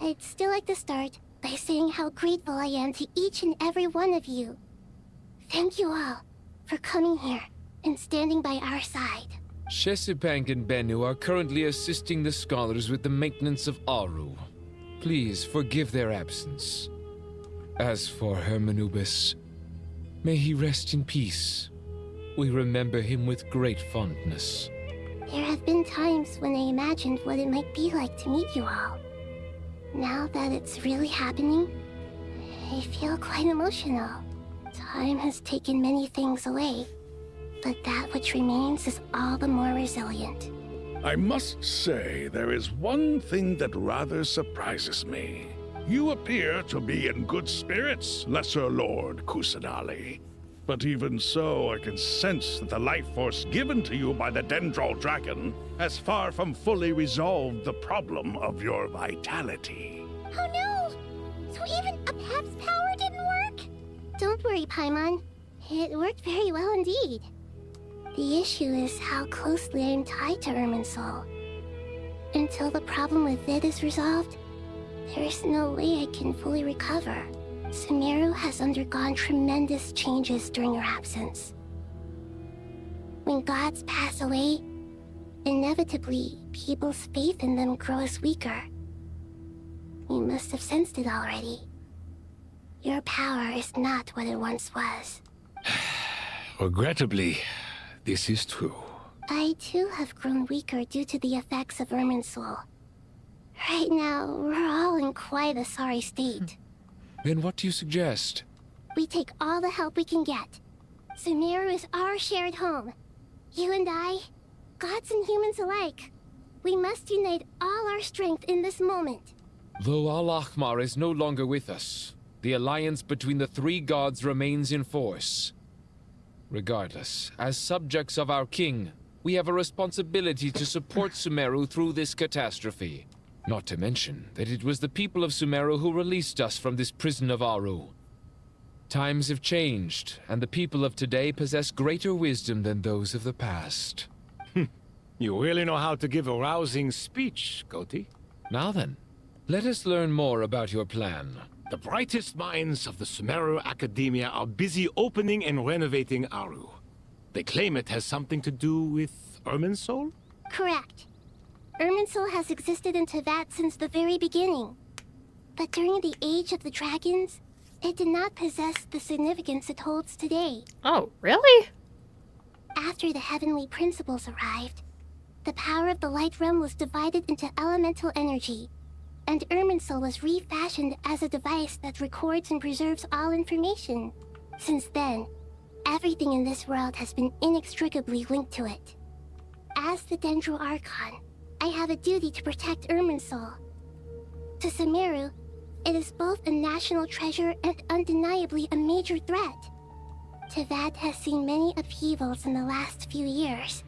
I'd still like to start by saying how grateful I am to each and every one of you. Thank you all for coming here and standing by our side. Shesipang and Bennu are currently assisting the scholars with the maintenance of Aaru. Please forgive their absence. As for Hermanubis, may he rest in peace. We remember him with great fondness. There have been times when I imagined what it might be like to meet you all. Now that it's really happening, I feel quite emotional. Time has taken many things away, but that which remains is all the more resilient. I must say, there is one thing that rather surprises me. You appear to be in good spirits, Lesser Lord Kusanali. But even so, I can sense that the life force given to you by the Dendral Dragon has far from fully resolved the problem of your vitality. Oh no! So even worry, Paimon. It worked very well indeed. The issue is how closely I am tied to Irminsul. Until the problem with it is resolved, there is no way I can fully recover. Sumeru has undergone tremendous changes during your absence. When gods pass away, inevitably, people's faith in them grows weaker. You must have sensed it already. Your power is not what it once was. Regrettably, this is true. I too have grown weaker due to the effects of Irminsul. Right now, we're all in quite a sorry state. Then what do you suggest? We take all the help we can get. Sumeru is our shared home. You and I, gods and humans alike. We must unite all our strength in this moment. Though Al-Ahmar is no longer with us, the alliance between the three gods remains in force. Regardless, as subjects of our king, we have a responsibility to support Sumeru through this catastrophe. Not to mention that it was the people of Sumeru who released us from this prison of Aaru. Times have changed, and the people of today possess greater wisdom than those of the past. You really know how to give a rousing speech, Goti. Now then, let us learn more about your plan. The brightest minds of the Sumeru Akademiya are busy opening and renovating Aaru. They claim it has something to do with Irminsul? Correct. Irminsul has existed in Teyvat since the very beginning. But during the Age of the Dragons, it did not possess the significance it holds today. Oh, really? After the heavenly principles arrived, the power of the Light Realm was divided into elemental energy, and Irminsul was refashioned as a device that records and preserves all information. Since then, everything in this world has been inextricably linked to it. As the Dendro Archon, I have a duty to protect Irminsul. To Sumeru, it is both a national treasure and undeniably a major threat. Teyvat has seen many upheavals in the last few years.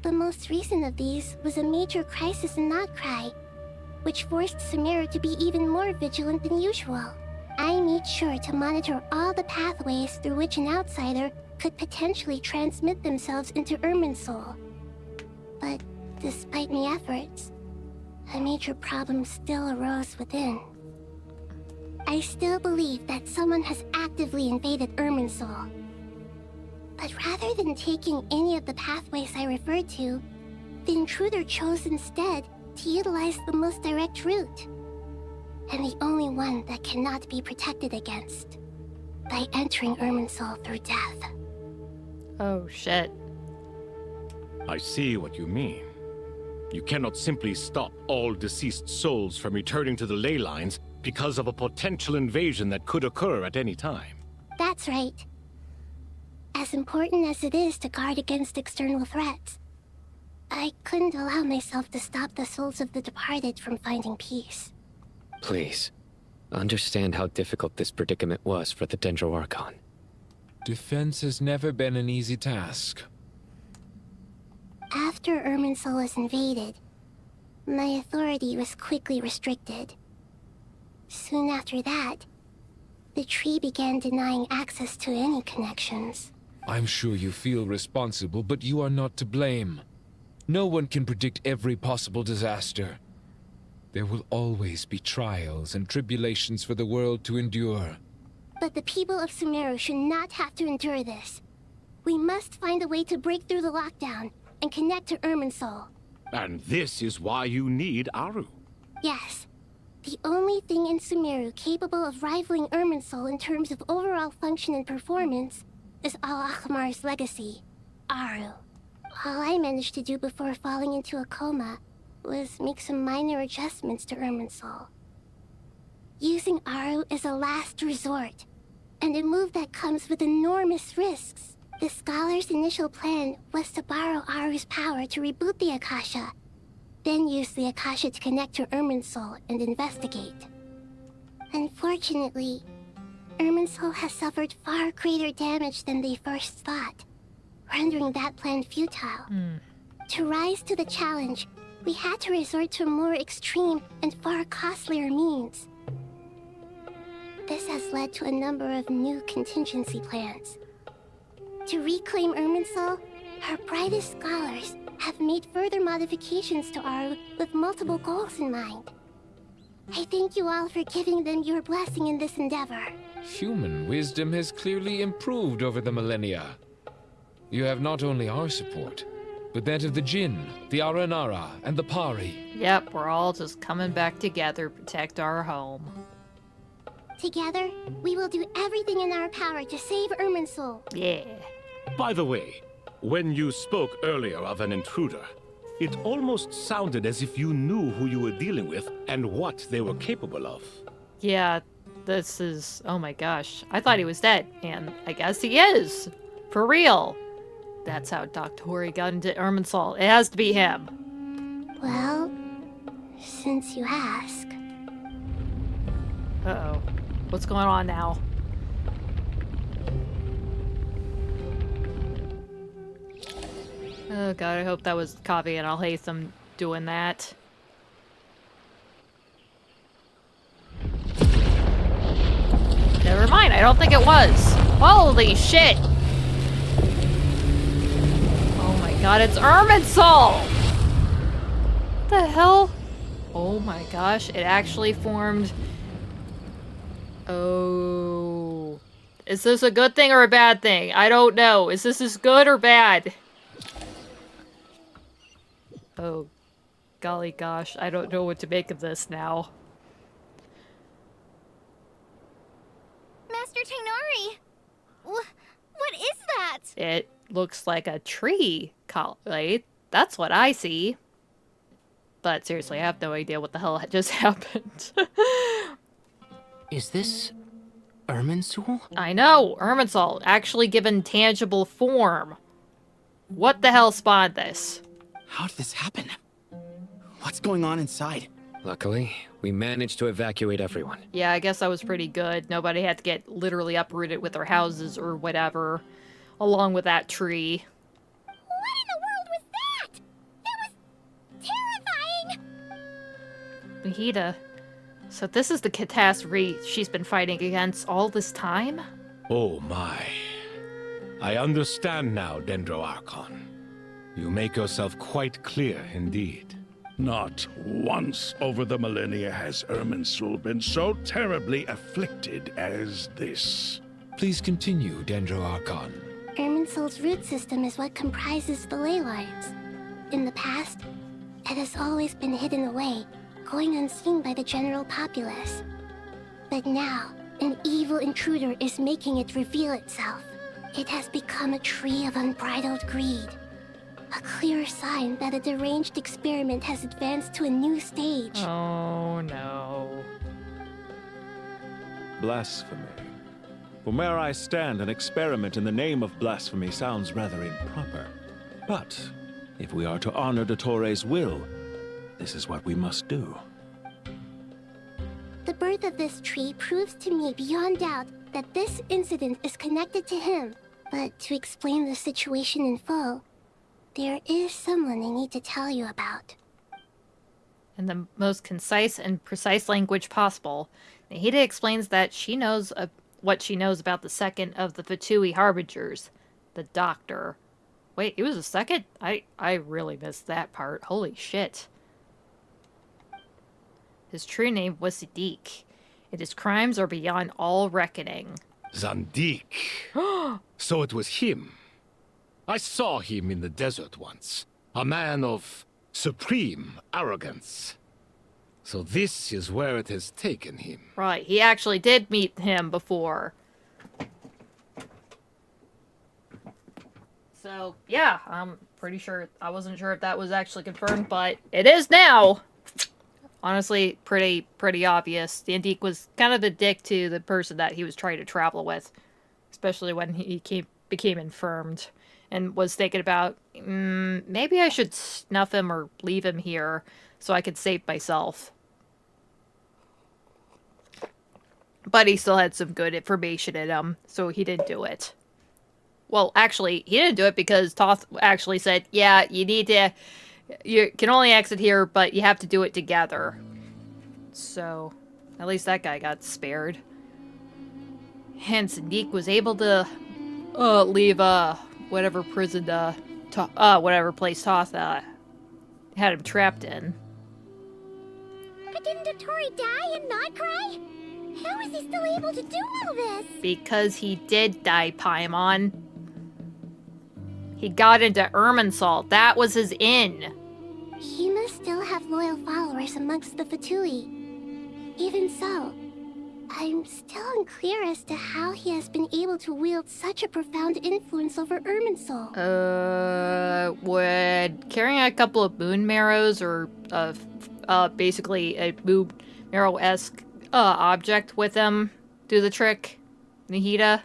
The most recent of these was a major crisis in Notcry, which forced Sumeru to be even more vigilant than usual. I made sure to monitor all the pathways through which an outsider could potentially transmit themselves into Irminsul. But despite my efforts, a major problem still arose within. I still believe that someone has actively invaded Irminsul. But rather than taking any of the pathways I referred to, the intruder chose instead to utilize the most direct route, and the only one that cannot be protected against, by entering Irminsul through death. Oh, shit. I see what you mean. You cannot simply stop all deceased souls from returning to the ley lines because of a potential invasion that could occur at any time. That's right. As important as it is to guard against external threats, I couldn't allow myself to stop the souls of the departed from finding peace. Please, understand how difficult this predicament was for the Dendro Archon. Defense has never been an easy task. After Irminsul was invaded, my authority was quickly restricted. Soon after that, the tree began denying access to any connections. I'm sure you feel responsible, but you are not to blame. No one can predict every possible disaster. There will always be trials and tribulations for the world to endure. But the people of Sumeru should not have to endure this. We must find a way to break through the lockdown and connect to Irminsul. And this is why you need Aaru. Yes. The only thing in Sumeru capable of rivaling Irminsul in terms of overall function and performance is Al-Ahmar's legacy, Aaru. All I managed to do before falling into a coma was make some minor adjustments to Irminsul. Using Aaru is a last resort, and a move that comes with enormous risks. The scholar's initial plan was to borrow Aaru's power to reboot the Akasha, then use the Akasha to connect to Irminsul and investigate. Unfortunately, Irminsul has suffered far greater damage than they first thought, rendering that plan futile. To rise to the challenge, we had to resort to more extreme and far costlier means. The This has led to a number of new contingency plans. To reclaim Irminsul, our brightest scholars have made further modifications to Aaru with multiple goals in mind. I thank you all for giving them your blessing in this endeavor. Human wisdom has clearly improved over the millennia. You have not only our support, but that of the Jinn, the Aranara, and the Pari. Yep, we're all just coming back together to protect our home. Together, we will do everything in our power to save Irminsul. Yeah. By the way, when you spoke earlier of an intruder, it almost sounded as if you knew who you were dealing with and what they were capable of. Yeah, this is... Oh my gosh. I thought he was dead, and I guess he is. For real. That's how Dori got into Irminsul. It has to be him. Well, since you ask... Uh-oh. What's going on now? Oh god, I hope that was Kaveh and Alhaitham doing that. Never mind, I don't think it was. Holy shit! Oh my god, it's Irminsul! What the hell? Oh my gosh, it actually formed... Oh... Is this a good thing or a bad thing? I don't know. Is this as good or bad? Oh, golly gosh, I don't know what to make of this now. Master Tighnari! What is that? It looks like a tree, Collei. That's what I see. But seriously, I have no idea what the hell just happened. Is this Irminsul? I know, Irminsul, actually given tangible form. What the hell spawned this? How did this happen? What's going on inside? Luckily, we managed to evacuate everyone. Yeah, I guess that was pretty good. Nobody had to get literally uprooted with their houses or whatever, along with that tree. What in the world was that? That was terrifying! Nahida, so this is the catastrophe she's been fighting against all this time? Oh my. I understand now, Dendro Archon. You make yourself quite clear indeed. Not once over the millennia has Irminsul been so terribly afflicted as this. Please continue, Dendro Archon. Irminsul's root system is what comprises the ley lines. In the past, it has always been hidden away, going unseen by the general populace. But now, an evil intruder is making it reveal itself. It has become a tree of unbridled greed. A clear sign that a deranged experiment has advanced to a new stage. Oh no. Blasphemy. From where I stand, an experiment in the name of blasphemy sounds rather improper. But if we are to honor Dore's will, this is what we must do. The birth of this tree proves to me beyond doubt that this incident is connected to him. But to explain the situation in full, there is someone I need to tell you about. In the most concise and precise language possible, Nahida explains that she knows what she knows about the second of the Fatui Harbingers, the Doctor. Wait, he was a second? I really missed that part. Holy shit. His true name was Sadiq, and his crimes are beyond all reckoning. Zandik. So it was him. I saw him in the desert once. A man of supreme arrogance. So this is where it has taken him. Right, he actually did meet him before. So, yeah, I'm pretty sure, I wasn't sure if that was actually confirmed, but it is now! Honestly, pretty obvious. Zandik was kind of a dick to the person that he was trying to travel with. Especially when he became infirmed. And was thinking about, maybe I should snuff him or leave him here so I could save myself. But he still had some good information in him, so he didn't do it. Well, actually, he didn't do it because Toth actually said, yeah, you can only exit here, but you have to do it together. So, at least that guy got spared. hence Neek was able to leave whatever prison whatever place Toth had him trapped in. But didn't Dori die and not cry? How is he still able to do all this? Because he did die, Paimon. He got into Irminsul. That was his inn. He must still have loyal followers amongst the Fatui. Even so, I'm still unclear as to how he has been able to wield such a profound influence over Irminsul. Would carrying a couple of moon marrows or basically a moon marrow-esque object with him do the trick, Nahida?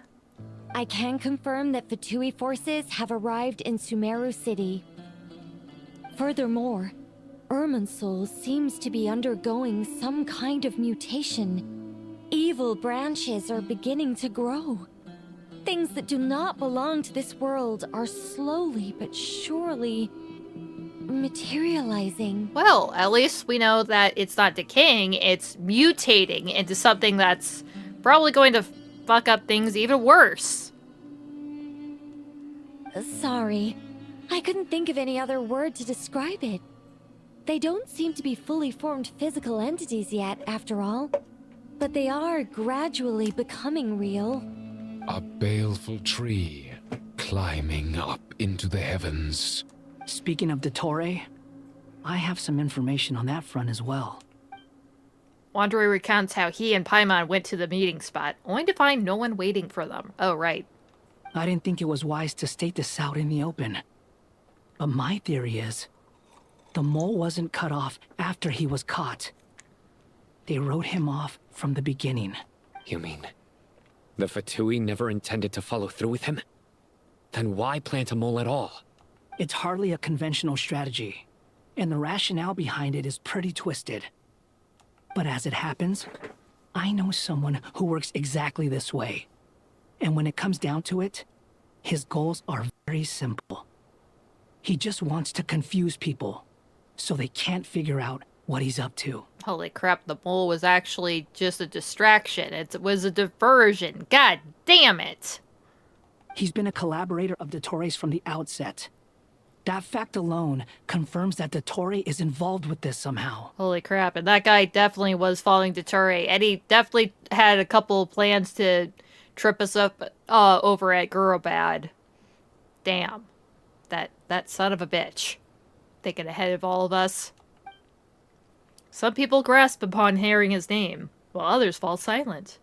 I can confirm that Fatui forces have arrived in Sumeru City. Furthermore, Irminsul seems to be undergoing some kind of mutation. Evil branches are beginning to grow. Things that do not belong to this world are slowly but surely materializing. Well, at least we know that it's not decaying, it's mutating into something that's probably going to fuck up things even worse. Sorry, I couldn't think of any other word to describe it. They don't seem to be fully formed physical entities yet, after all. But they are gradually becoming real. A baleful tree climbing up into the heavens. Speaking of Dori, I have some information on that front as well. Wanderer recounts how he and Paimon went to the meeting spot, only to find no one waiting for them. Oh, right. I didn't think it was wise to state this out in the open. But my theory is, the mole wasn't cut off after he was caught. They wrote him off from the beginning. You mean the Fatui never intended to follow through with him? Then why plant a mole at all? It's hardly a conventional strategy, and the rationale behind it is pretty twisted. But as it happens, I know someone who works exactly this way. And when it comes down to it, his goals are very simple. He just wants to confuse people, so they can't figure out what he's up to. Holy crap, the mole was actually just a distraction. It was a diversion. God damn it. He's been a collaborator of Dori's from the outset. That fact alone confirms that Dori is involved with this somehow. Holy crap, and that guy definitely was following Dori, and he definitely had a couple of plans to trip us up over at Gurubad. Damn. That son of a bitch. Thinking ahead of all of us. Some people grasp upon hearing his name, while others fall silent.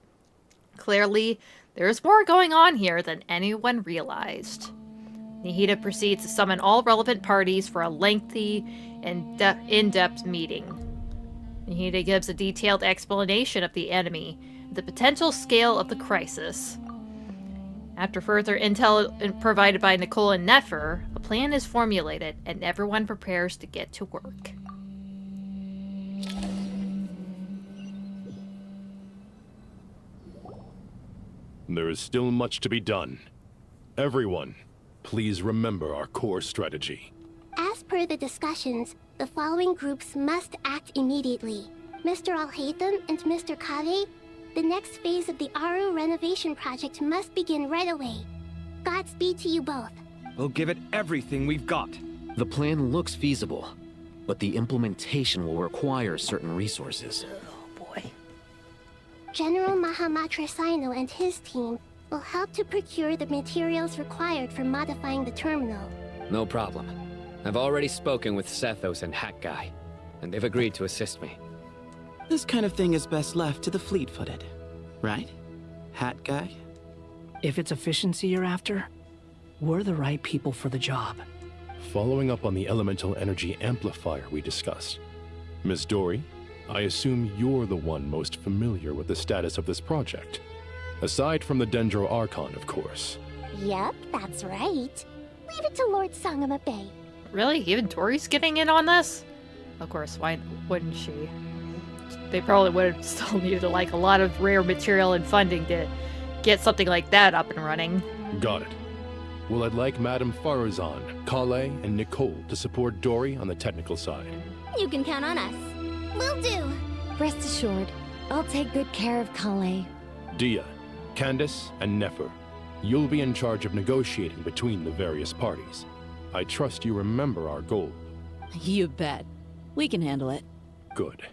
Clearly, there is more going on here than anyone realized. Nahida proceeds to summon all relevant parties for a lengthy and in-depth meeting. Nahida gives a detailed explanation of the enemy, and the potential scale of the crisis. After further intel provided by Nicole and Nefer, a plan is formulated, and everyone prepares to get to work. There is still much to be done. Everyone, please remember our core strategy. As per the discussions, the following groups must act immediately. Mr. Alhaitham and Mr. Kaveh, the next phase of the Aaru renovation project must begin right away. Godspeed to you both. We'll give it everything we've got. The plan looks feasible, but the implementation will require certain resources. General Mahamatra Cyno and his team will help to procure the materials required for modifying the terminal. No problem. I've already spoken with Sethos and Hat Guy, and they've agreed to assist me. This kind of thing is best left to the fleet-footed, right? Hat Guy? If it's efficiency you're after, we're the right people for the job. Following up on the elemental energy amplifier we discussed, Miss Dori, I assume you're the one most familiar with the status of this project. Aside from the Dendro Archon, of course. Yep, that's right. Leave it to Lord Sangama Bay. Really? Even Dori's getting in on this? Of course, why wouldn't she? They probably would have still needed like a lot of rare material and funding to get something like that up and running. Got it. Well, I'd like Madame Faruzan, Collei, and Nicole to support Dori on the technical side. You can count on us. Will do. Rest assured, I'll take good care of Collei. Deyha, Candace and Nefer, you'll be in charge of negotiating between the various parties. I trust you remember our goal. You bet. We can handle it. Good.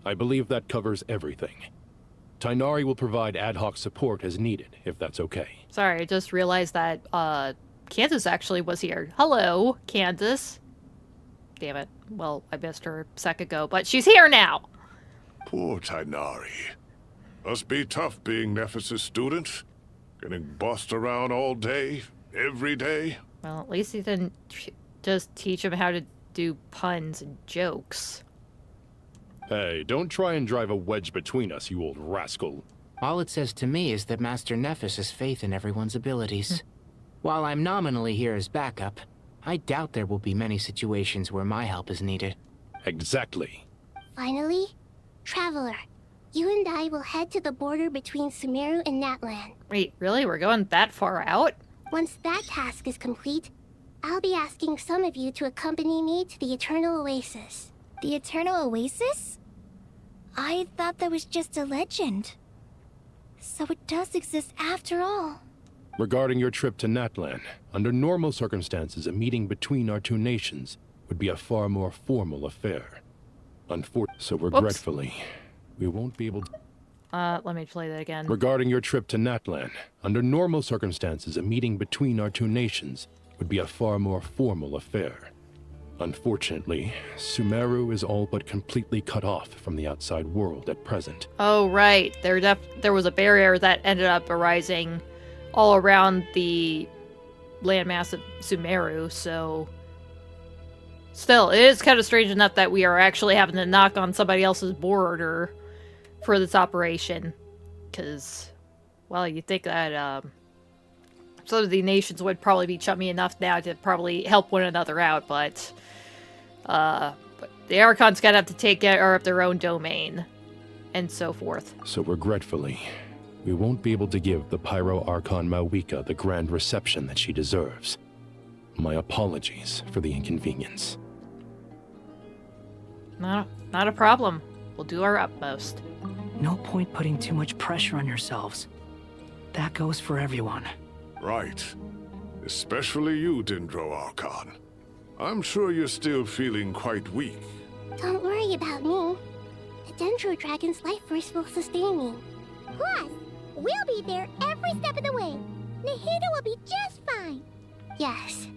I believe that covers everything. Tighnari will provide ad hoc support as needed, if that's okay. Sorry, I just realized that Candace actually was here. Hello, Candace. Damn it. Well, I missed her a sec ago, but she's here now. Poor Tighnari. Must be tough being Nephis' student. Getting bossed around all day, every day. Well, at least he didn't just teach him how to do puns and jokes. Hey, don't try and drive a wedge between us, you old rascal. All it says to me is that Master Nephis has faith in everyone's abilities. While I'm nominally here as backup, I doubt there will be many situations where my help is needed. Exactly. Finally, Traveler, you and I will head to the border between Sumeru and Natlan. Wait, really? We're going that far out? Once that task is complete, I'll be asking some of you to accompany me to the Eternal Oasis. The Eternal Oasis? I thought that was just a legend. So it does exist after all. Regarding your trip to Natlan, under normal circumstances, a meeting between our two nations would be a far more formal affair. So regretfully, we won't be able to... Let me play that again. Regarding your trip to Natlan, under normal circumstances, a meeting between our two nations would be a far more formal affair. Unfortunately, Sumeru is all but completely cut off from the outside world at present. Oh, right. There was a barrier that ended up arising all around the landmass of Sumeru, so... Still, it is kind of strange enough that we are actually having to knock on somebody else's border for this operation. Because, well, you'd think that some of the nations would probably be chummy enough now to probably help one another out, but the Archons gotta have to take care of their own domain, and so forth. So regretfully, we won't be able to give the Pyro Archon Mawika the grand reception that she deserves. My apologies for the inconvenience. Not a problem. We'll do our utmost. No point putting too much pressure on yourselves. That goes for everyone. Right. Especially you, Dendro Archon. I'm sure you're still feeling quite weak. Don't worry about me. The Dendro Dragon's life force will sustain me. Plus, we'll be there every step of the way. Nahida will be just fine. Yes.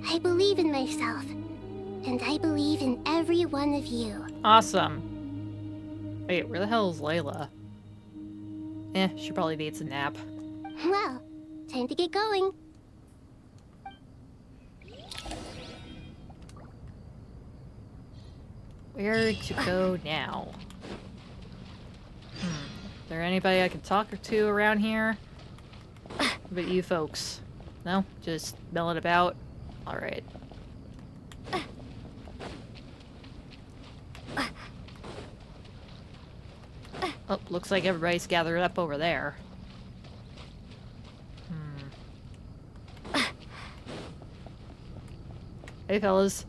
I believe in myself. And I believe in every one of you. Awesome. Wait, where the hell is Layla? She probably needs a nap. Well, time to get going. Where to go now? Is there anybody I can talk to around here? But you folks. No? Just milling about? Alright. Oh, looks like everybody's gathered up over there. Hey, fellas.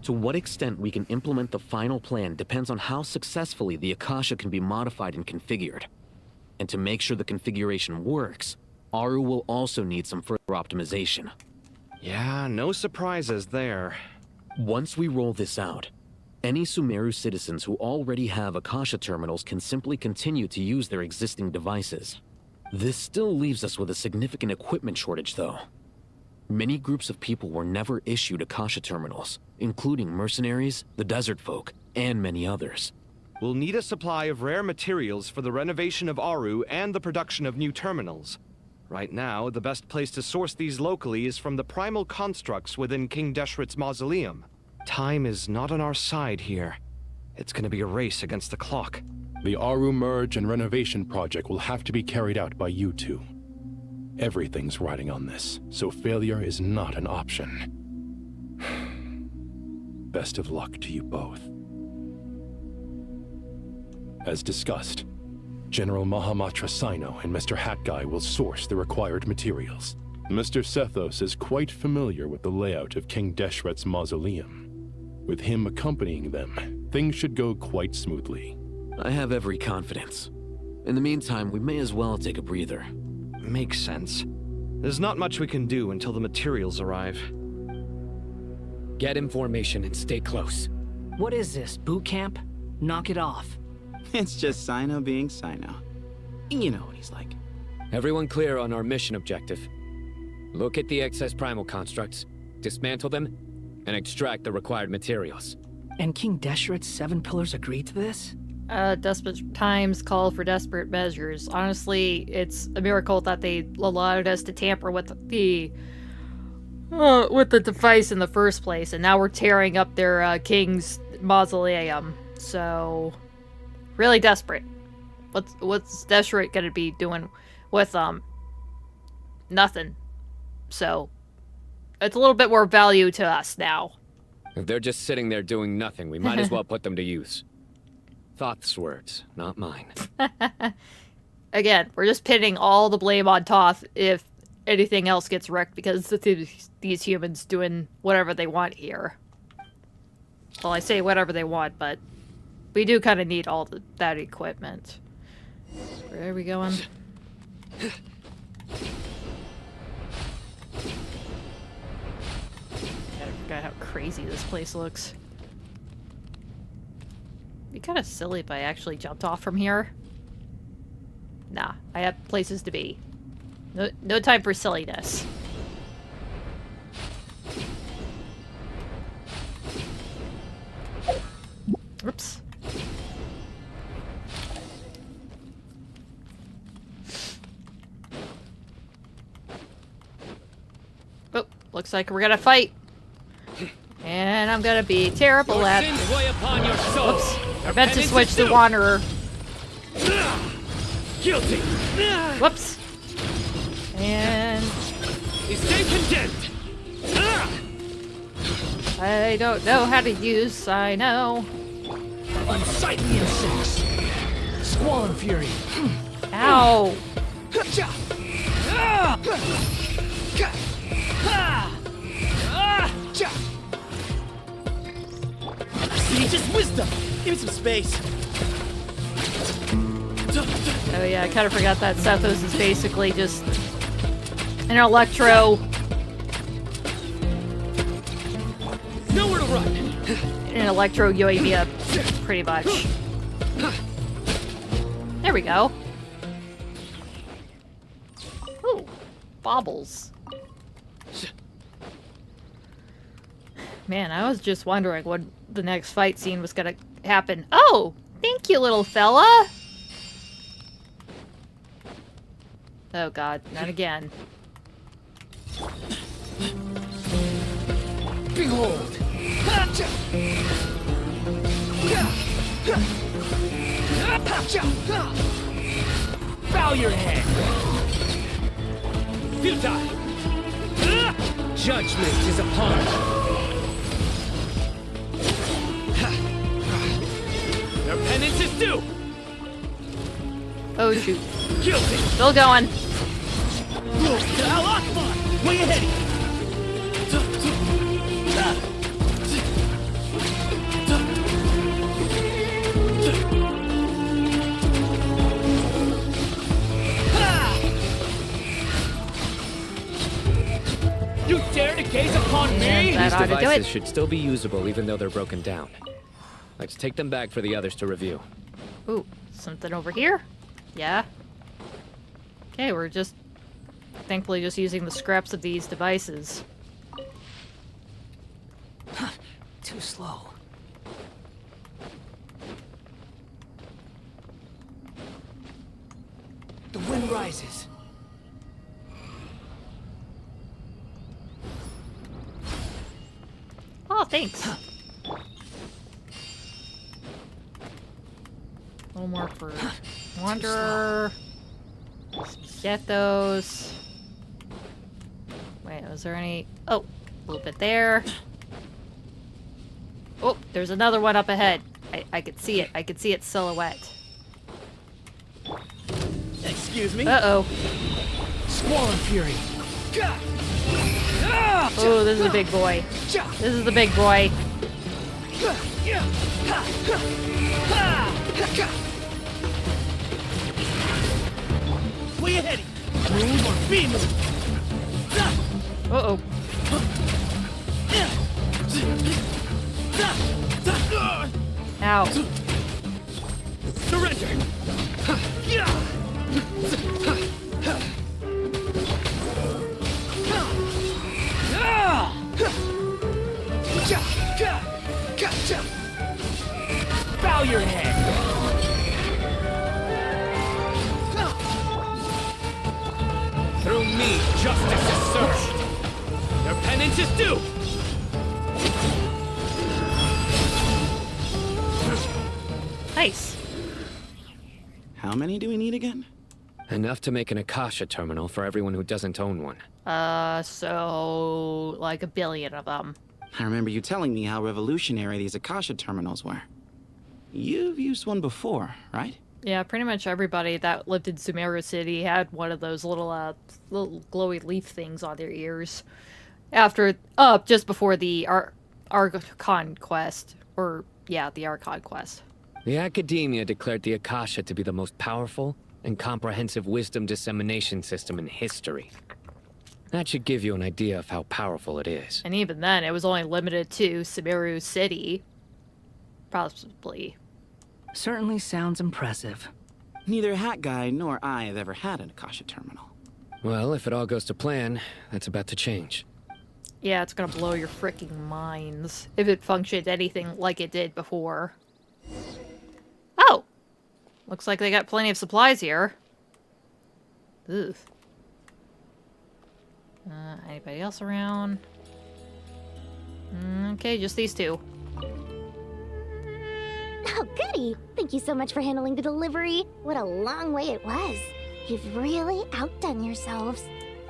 To what extent we can implement the final plan depends on how successfully the Akasha can be modified and configured. And to make sure the configuration works, Aaru will also need some further optimization. Yeah, no surprises there. Once we roll this out, any Sumeru citizens who already have Akasha terminals can simply continue to use their existing devices. This still leaves us with a significant equipment shortage, though. Many groups of people were never issued Akasha terminals, including mercenaries, the desert folk, and many others. We'll need a supply of rare materials for the renovation of Aaru and the production of new terminals. Right now, the best place to source these locally is from the primal constructs within King Deshret's mausoleum. Time is not on our side here. It's gonna be a race against the clock. The Aaru merge and renovation project will have to be carried out by you two. Everything's riding on this, so failure is not an option. Best of luck to you both. As discussed, General Mahamatra Cyno and Mr. Hat Guy will source the required materials. Mr. Sethos is quite familiar with the layout of King Deshret's mausoleum. With him accompanying them, things should go quite smoothly. I have every confidence. In the meantime, we may as well take a breather. Makes sense. There's not much we can do until the materials arrive. Get information and stay close. What is this, boot camp? Knock it off. It's just Cyno being Cyno. You know what he's like. Everyone clear on our mission objective. Look at the excess primal constructs, dismantle them, and extract the required materials. And King Deshret's 7 pillars agreed to this? Desperate times call for desperate measures. Honestly, it's a miracle that they allowed us to tamper with the device in the first place, and now we're tearing up their king's mausoleum. So, really desperate. What's Deshret gonna be doing with nothing? So, it's a little bit more value to us now. If they're just sitting there doing nothing, we might as well put them to use. Thoth's words, not mine. Again, we're just pinning all the blame on Thoth if anything else gets wrecked because these humans doing whatever they want here. Well, I say whatever they want, but we do kind of need all that equipment. Where are we going? I forgot how crazy this place looks. It'd be kind of silly if I actually jumped off from here. Nah, I have places to be. No time for silliness. Oops. Oh, looks like we're gonna fight. And I'm gonna be terrible at it. Whoops. I meant to switch to Wanderer. Guilty. Whoops. And You stand condemned. I don't know how to use Cyno. Unsightly insects. Squall fury. Ow. Sage's wisdom. Give me some space. Oh yeah, I kind of forgot that Sethos is basically just an electro. Nowhere to run. An electro UAV, pretty much. There we go. Ooh, baubles. Man, I was just wondering when the next fight scene was gonna happen. Oh, thank you, little fella. Oh god, not again. Behold. Bow your head. Futile. Judgment is upon you. Their penance is due. Oh shoot. Guilty. Still going. Al-Akbar. Way ahead. You dare to gaze upon me? These devices should still be usable even though they're broken down. Let's take them back for the others to review. Ooh, something over here? Yeah. Okay, we're just thankfully just using the scraps of these devices. Too slow. The wind rises. Oh, thanks. A little more for Wanderer. Get those. Wait, was there any? Oh, a little bit there. Oh, there's another one up ahead. I could see it. I could see its silhouette. Excuse me? Uh-oh. Squall and fury. Oh, this is a big boy. This is the big boy. ahead. Move or be moved. Uh-oh. Ow. Surrender. Bow your head. Through me, justice is served. Your penance is due. Nice. How many do we need again? Enough to make an Akasha terminal for everyone who doesn't own one. So like 1 billion of them. I remember you telling me how revolutionary these Akasha terminals were. You've used one before, right? Yeah, pretty much everybody that lived in Sumeru City had one of those little glowy leaf things on their ears. After, just before the Archon quest. Or, yeah, the Archon quest. The Akademiya declared the Akasha to be the most powerful and comprehensive wisdom dissemination system in history. That should give you an idea of how powerful it is. And even then, it was only limited to Sumeru City. Possibly. Certainly sounds impressive. Neither Hat Guy nor I have ever had an Akasha terminal. Well, if it all goes to plan, that's about to change. Yeah, it's gonna blow your freaking minds if it functioned anything like it did before. Oh! Looks like they got plenty of supplies here. Ugh. Anybody else around? Okay, just these two. Oh, goody! Thank you so much for handling the delivery. What a long way it was. You've really outdone yourselves.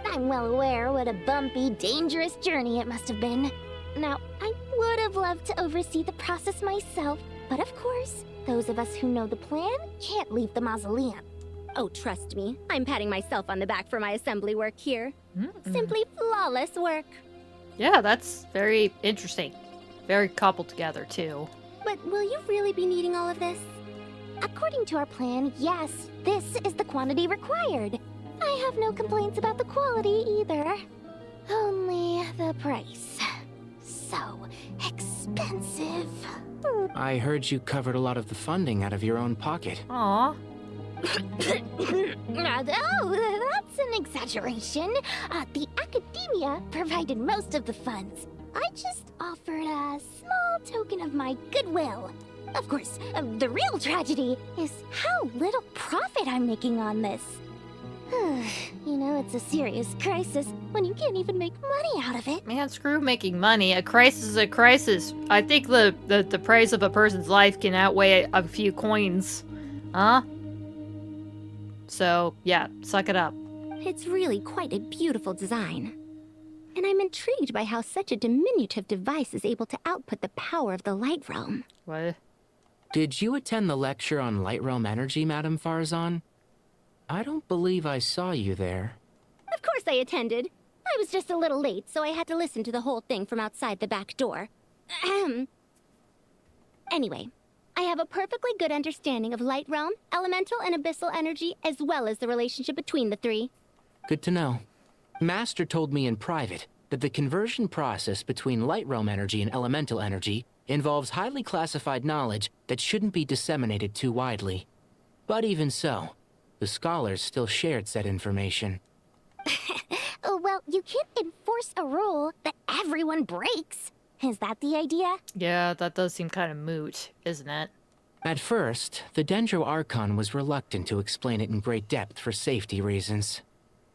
I'm well aware what a bumpy, dangerous journey it must have been. Now, I would have loved to oversee the process myself, but of course, those of us who know the plan can't leave the mausoleum. Oh, trust me, I'm patting myself on the back for my assembly work here. Simply flawless work. Yeah, that's very interesting. Very coupled together, too. But will you really be needing all of this? According to our plan, yes, this is the quantity required. I have no complaints about the quality either. Only the price. So expensive. I heard you covered a lot of the funding out of your own pocket. Aww. Oh, that's an exaggeration. The Akademiya provided most of the funds. I just offered a small token of my goodwill. Of course, the real tragedy is how little profit I'm making on this. You know, it's a serious crisis when you can't even make money out of it. Man, screw making money. A crisis is a crisis. I think the price of a person's life can outweigh a few coins. Huh? So, yeah, suck it up. It's really quite a beautiful design. And I'm intrigued by how such a diminutive device is able to output the power of the Light Realm. What? Did you attend the lecture on Light Realm energy, Madame Faruzan? I don't believe I saw you there. Of course I attended. I was just a little late, so I had to listen to the whole thing from outside the back door. Anyway, I have a perfectly good understanding of Light Realm, elemental and abyssal energy, as well as the relationship between the three. Good to know. Master told me in private that the conversion process between Light Realm energy and elemental energy involves highly classified knowledge that shouldn't be disseminated too widely. But even so, the scholars still shared said information. Well, you can't enforce a rule that everyone breaks. Is that the idea? Yeah, that does seem kind of moot, isn't it? At first, the Dendro Archon was reluctant to explain it in great depth for safety reasons.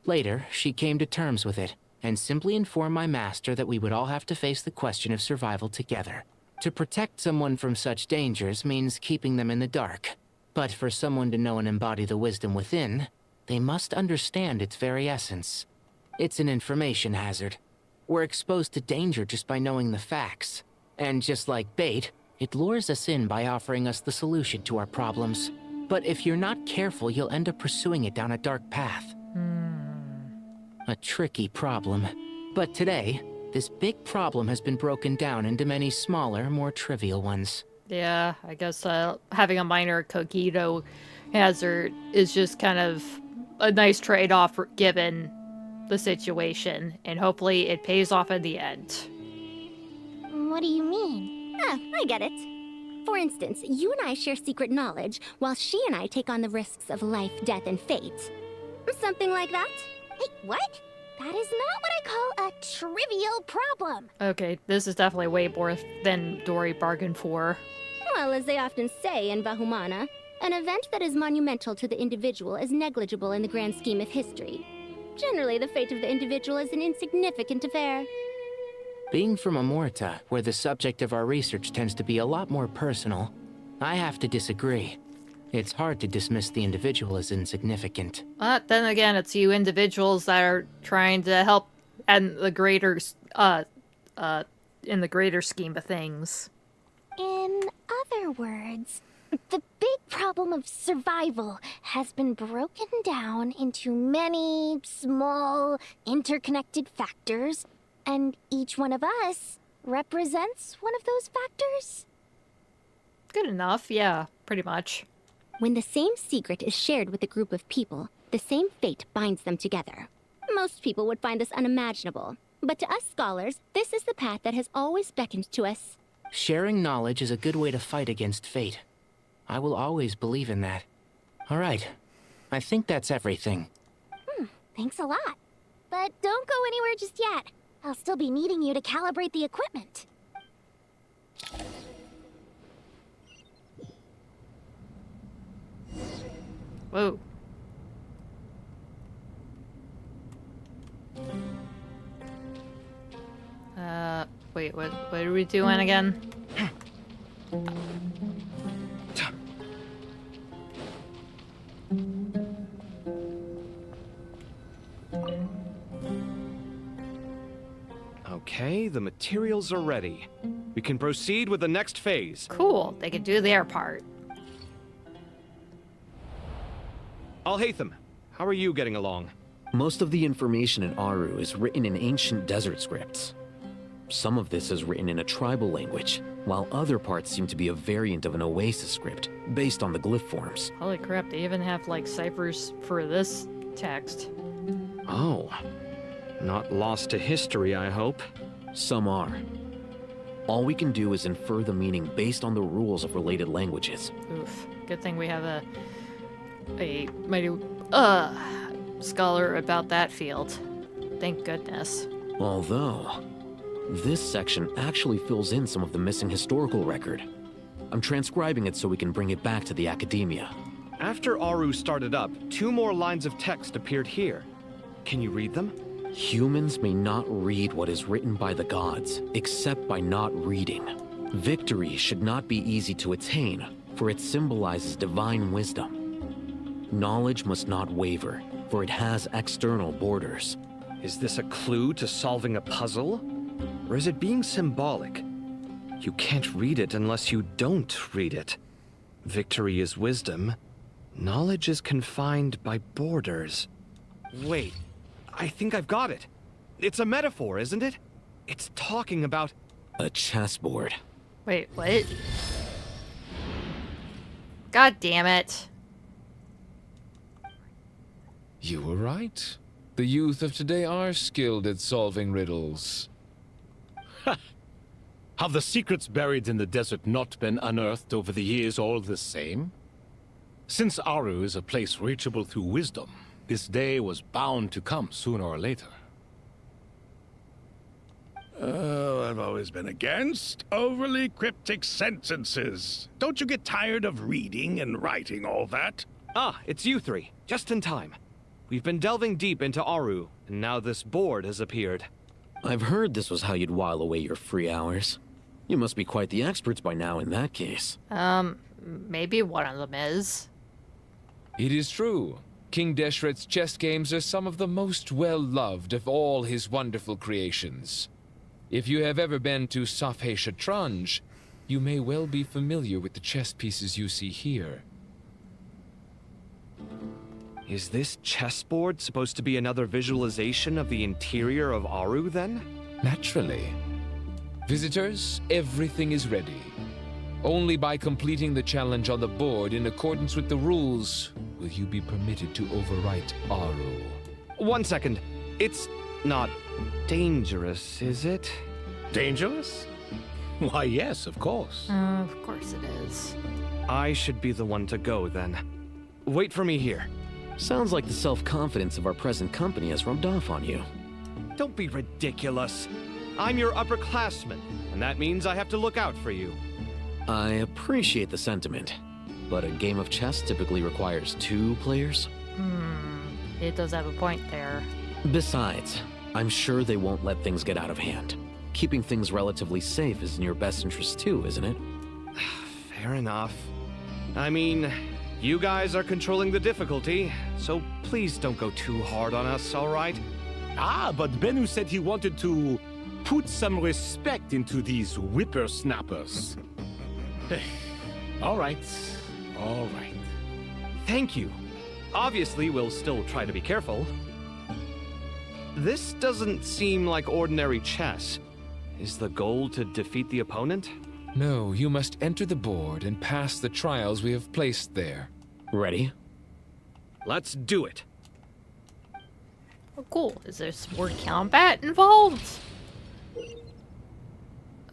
Later, she came to terms with it, and simply informed my master that we would all have to face the question of survival together. To protect someone from such dangers means keeping them in the dark. But for someone to know and embody the wisdom within, they must understand its very essence. It's an information hazard. We're exposed to danger just by knowing the facts. And just like bait, it lures us in by offering us the solution to our problems. But if you're not careful, you'll end up pursuing it down a dark path. A tricky problem. But today, this big problem has been broken down into many smaller, more trivial ones. Yeah, I guess having a minor cogito hazard is just kind of a nice trade-off given the situation, and hopefully it pays off in the end. What do you mean? Ah, I get it. For instance, you and I share secret knowledge, while she and I take on the risks of life, death, and fate. Something like that? Hey, what? That is not what I call a trivial problem. Okay, this is definitely way more than Dori bargained for. Well, as they often say in Bahumana, an event that is monumental to the individual is negligible in the grand scheme of history. Generally, the fate of the individual is an insignificant affair. Being from Amorta, where the subject of our research tends to be a lot more personal, I have to disagree. It's hard to dismiss the individual as insignificant. But then again, it's you individuals that are trying to help in the greater, scheme of things. In other words, the big problem of survival has been broken down into many small, interconnected factors, and each one of us represents one of those factors? Good enough, yeah, pretty much. When the same secret is shared with a group of people, the same fate binds them together. Most people would find this unimaginable, but to us scholars, this is the path that has always beckoned to us. Sharing knowledge is a good way to fight against fate. I will always believe in that. All right, I think that's everything. Thanks a lot. But don't go anywhere just yet. I'll still be needing you to calibrate the equipment. Whoa. Wait, what are we doing again? Okay, the materials are ready. We can proceed with the next phase. Cool, they can do their part. Alhaitham, how are you getting along? Most of the information in Aaru is written in ancient desert scripts. Some of this is written in a tribal language, while other parts seem to be a variant of an Oasis script, based on the glyph forms. Holy crap, they even have, like, ciphers for this text. Oh. Not lost to history, I hope. Some are. All we can do is infer the meaning based on the rules of related languages. Oof. Good thing we have a mighty scholar about that field. Thank goodness. Although, this section actually fills in some of the missing historical record. I'm transcribing it so we can bring it back to the Akademiya. After Aaru started up, 2 more lines of text appeared here. Can you read them? Humans may not read what is written by the gods, except by not reading. Victory should not be easy to attain, for it symbolizes divine wisdom. Knowledge must not waver, for it has external borders. Is this a clue to solving a puzzle? Or is it being symbolic? You can't read it unless you don't read it. Victory is wisdom. Knowledge is confined by borders. Wait, I think I've got it. It's a metaphor, isn't it? It's talking about... a chessboard. Wait, what? God damn it. You were right. The youth of today are skilled at solving riddles. Have the secrets buried in the desert not been unearthed over the years all the same? Since Aaru is a place reachable through wisdom, this day was bound to come sooner or later. I've always been against overly cryptic sentences. Don't you get tired of reading and writing all that? Ah, it's you 3. Just in time. We've been delving deep into Aaru, and now this board has appeared. I've heard this was how you'd while away your free hours. You must be quite the experts by now in that case. Maybe one of them is. It is true. King Deshret's chess games are some of the most well-loved of all his wonderful creations. If you have ever been to Safhe Shatranj, you may well be familiar with the chess pieces you see here. Is this chessboard supposed to be another visualization of the interior of Aaru, then? Naturally. Visitors, everything is ready. Only by completing the challenge on the board in accordance with the rules will you be permitted to overwrite Aaru. 1 second. It's not dangerous, is it? Dangerous? Why, yes, of course. Of course it is. I should be the one to go, then. Wait for me here. Sounds like the self-confidence of our present company has rubbed off on you. Don't be ridiculous. I'm your upperclassman, and that means I have to look out for you. I appreciate the sentiment, but a game of chess typically requires 2 players. It does have a point there. Besides, I'm sure they won't let things get out of hand. Keeping things relatively safe is in your best interest too, isn't it? Fair enough. I mean, you guys are controlling the difficulty, so please don't go too hard on us, all right? Ah, but Bennu said he wanted to put some respect into these whippersnappers. All right. All right. Thank you. Obviously, we'll still try to be careful. This doesn't seem like ordinary chess. Is the goal to defeat the opponent? No, you must enter the board and pass the trials we have placed there. Ready? Let's do it. Oh, cool. Is there some more combat involved?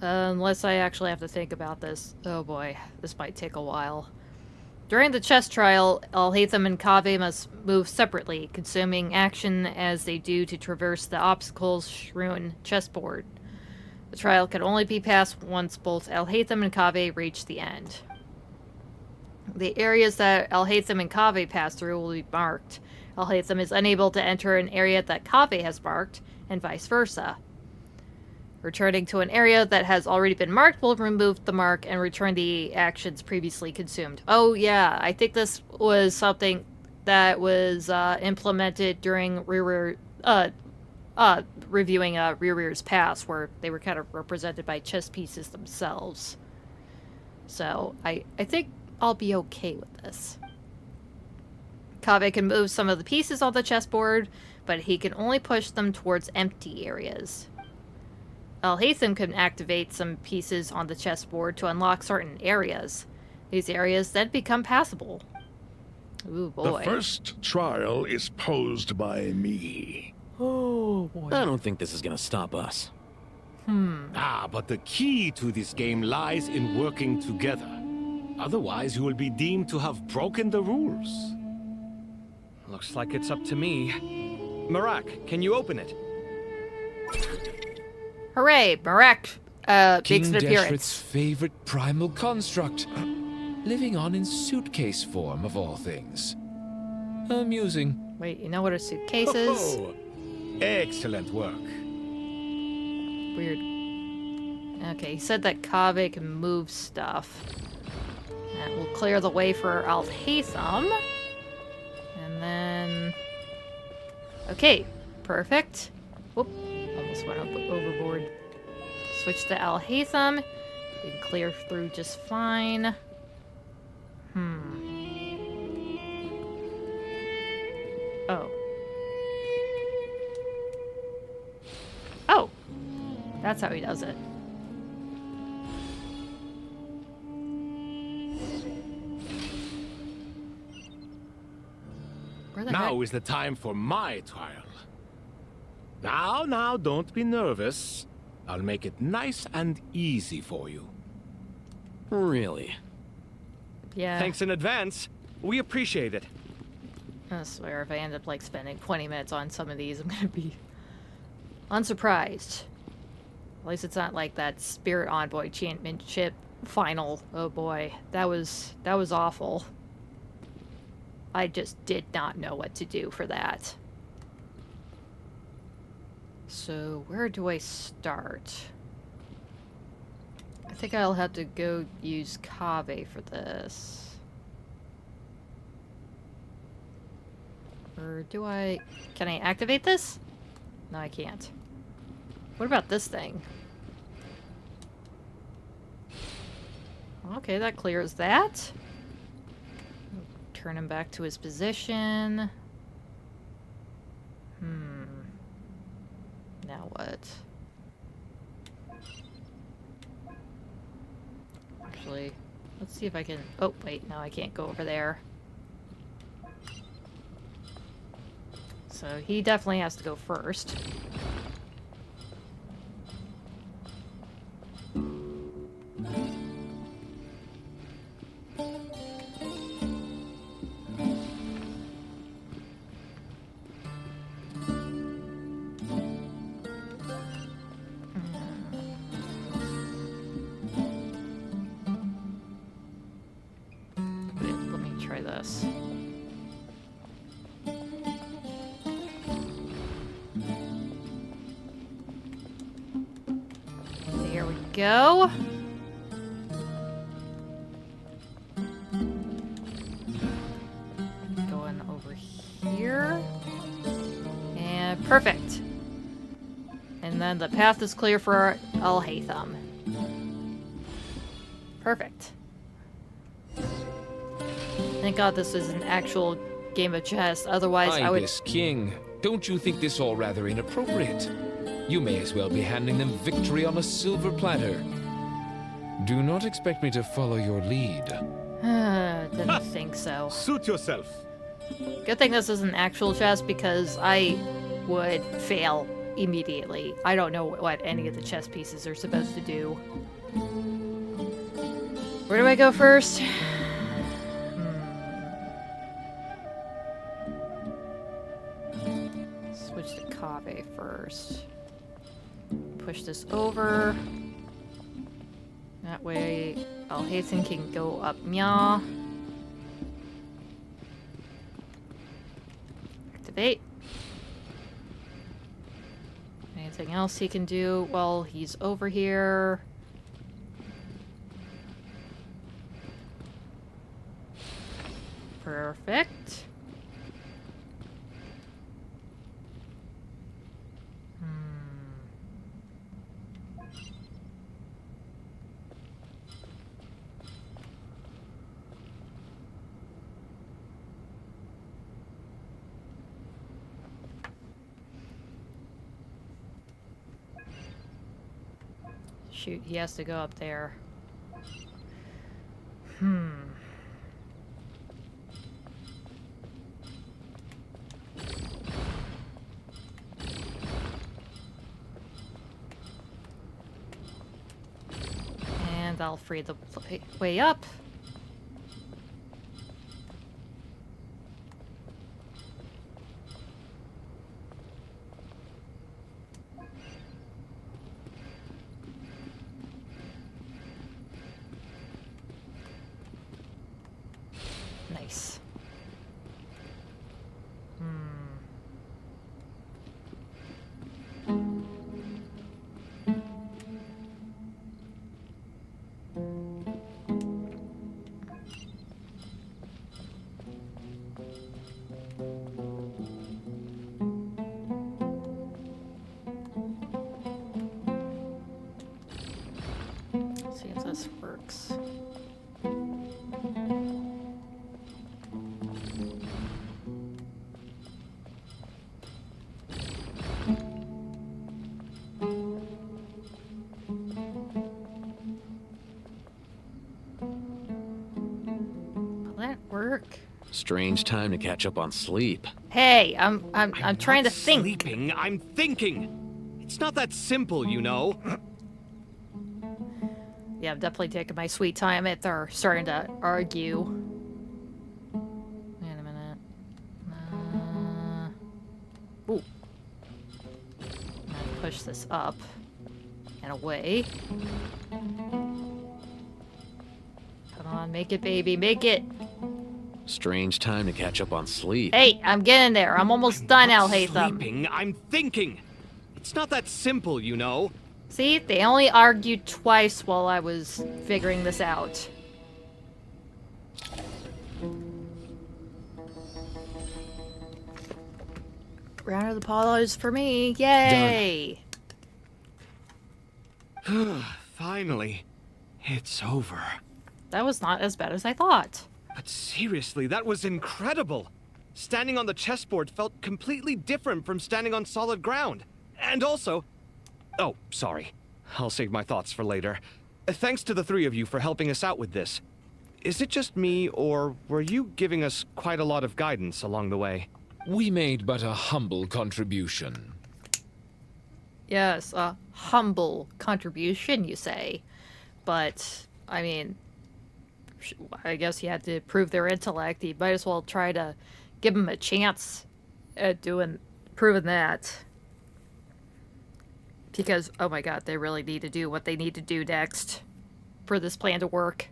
Unless I actually have to think about this. Oh boy, this might take a while. During the chess trial, Alhaitham and Kaveh must move separately, consuming action as they do to traverse the obstacles-strewn chessboard. The trial can only be passed once both Alhaitham and Kaveh reach the end. The areas that Alhaitham and Kaveh pass through will be marked. Alhaitham is unable to enter an area that Kaveh has marked, and vice versa. Returning to an area that has already been marked will remove the mark and return the actions previously consumed. Oh yeah, I think this was something that was implemented during reviewing Rear's past, where they were kind of represented by chess pieces themselves. So I think I'll be okay with this. Kaveh can move some of the pieces on the chessboard, but he can only push them towards empty areas. Alhaitham can activate some pieces on the chessboard to unlock certain areas. These areas then become passable. Ooh, boy. The first trial is posed by me. Oh, boy. I don't think this is gonna stop us. Ah, but the key to this game lies in working together. Otherwise, you will be deemed to have broken the rules. Looks like it's up to me. Marak, can you open it? Hooray! Marak makes King an Deshret's appearance. favorite primal construct. Living on in suitcase form, of all things. Amusing. Wait, you know what a suitcase is? Oh, excellent work. Weird. Okay, he said that Kaveh can move stuff. That will clear the way for Alhaitham. And then... Okay, perfect. Whoop, almost went up overboard. Switch to Alhaitham. You can clear through just fine. Oh. Oh! That's how he does it. Where the Now heck? is the time for my trial. Now, don't be nervous. I'll make it nice and easy for you. Really? Yeah. Thanks in advance. We appreciate it. I swear, if I end up, like, spending 20 minutes on some of these, I'm gonna be unsurprised. At least it's not like that Spirit Envoy Championship final. Oh boy, that was awful. I just did not know what to do for that. So, where do I start? I think I'll have to go use Kaveh for this. Or do I... Can I activate this? No, I can't. What about this thing? Okay, that clears that. Turn him back to his position. Now what? Actually, See if I can... Oh, wait, no, I can't go over there. So he definitely has to go first. Go. Going over here. And perfect. And then the path is clear for Alhaitham. Perfect. Thank God this is an actual game of chess, otherwise I would... Ibis King, don't you think this all rather inappropriate? You may as well be handing them victory on a silver platter. Do not expect me to follow your lead. Didn't think so. Suit yourself. Good thing this isn't actual chess because I would fail immediately. I don't know what any of the chess pieces are supposed to do. Where do I go first? Switch to Kaveh first. Push this over. That way, Alhaitham can go up Nya. Activate. Anything else he can do while he's over here? Perfect. Shoot, he has to go up there. And I'll free the way up. Nice. See if this works. Strange time to catch up on sleep. Hey, I'm trying to think. Sleeping, I'm thinking. It's not that simple, you know. Yeah, I'm definitely taking my sweet time if they're starting to argue. Wait a minute. Ooh. I'm gonna push this up and away. Come on, make it, baby, make it. Strange time to catch up on sleep. Hey, I'm getting there. I'm almost done, Alhaitham. Sleeping, I'm thinking. It's not that simple, you know. See, they only argued twice while I was figuring this out. Round of applause for me. Yay! Finally, it's over. That was not as bad as I thought. But seriously, that was incredible. Standing on the chessboard felt completely different from standing on solid ground. And also... Oh, sorry. I'll save my thoughts for later. Thanks to the three of you for helping us out with this. Is it just me, or were you giving us quite a lot of guidance along the way? We made but a humble contribution. Yes, a humble contribution, you say. But, I mean, I guess you had to prove their intellect. You might as well try to give them a chance at proving that. Because, oh my god, they really need to do what they need to do next for this plan to work.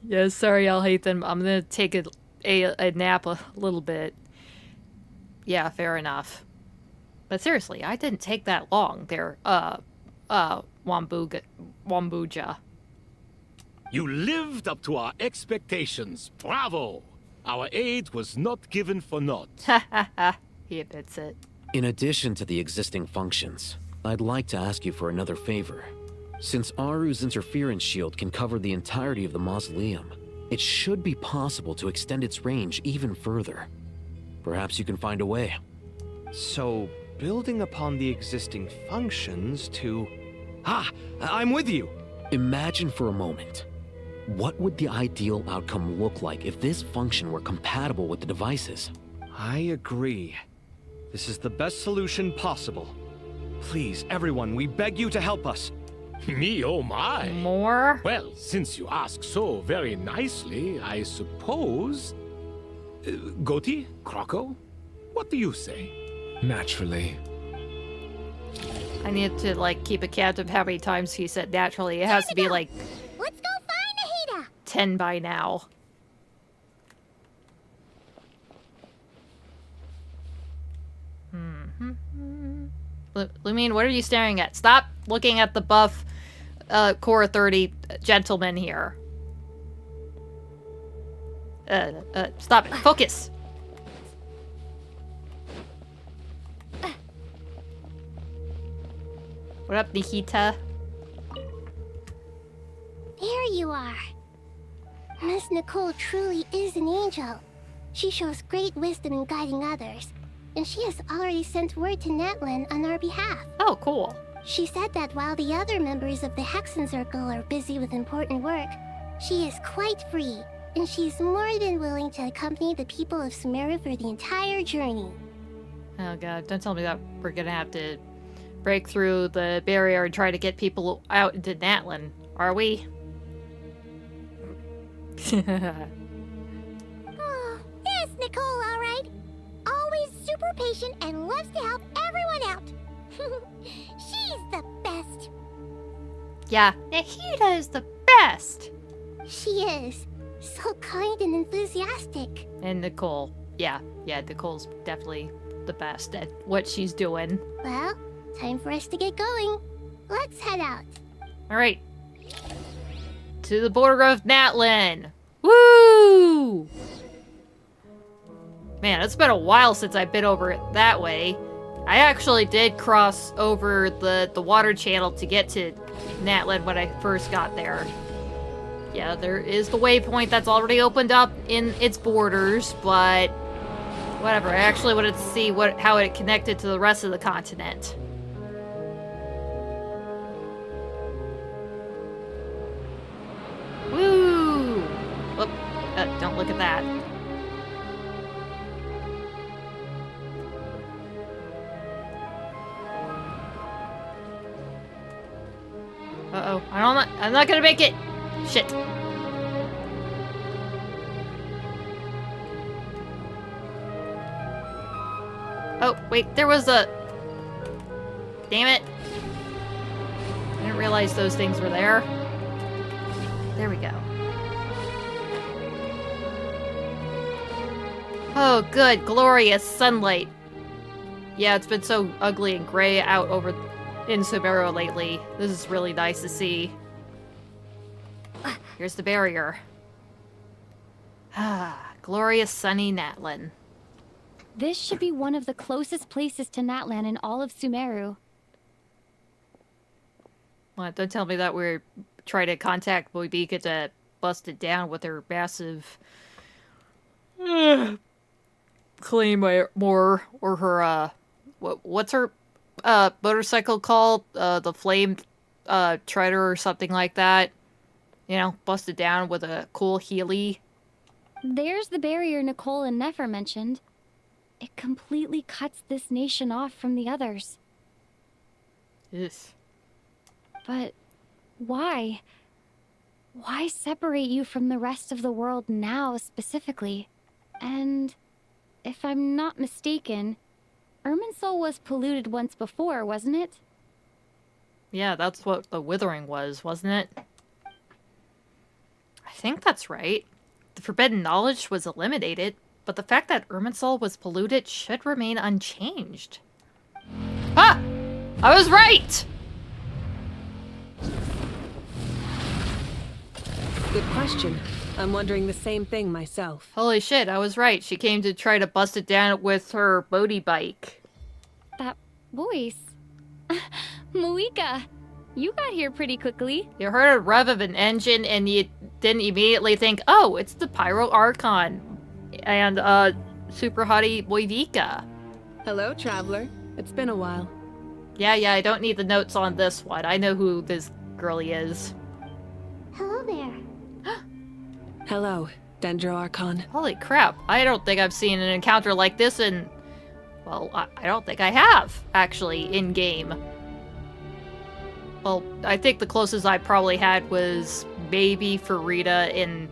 Yeah, sorry, Alhaitham. I'm gonna take a nap a little bit. Yeah, fair enough. But seriously, I didn't take that long there, Wambuja. You lived up to our expectations. Bravo! Our aid was not given for naught. Ha ha ha. He admits it. In addition to the existing functions, I'd like to ask you for another favor. Since Aaru's interference shield can cover the entirety of the mausoleum, it should be possible to extend its range even further. Perhaps you can find a way. So, building upon the existing functions to... I'm with you! Imagine for a moment. What would the ideal outcome look like if this function were compatible with the devices? I agree. This is the best solution possible. Please, everyone, we beg you to help us. Me, oh my. More? Well, since you ask so very nicely, I suppose... Goti? Kroko? What do you say? Naturally. I need to, like, keep a count of how many times he said naturally. It has to be, like... Let's go find Nahida! 10 by now. Looming, what are you staring at? Stop looking at the buff Core 30 gentleman here. Stop it. Focus! What up, Nahida? There you are. Miss Nicole truly is an angel. She shows great wisdom in guiding others, and she has already sent word to Natlan on our behalf. Oh, cool. She said that while the other members of the Hexen Circle are busy with important work, she is quite free, and she's more than willing to accompany the people of Sumeru for the entire journey. Oh god, don't tell me that we're gonna have to break through the barrier and try to get people out into Natlan, are we? Oh, there's Nicole, alright. Always super patient and loves to help everyone out. She's the best. Yeah, Nahida is the best. She is. So kind and enthusiastic. And Nicole. Yeah, Nicole's definitely the best at what she's doing. Well, time for us to get going. Let's head out. Alright. To the border of Natlan. Woo! Man, it's been a while since I've been over it that way. I actually did cross over the water channel to get to Natlan when I first got there. Yeah, there is the waypoint that's already opened up in its borders, but whatever. I actually wanted to see how it connected to the rest of the continent. Woo! Whoop. Don't look at that. Uh-oh. I'm not gonna make it! Shit. Oh, wait, there was a... Damn it. I didn't realize those things were there. There we go. Oh, good. Glorious sunlight. Yeah, it's been so ugly and gray out over in Sumeru lately. This is really nice to see. Here's the barrier. Ah, glorious sunny Natlan. This should be one of the closest places to Natlan in all of Sumeru. What? Don't tell me that we're trying to contact Boybika to bust it down with her massive claymore or her what's her motorcycle called? The flame treader or something like that. You know, bust it down with a cool Healy. There's the barrier Nicole and Nefer mentioned. It completely cuts this nation off from the others. Yes. But why? Why separate you from the rest of the world now, specifically? And if I'm not mistaken, Irminsul was polluted once before, wasn't it? Yeah, that's what the Withering was, wasn't it? I think that's right. The forbidden knowledge was eliminated, but the fact that Irminsul was polluted should remain unchanged. Ah! I was right! Good question. I'm wondering the same thing myself. Holy shit, I was right. She came to try to bust it down with her boaty bike. That voice. Muika, you got here pretty quickly. You heard a rev of an engine and you didn't immediately think, oh, it's the Pyro Archon and super hottie Moivika. Hello, traveler. It's been a while. Yeah, I don't need the notes on this one. I know who this girlie is. Hello there. Hello, Dendro Archon. Holy crap. I don't think I've seen an encounter like this in... Well, I don't think I have, actually, in-game. Well, I think the closest I probably had was maybe Farida and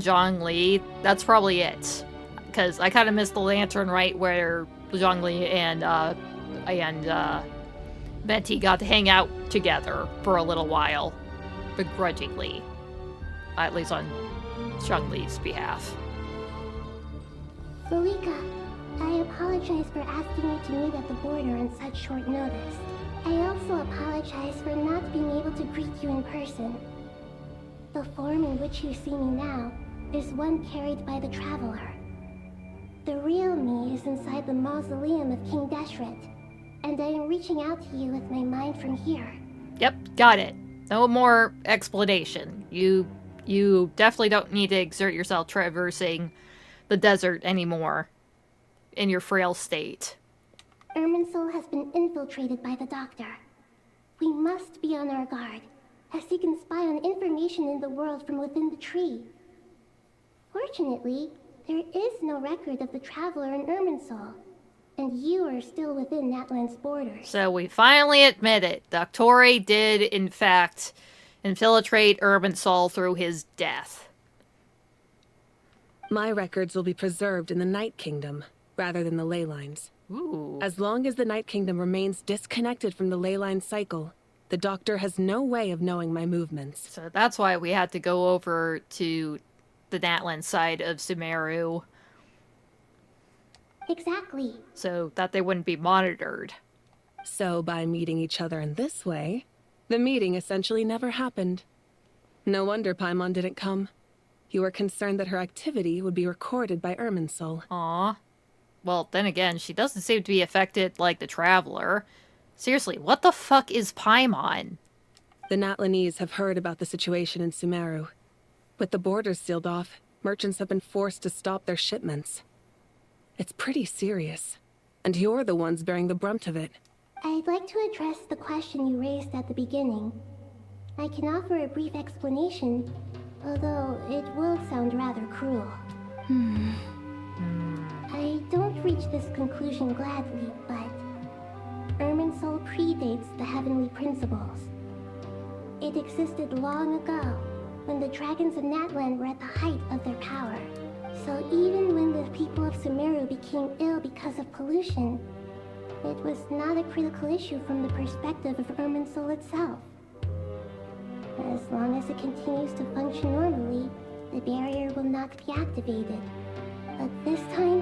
Zhongli. That's probably it. Because I kind of missed the lantern right where Zhongli and Venti got to hang out together for a little while. Begrudgingly. At least on Zhongli's behalf. Malika, I apologize for asking you to meet at the border on such short notice. I also apologize for not being able to greet you in person. The form in which you see me now is one carried by the Traveler. The real me is inside the Mausoleum of King Deshret, and I am reaching out to you with my mind from here. Yep, got it. No more explanation. You definitely don't need to exert yourself traversing the desert anymore in your frail state. Irminsul has been infiltrated by the Doctor. We must be on our guard, as he can spy on information in the world from within the tree. Fortunately, there is no record of the Traveler in Irminsul, and you are still within Natlan's borders. So we finally admit it. Doctori did, in fact, infiltrate Irminsul through his death. My records will be preserved in the Night Kingdom, rather than the ley lines. Ooh. As long as the Night Kingdom remains disconnected from the ley line cycle, the Doctor has no way of knowing my movements. So that's why we had to go over to the Natlan side of Sumeru. Exactly. So that they wouldn't be monitored. So by meeting each other in this way, the meeting essentially never happened. No wonder Paimon didn't come. You were concerned that her activity would be recorded by Irminsul. Aww. Well, then again, she doesn't seem to be affected like the Traveler. Seriously, what the fuck is Paimon? The Natlanese have heard about the situation in Sumeru. With the borders sealed off, merchants have been forced to stop their shipments. It's pretty serious, and you're the ones bearing the brunt of it. I'd like to address the question you raised at the beginning. I can offer a brief explanation, although it will sound rather cruel. I don't reach this conclusion gladly, but Irminsul predates the heavenly principles. It existed long ago, when the dragons of Natlan were at the height of their power. So even when the people of Sumeru became ill because of pollution, it was not a critical issue from the perspective of Irminsul itself. As long as it continues to function normally, the barrier will not be activated. But this time,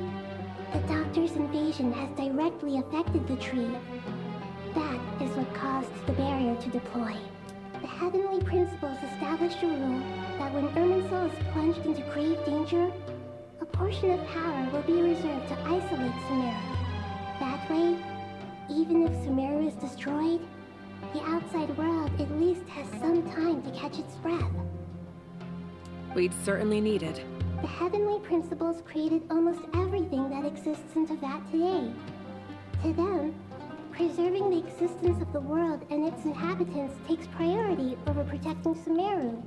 the Doctor's invasion has directly affected the tree. That is what caused the barrier to deploy. The heavenly principles established a rule that when Irminsul is plunged into grave danger, a portion of power will be reserved to isolate Sumeru. That way, even if Sumeru is destroyed, the outside world at least has some time to catch its breath. We'd certainly need it. The heavenly principles created almost everything that exists in Teyvat today. To them, Preserving the existence of the world and its inhabitants takes priority over protecting Sumeru.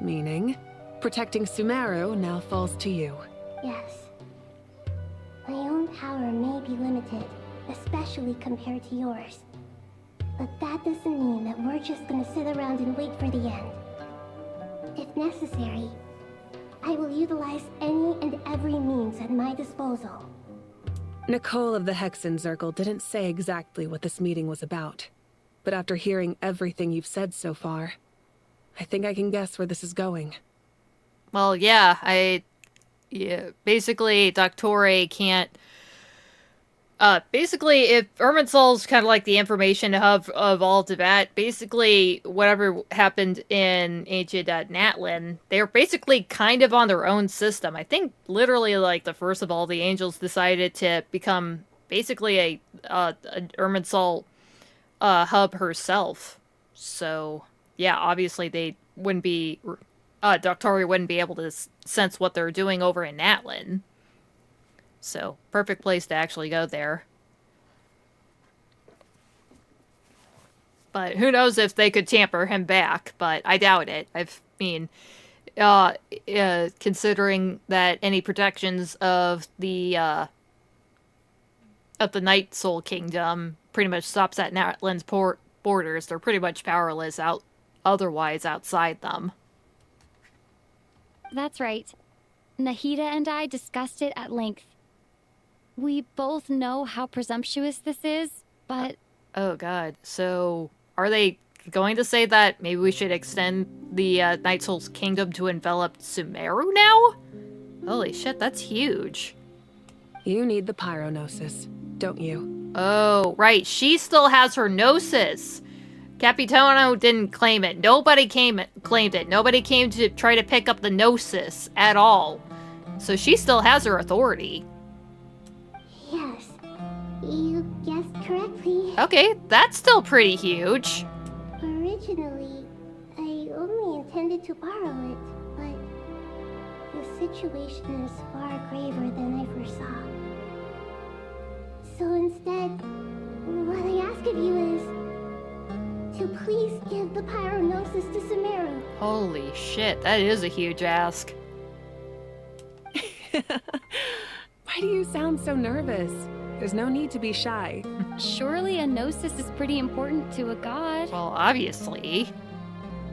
Meaning, protecting Sumeru now falls to you. Yes. My own power may be limited, especially compared to yours. But that doesn't mean that we're just gonna sit around and wait for the end. If necessary, I will utilize any and every means at my disposal. Nicole of the Hexen Circle didn't say exactly what this meeting was about. But after hearing everything you've said so far, I think I can guess where this is going. Well, yeah, basically, Dori can't... basically, if Irminsul's kind of like the information hub of all Tibet, basically, whatever happened in ancient Natlan, they're basically kind of on their own system. I think literally, like, the first of all the angels decided to become basically a Irminsul hub herself. So, yeah, obviously they wouldn't be... Dori wouldn't be able to sense what they're doing over in Natlan. So, perfect place to actually go there. But who knows if they could tamper him back, but I doubt it. Considering that any protections of the Night Soul Kingdom pretty much stops at Natlan's borders, they're pretty much powerless otherwise outside them. That's right. Nahida and I discussed it at length. We both know how presumptuous this is, but... Oh god, so are they going to say that maybe we should extend the Night Soul's Kingdom to envelop Sumeru now? Holy shit, that's huge. You need the Pyronosis, don't you? Oh, right, she still has her Gnosis. Capitano didn't claim it. Nobody claimed it. Nobody came to try to pick up the Gnosis at all. So she still has her authority. Yes, you guessed correctly. Okay, that's still pretty huge. Originally, I only intended to borrow it, but the situation is far graver than I foresaw. So instead, what I ask of you is to please give the Pyronosis to Sumeru. Holy shit, that is a huge ask. Why do you sound so nervous? There's no need to be shy. Surely a Gnosis is pretty important to a god. Well, obviously.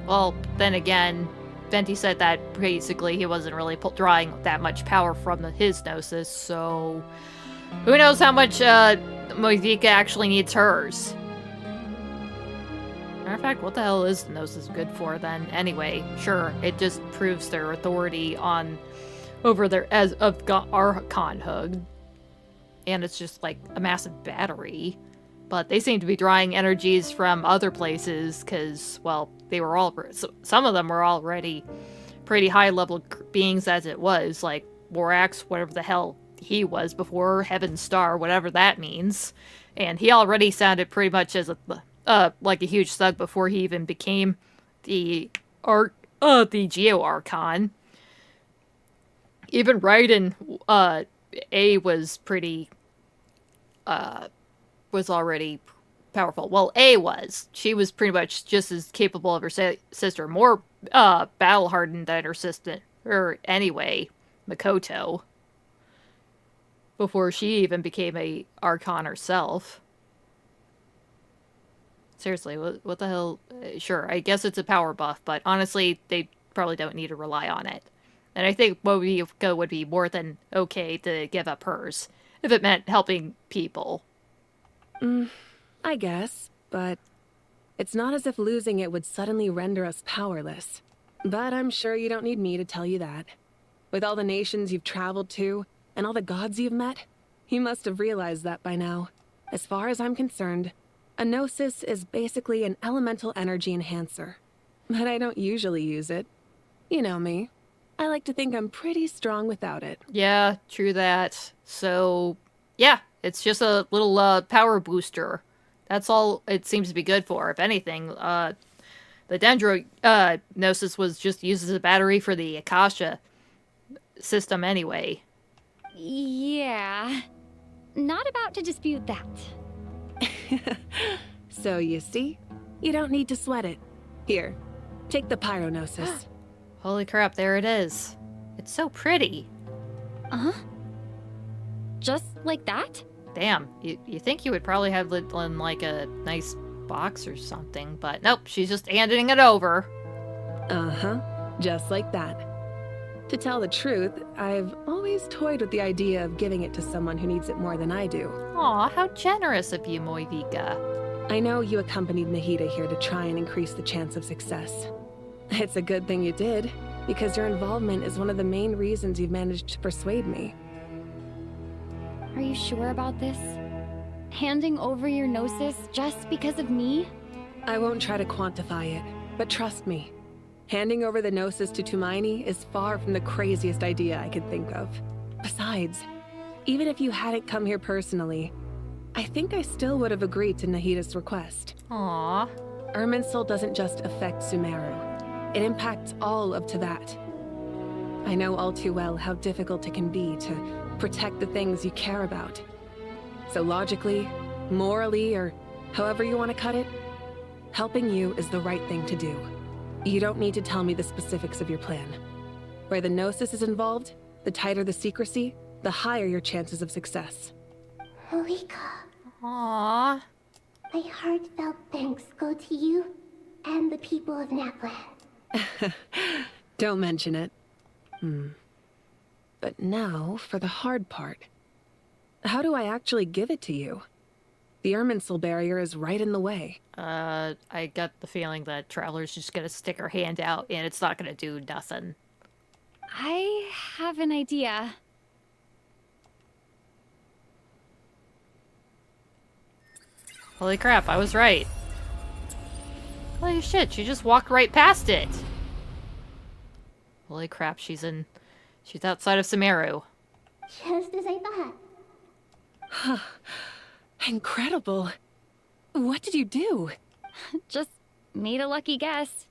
Well, then again, Venti said that basically he wasn't really drawing that much power from his Gnosis, so... Who knows how much Moivika actually needs hers? Matter of fact, what the hell is the Gnosis good for then? Anyway, sure, it just proves their authority over their Archonhood. And it's just like a massive battery. But they seem to be drawing energies from other places because, well, some of them were already pretty high level beings as it was, like Borax, whatever the hell he was before, Heaven's Star, whatever that means. And he already sounded pretty much as like a huge thug before he even became the Geo Archon. Even Raiden A was pretty was already powerful. Well, A was. She was pretty much just as capable of her sister, more battle hardened than her sister. Or anyway, Makoto. Before she even became a Archon herself. Seriously, what the hell? Sure, I guess it's a power buff, but honestly, they probably don't need to rely on it. And I think Movico would be more than okay to give up hers, if it meant helping people. I guess, but it's not as if losing it would suddenly render us powerless. But I'm sure you don't need me to tell you that. With all the nations you've traveled to, and all the gods you've met, you must have realized that by now. As far as I'm concerned, a Gnosis is basically an elemental energy enhancer. But I don't usually use it. You know me. I like to think I'm pretty strong without it. Yeah, true that. So, yeah, it's just a little power booster. That's all it seems to be good for. If anything, the Dendro Gnosis was just used as a battery for the Akasha system anyway. Yeah. Not about to dispute that. So you see? You don't need to sweat it. Here, take the pyronosis. Holy crap, there it is. It's so pretty. Uh-huh. Just like that? Damn, you think you would probably have it in like a nice box or something, but nope, she's just handing it over. Uh-huh, just like that. To tell the truth, I've always toyed with the idea of giving it to someone who needs it more than I do. Aw, how generous of you, Moivika. I know you accompanied Nahida here to try and increase the chance of success. It's a good thing you did, because your involvement is one of the main reasons you've managed to persuade me. Are you sure about this? Handing over your gnosis just because of me? I won't try to quantify it, but trust me. Handing over the gnosis to Tighnari is far from the craziest idea I could think of. Besides, even if you hadn't come here personally, I think I still would have agreed to Nahida's request. Aww. Irminsul doesn't just affect Sumeru. It impacts all of Teyvat. I know all too well how difficult it can be to protect the things you care about. So logically, morally, or however you want to cut it, helping you is the right thing to do. You don't need to tell me the specifics of your plan. Where the gnosis is involved, the tighter the secrecy, the higher your chances of success. Moika. Aww. My heartfelt thanks go to you and the people of Natlan. Don't mention it. But now for the hard part. How do I actually give it to you? The Irminsul barrier is right in the way. I got the feeling that Traveler's just gonna stick her hand out and it's not gonna do nothing. I have an idea. Holy crap, I was right. Holy shit, she just walked right past it. Holy crap, she's outside of Sumeru. Just as I thought. Incredible. What did you do? Just made a lucky guess.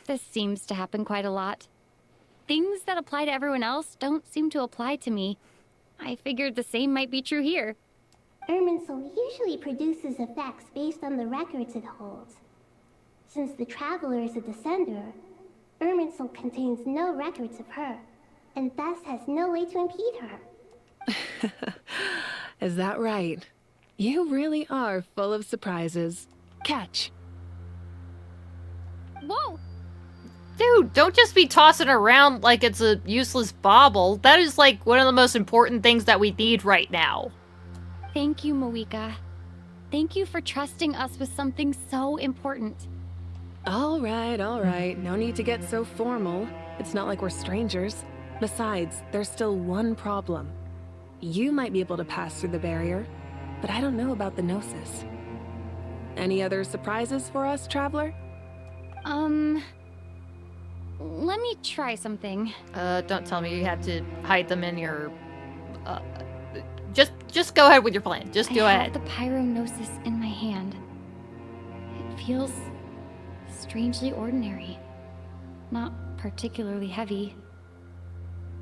This seems to happen quite a lot. Things that apply to everyone else don't seem to apply to me. I figured the same might be true here. Irminsul usually produces effects based on the records it holds. Since the Traveler is a descender, Irminsul contains no records of her, and thus has no way to impede her. Is that right? You really are full of surprises. Catch. Whoa! Dude, don't just be tossing around like it's a useless bauble. That is like one of the most important things that we need right now. Thank you, Moika. Thank you for trusting us with something so important. All right. No need to get so formal. It's not like we're strangers. Besides, there's still one problem. You might be able to pass through the barrier, but I don't know about the Gnosis. Any other surprises for us, Traveler? Let me try something. Don't tell me you had to hide them in your... Just go ahead with your plan. Just go ahead. I have the Pyronosis in my hand. It feels strangely ordinary. Not particularly heavy.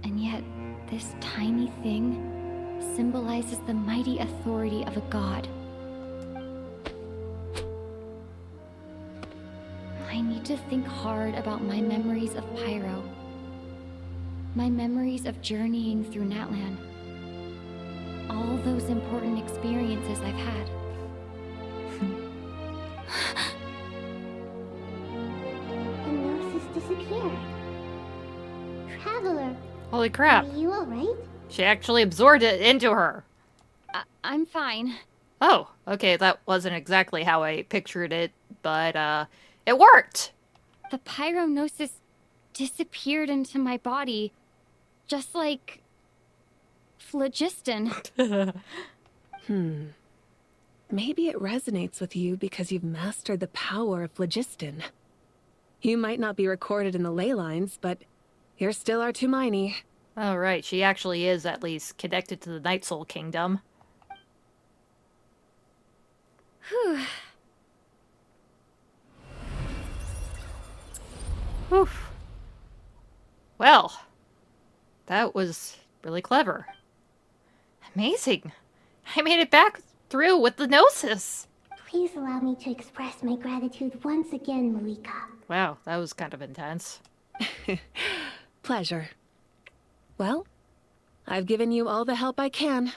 And yet, this tiny thing symbolizes the mighty authority of a god. I need to think hard about my memories of Pyro. My memories of journeying through Natlan. All those important experiences I've had. The Gnosis disappeared. Traveler. Holy crap. Are you alright? She actually absorbed it into her. I'm fine. Oh, okay, that wasn't exactly how I pictured it, but, it worked! The Pyronosis disappeared into my body, just like... phlogiston. Maybe it resonates with you because you've mastered the power of phlogiston. You might not be recorded in the ley lines, but you're still our Tighnari. Oh, right, she actually is at least connected to the Night Soul Kingdom. Whew. Whew. Well, that was really clever. Amazing. I made it back through with the Gnosis. Please allow me to express my gratitude once again, Malika. Wow, that was kind of intense. Pleasure. Well, I've given you all the help I can.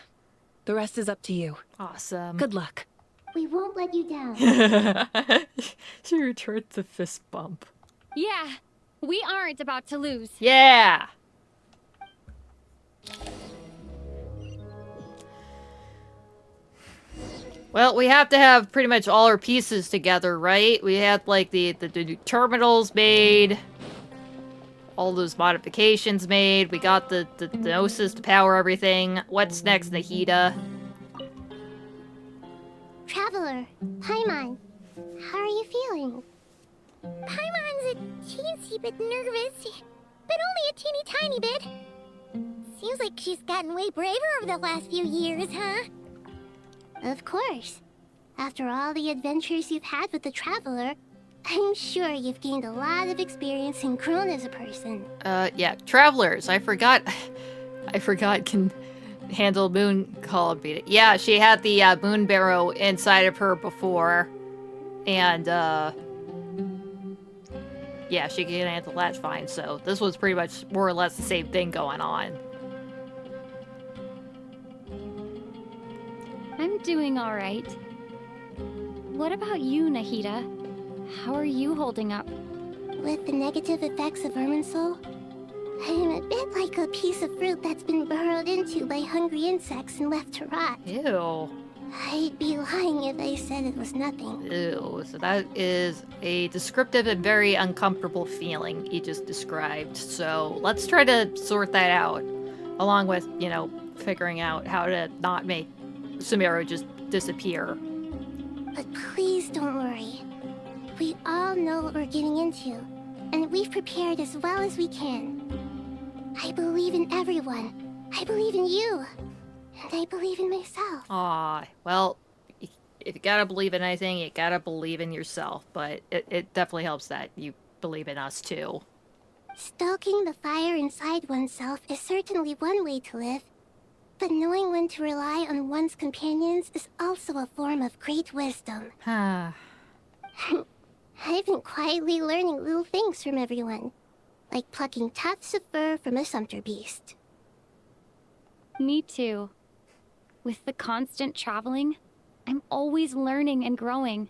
The rest is up to you. Awesome. Good luck. We won't let you down. She returned the fist bump. Yeah, we aren't about to lose. Yeah! Well, we have to have pretty much all our pieces together, right? We had, like, the terminals made. All those modifications made. We got the Gnosis to power everything. What's next, Nahida? Traveler, Paimon, how are you feeling? Paimon's a teensy bit nervous, but only a teeny tiny bit. Seems like she's gotten way braver over the last few years, huh? Of course. After all the adventures you've had with the Traveler, I'm sure you've gained a lot of experience and grown as a person. Yeah, Travelers. I forgot can handle moon call and beat it. Yeah, she had the moon barrow inside of her before. And, yeah, she can handle that fine. So this was pretty much more or less the same thing going on. I'm doing all right. What about you, Nahida? How are you holding up? With the negative effects of Irminsul, I am a bit like a piece of fruit that's been burrowed into by hungry insects and left to rot. Ew. I'd be lying if I said it was nothing. Ew. So that is a descriptive and very uncomfortable feeling you just described. So let's try to sort that out. Along with, you know, figuring out how to not make Sumeru just disappear. But please don't worry. We all know what we're getting into, and we've prepared as well as we can. I believe in everyone. I believe in you. And I believe in myself. Aw, well, if you gotta believe in anything, you gotta believe in yourself. But it definitely helps that you believe in us, too. Stoking the fire inside oneself is certainly one way to live. But knowing when to rely on one's companions is also a form of great wisdom. I've been quietly learning little things from everyone, like plucking tufts of fur from a sumpter beast. Me too. With the constant traveling, I'm always learning and growing.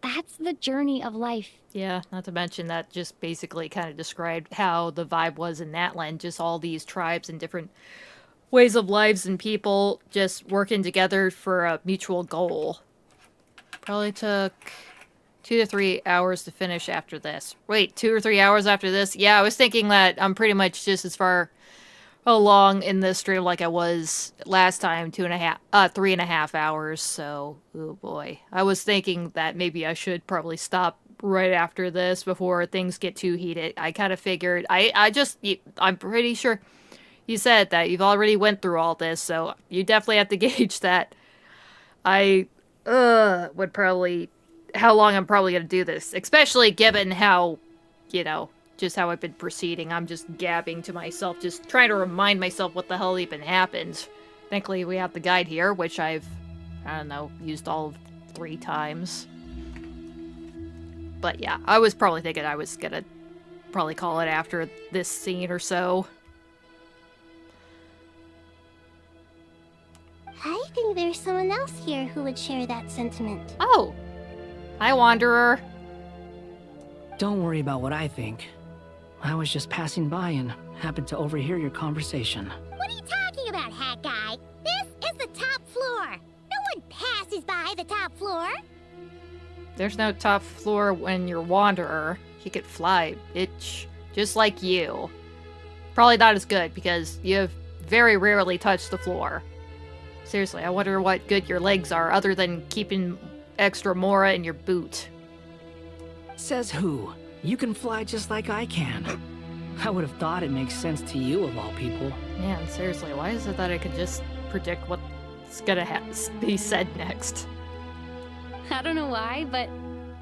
That's the journey of life. Yeah, not to mention that just basically kind of described how the vibe was in Natlan. Just all these tribes and different ways of lives and people just working together for a mutual goal. Probably took 2 to 3 hours to finish after this. Wait, 2 or 3 hours after this? Yeah, I was thinking that I'm pretty much just as far along in this stream like I was last time, 3.5 hours. So, oh boy. I was thinking that maybe I should probably stop right after this before things get too heated. I kind of figured, I'm pretty sure you said that you've already went through all this, so you definitely have to gauge that I would probably, how long I'm probably going to do this, especially given how, you know, just how I've been proceeding. I'm just gabbing to myself, just trying to remind myself what the hell even happened. Thankfully, we have the guide here, which I've, I don't know, used all 3 times. But yeah, I was probably thinking I was going to probably call it after this scene or so. I think there's someone else here who would share that sentiment. Oh! Hi, Wanderer. Don't worry about what I think. I was just passing by and happened to overhear your conversation. What are you talking about, Hat Guy? This is the top floor. No one passes by the top floor. There's no top floor when you're Wanderer. He could fly, bitch. Just like you. Probably not as good, because you have very rarely touched the floor. Seriously, I wonder what good your legs are, other than keeping extra Mora in your boot. Says who? You can fly just like I can. I would have thought it makes sense to you of all people. Man, seriously, why is it that I could just predict what's gonna be said next? I don't know why, but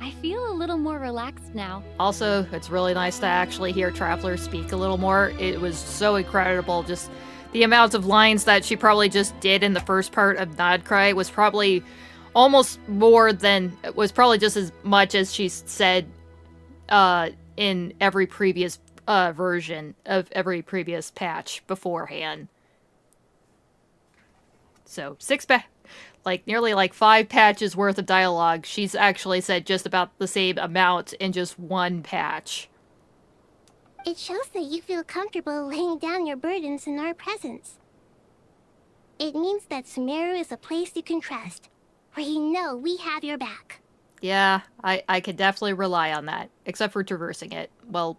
I feel a little more relaxed now. Also, it's really nice to actually hear Traveler speak a little more. It was so incredible just the amount of lines that she probably just did in the first part of Nodcry was probably just as much as she said in every previous version of every previous patch beforehand. So nearly 5 patches worth of dialogue. She's actually said just about the same amount in just one patch. It shows that you feel comfortable laying down your burdens in our presence. It means that Sumeru is a place you can trust, where you know we have your back. Yeah, I could definitely rely on that, except for traversing it. Well,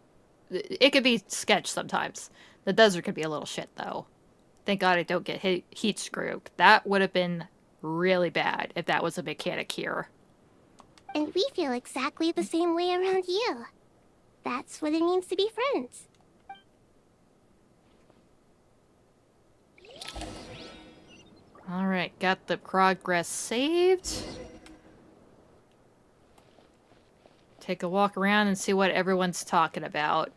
it could be sketch sometimes. The desert could be a little shit, though. Thank God I don't get heat screwed. That would have been really bad if that was a mechanic here. And we feel exactly the same way around you. That's what it means to be friends. Alright, got the progress saved. Take a walk around and see what everyone's talking about.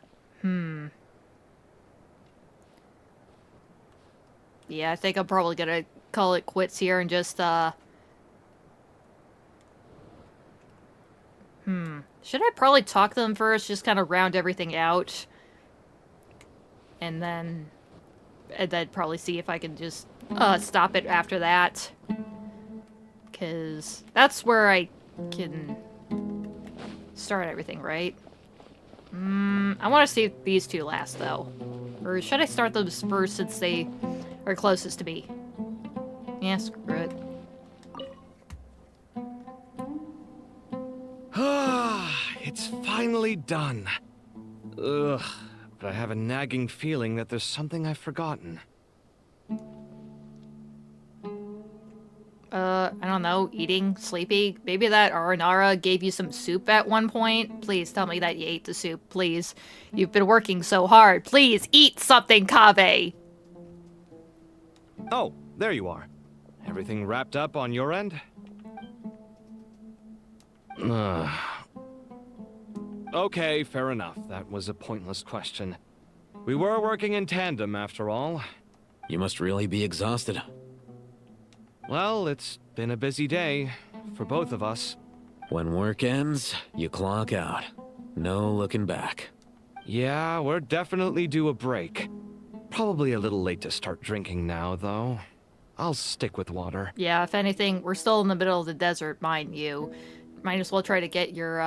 Yeah, I think I'm probably gonna call it quits here and just, Should I probably talk to them first, just kind of round everything out? And then probably see if I can just, stop it after that. Because that's where I can start everything, right? I want to see if these two last, though. Or should I start those first since they are closest to me? Yeah, screw it. It's finally done. Ugh, but I have a nagging feeling that there's something I've forgotten. I don't know, eating, sleepy. Maybe that Aranara gave you some soup at one point. Please tell me that you ate the soup, please. You've been working so hard. Please eat something, Kaveh! Oh, there you are. Everything wrapped up on your end? Okay, fair enough. That was a pointless question. We were working in tandem, after all. You must really be exhausted. Well, it's been a busy day for both of us. When work ends, you clock out. No looking back. Yeah, we're definitely due a break. Probably a little late to start drinking now, though. I'll stick with water. Yeah, if anything, we're still in the middle of the desert, mind you. Might as well try to get your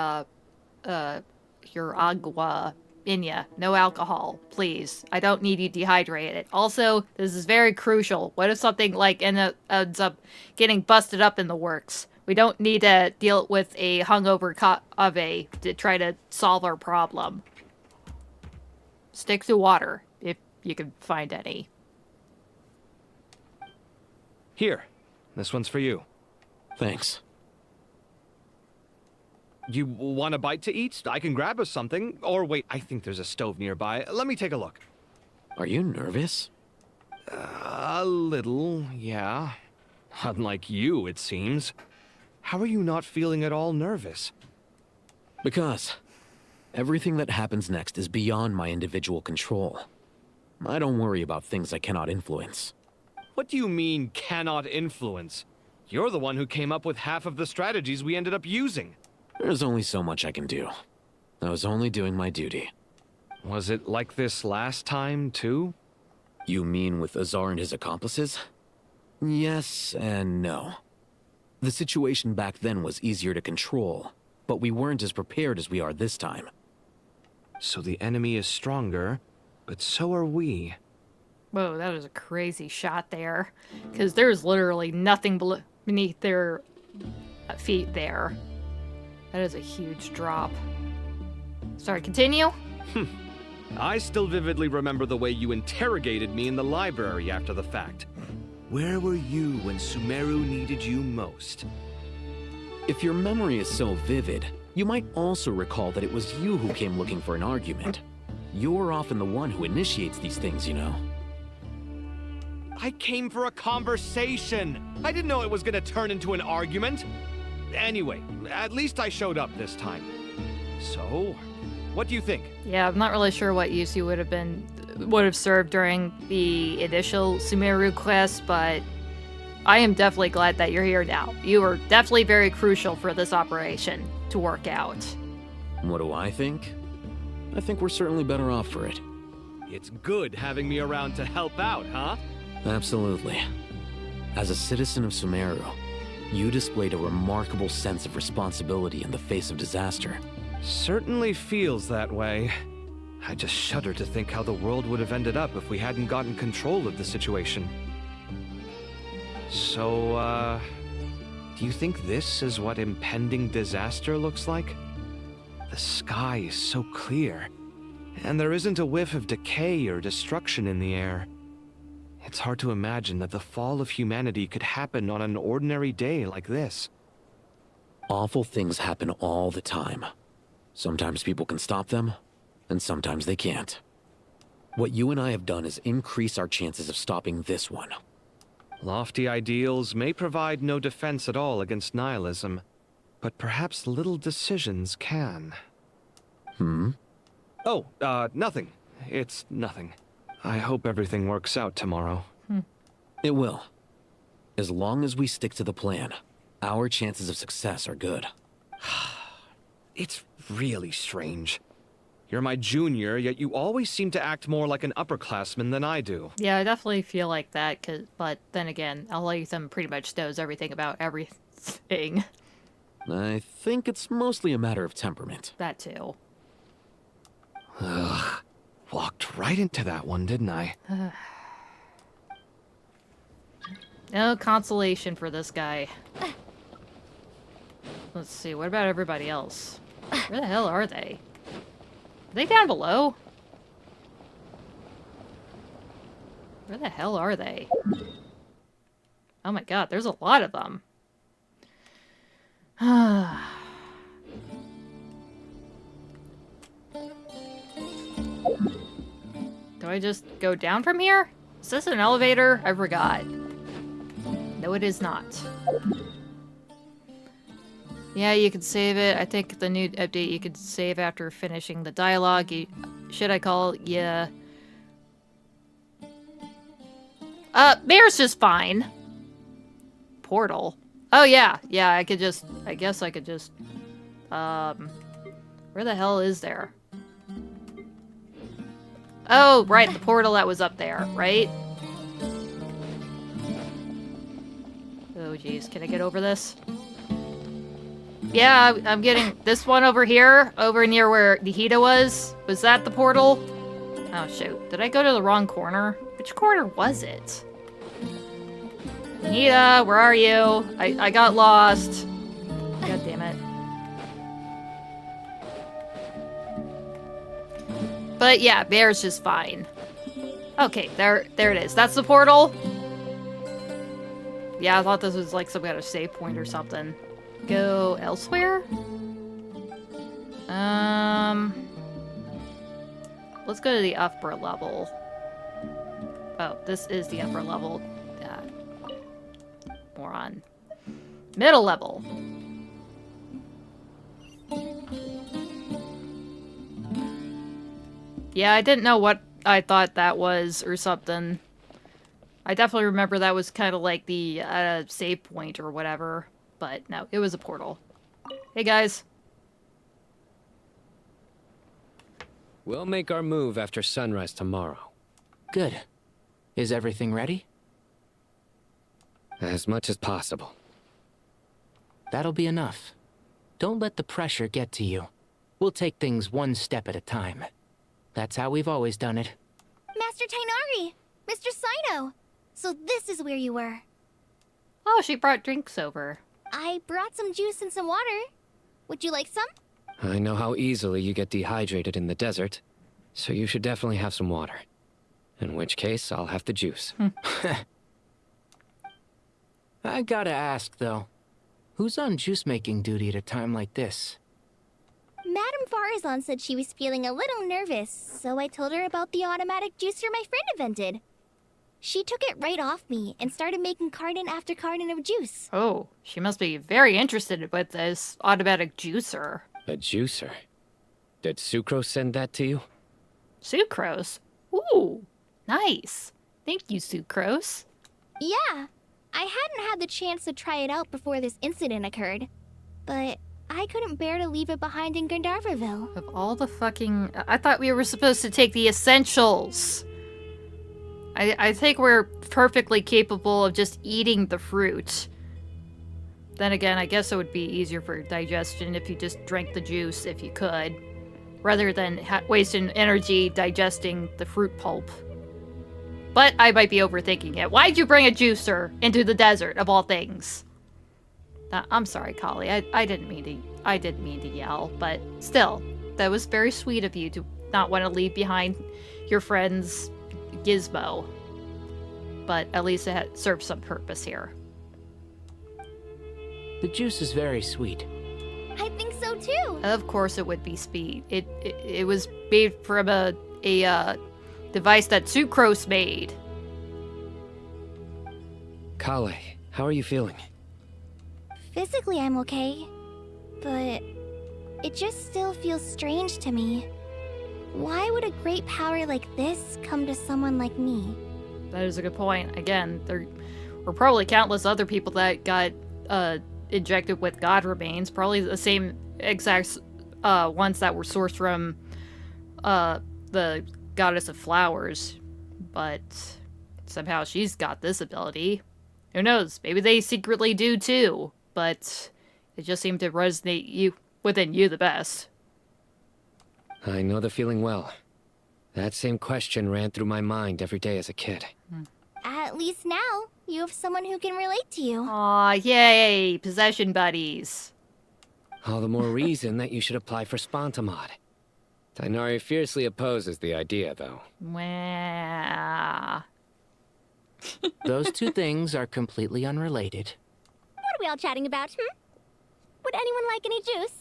agua in ya. No alcohol, please. I don't need you dehydrated. Also, this is very crucial. What if something ends up getting busted up in the works? We don't need to deal with a hungover Kaveh to try to solve our problem. Stick to water, if you can find any. Here, this one's for you. Thanks. You want a bite to eat? I can grab us something. Or wait, I think there's a stove nearby. Let me take a look. Are you nervous? A little, yeah. Unlike you, it seems. How are you not feeling at all nervous? Because everything that happens next is beyond my individual control. I don't worry about things I cannot influence. What do you mean, cannot influence? You're the one who came up with half of the strategies we ended up using. There's only so much I can do. I was only doing my duty. Was it like this last time, too? You mean with Azar and his accomplices? Yes and no. The situation back then was easier to control, but we weren't as prepared as we are this time. So the enemy is stronger, but so are we. Whoa, that was a crazy shot there. Because there's literally nothing beneath their feet there. That is a huge drop. Sorry, continue? I still vividly remember the way you interrogated me in the library after the fact. Where were you when Sumeru needed you most? If your memory is so vivid, you might also recall that it was you who came looking for an argument. You're often the one who initiates these things, you know. I came for a conversation! I didn't know it was gonna turn into an argument! Anyway, at least I showed up this time. So, what do you think? Yeah, I'm not really sure what use you would have been would have served during the initial Sumeru quest, but I am definitely glad that you're here now. You were definitely very crucial for this operation to work out. What do I think? I think we're certainly better off for it. It's good having me around to help out, huh? Absolutely. As a citizen of Sumeru, you displayed a remarkable sense of responsibility in the face of disaster. Certainly feels that way. I just shudder to think how the world would have ended up if we hadn't gotten control of the situation. So, do you think this is what impending disaster looks like? The sky is so clear, and there isn't a whiff of decay or destruction in the air. It's hard to imagine that the fall of humanity could happen on an ordinary day like this. Awful things happen all the time. Sometimes people can stop them, and sometimes they can't. What you and I have done is increase our chances of stopping this one. Lofty ideals may provide no defense at all against nihilism, but perhaps little decisions can. Oh, nothing. It's nothing. I hope everything works out tomorrow. It will. As long as we stick to the plan, our chances of success are good. It's really strange. You're my junior, yet you always seem to act more like an upperclassman than I do. Yeah, I definitely feel like that, but then again, Alhaitham pretty much knows everything about everything. I think it's mostly a matter of temperament. That too. Ugh. Walked right into that one, didn't I? No consolation for this guy. Let's see, what about everybody else? Where the hell are they? Are they down below? Where the hell are they? Oh my god, there's a lot of them. Do I just go down from here? Is this an elevator? I forgot. No, it is not. Yeah, you can save it. I think the new update you can save after finishing the dialogue. Should I call? Yeah. Bear's just fine. Portal. Oh yeah, yeah. I guess I could just. Where the hell is there? Oh, right, the portal that was up there, right? Oh, jeez, can I get over this? Yeah, I'm getting this one over here, over near where Nahida was. Was that the portal? Oh, shoot. Did I go to the wrong corner? Which corner was it? Nahida, where are you? I got lost. God damn it. But yeah, Bear's just fine. Okay, there it is. That's the portal? Yeah, I thought this was like some kind of save point or something. Go elsewhere? Let's go to the upper level. Oh, this is the upper level. Moron. Middle level. Yeah, I didn't know what I thought that was or something. I definitely remember that was kind of like the save point or whatever. But no, it was a portal. Hey guys. We'll make our move after sunrise tomorrow. Good. Is everything ready? As much as possible. That'll be enough. Don't let the pressure get to you. We'll take things one step at a time. That's how we've always done it. Master Tighnari! Mr. Cyno! So this is where you were. Oh, she brought drinks over. I brought some juice and some water. Would you like some? I know how easily you get dehydrated in the desert, so you should definitely have some water. In which case, I'll have the juice. I gotta ask, though. Who's on juice-making duty at a time like this? Madame Faruzan said she was feeling a little nervous, so I told her about the automatic juicer my friend invented. She took it right off me and started making carton after carton of juice. Oh, she must be very interested with this automatic juicer. A juicer? Did Sucrose send that to you? Sucrose? Ooh, nice. Thank you, Sucrose. Yeah, I hadn't had the chance to try it out before this incident occurred, but I couldn't bear to leave it behind in Gandharville. Of all the fucking... I thought we were supposed to take the essentials. I think we're perfectly capable of just eating the fruit. Then again, I guess it would be easier for digestion if you just drank the juice, if you could. Rather than wasting energy digesting the fruit pulp. But I might be overthinking it. Why'd you bring a juicer into the desert, of all things? I'm sorry, Collei. I didn't mean to yell, but still, that was very sweet of you to not want to leave behind your friend's gizmo. But at least it had served some purpose here. The juice is very sweet. I think so too. Of course it would be sweet. It was made from a device that Sucrose made. Collei, how are you feeling? Physically, I'm okay, but it just still feels strange to me. Why would a great power like this come to someone like me? That is a good point. Again, there were probably countless other people that got injected with god remains, probably the same exact ones that were sourced from the goddess of flowers, but somehow she's got this ability. Who knows? Maybe they secretly do too, but it just seemed to resonate within you the best. I know the feeling well. That same question ran through my mind every day as a kid. At least now, you have someone who can relate to you. Aw, yay! Possession buddies. All the more reason that you should apply for Spontamod. Tighnari fiercely opposes the idea, though. Wah. Those two things are completely unrelated. What are we all chatting about, Would anyone like any juice?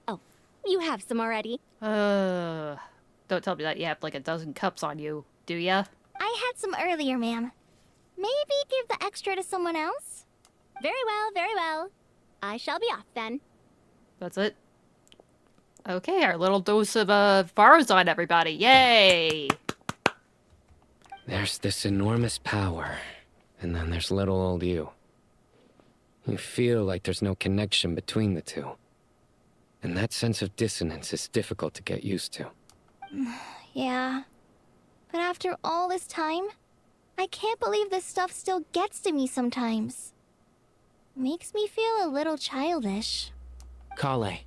Oh, you have some already. Don't tell me that you have like a dozen cups on you, do ya? I had some earlier, ma'am. Maybe give the extra to someone else? Very well, very well. I shall be off then. That's it. Okay, our little dose of Faruzan, everybody. Yay! There's this enormous power, and then there's little old you. You feel like there's no connection between the two. And that sense of dissonance is difficult to get used to. Yeah. But after all this time, I can't believe this stuff still gets to me sometimes. Makes me feel a little childish. Collei,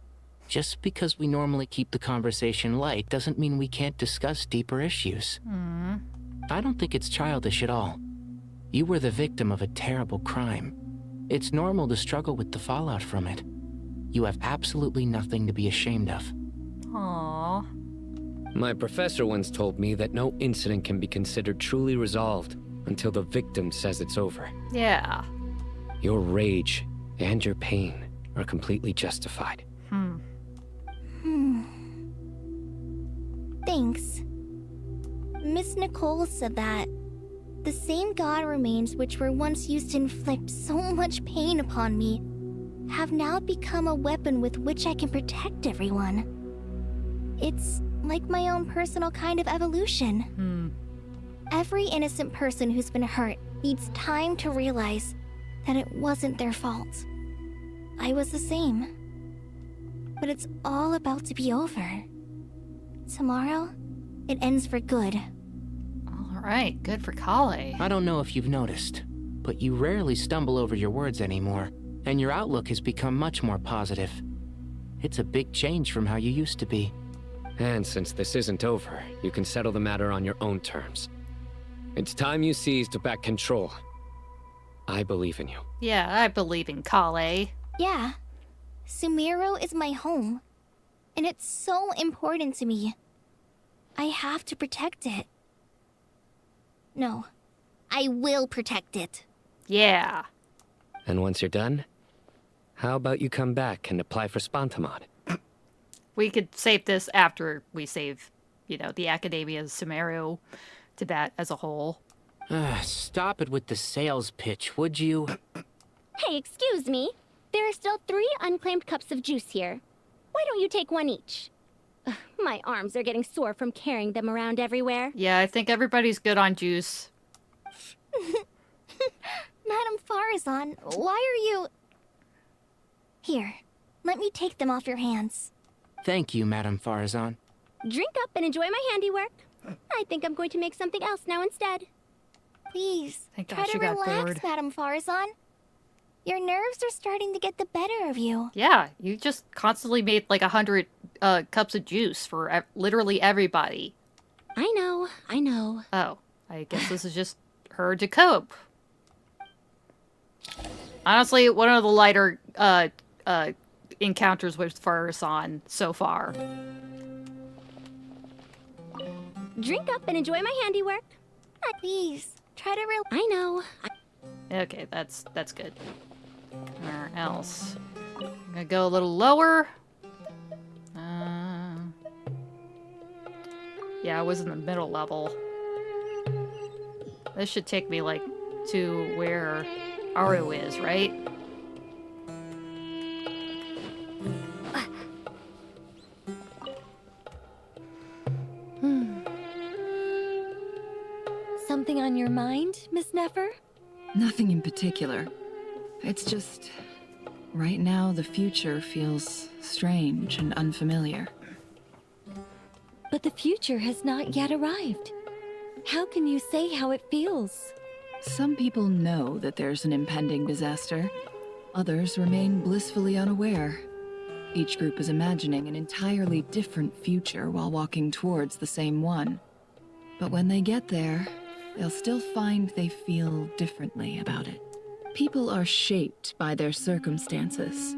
just because we normally keep the conversation light doesn't mean we can't discuss deeper issues. I don't think it's childish at all. You were the victim of a terrible crime. It's normal to struggle with the fallout from it. You have absolutely nothing to be ashamed of. Aww. My professor once told me that no incident can be considered truly resolved until the victim says it's over. Yeah. Your rage and your pain are completely justified. Thanks. Miss Nicole said that the same god remains which were once used to inflict so much pain upon me have now become a weapon with which I can protect everyone. It's like my own personal kind of evolution. Every innocent person who's been hurt needs time to realize that it wasn't their fault. I was the same. But it's all about to be over. Tomorrow, it ends for good. Alright, good for Collei. I don't know if you've noticed, but you rarely stumble over your words anymore, and your outlook has become much more positive. It's a big change from how you used to be. And since this isn't over, you can settle the matter on your own terms. It's time you seized back control. I believe in you. Yeah, I believe in Collei. Yeah. Sumeru is my home. And it's so important to me. I have to protect it. No. I will protect it. Yeah. And once you're done, how about you come back and apply for Spontamod? We could save this after we save, the Akademiya's Sumeru to that as a whole. Stop it with the sales pitch, would you? Hey, excuse me. There are still 3 unclaimed cups of juice here. Why don't you take one each? My arms are getting sore from carrying them around everywhere. Yeah, I think everybody's good on juice. Madame Faruzan, why are you... Here, let me take them off your hands. Thank you, Madame Faruzan. Drink up and enjoy my handiwork. I think I'm going to make something else now instead. Please, Thank try God to she got relax, bored. Madame Faruzan. Your nerves are starting to get the better of you. Yeah, you just constantly made like 100 cups of juice for literally everybody. I know. Oh, I guess this is just her to cope. Honestly, one of the lighter encounters with Faruzan so far. Drink up and enjoy my handiwork. Please, try to I know. Okay, that's good. Where else? I'm gonna go a little lower. Yeah, I was in the middle level. This should take me like to where Aaru is, right? Something on your mind, Miss Nefer? Nothing in particular. It's just... right now, the future feels strange and unfamiliar. But the future has not yet arrived. How can you say how it feels? Some people know that there's an impending disaster. Others remain blissfully unaware. Each group is imagining an entirely different future while walking towards the same one. But when they get there, they'll still find they feel differently about it. People are shaped by their circumstances.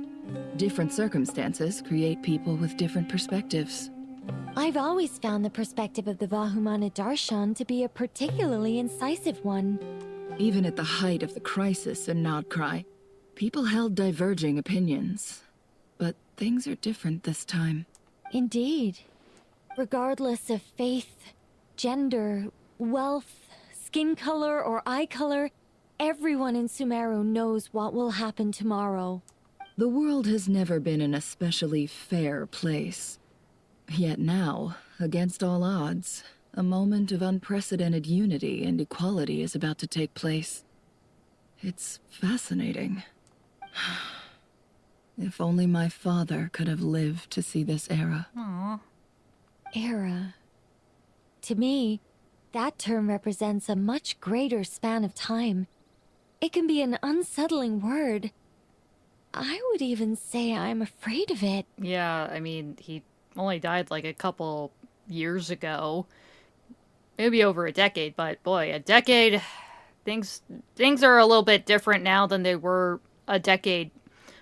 Different circumstances create people with different perspectives. I've always found the perspective of the Vahumana Darshan to be a particularly incisive one. Even at the height of the crisis in Nodcry, people held diverging opinions. But things are different this time. Indeed. Regardless of faith, gender, wealth, skin color, or eye color, everyone in Sumeru knows what will happen tomorrow. The world has never been an especially fair place. Yet now, against all odds, a moment of unprecedented unity and equality is about to take place. It's fascinating. If only my father could have lived to see this era. Aww. Era. To me, that term represents a much greater span of time. It can be an unsettling word. I would even say I'm afraid of it. Yeah, I mean, he only died like a couple years ago. Maybe over a decade, but boy, a decade... Things are a little bit different now than they were a decade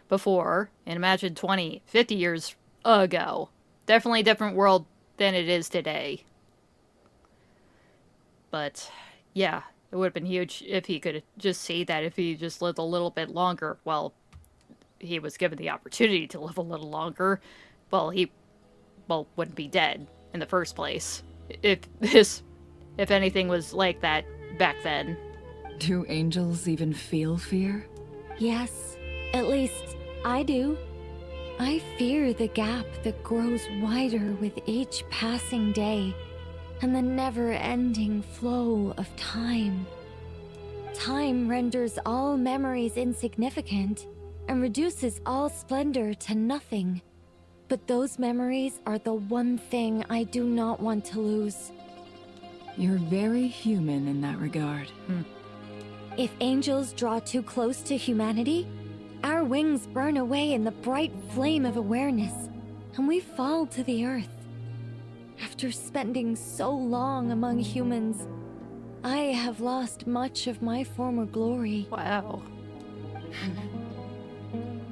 before. And imagine 20, 50 years ago. Definitely a different world than it is today. But, yeah, it would have been huge if he could just see that if he just lived a little bit longer. Well, he was given the opportunity to live a little longer. Well, he wouldn't be dead in the first place. If anything was like that back then. Do angels even feel fear? Yes, at least I do. I fear the gap that grows wider with each passing day, and the never-ending flow of time. Time renders all memories insignificant, and reduces all splendor to nothing. But those memories are the one thing I do not want to lose. You're very human in that regard. If angels draw too close to humanity, our wings burn away in the bright flame of awareness, and we fall to the earth. After spending so long among humans, I have lost much of my former glory. Wow.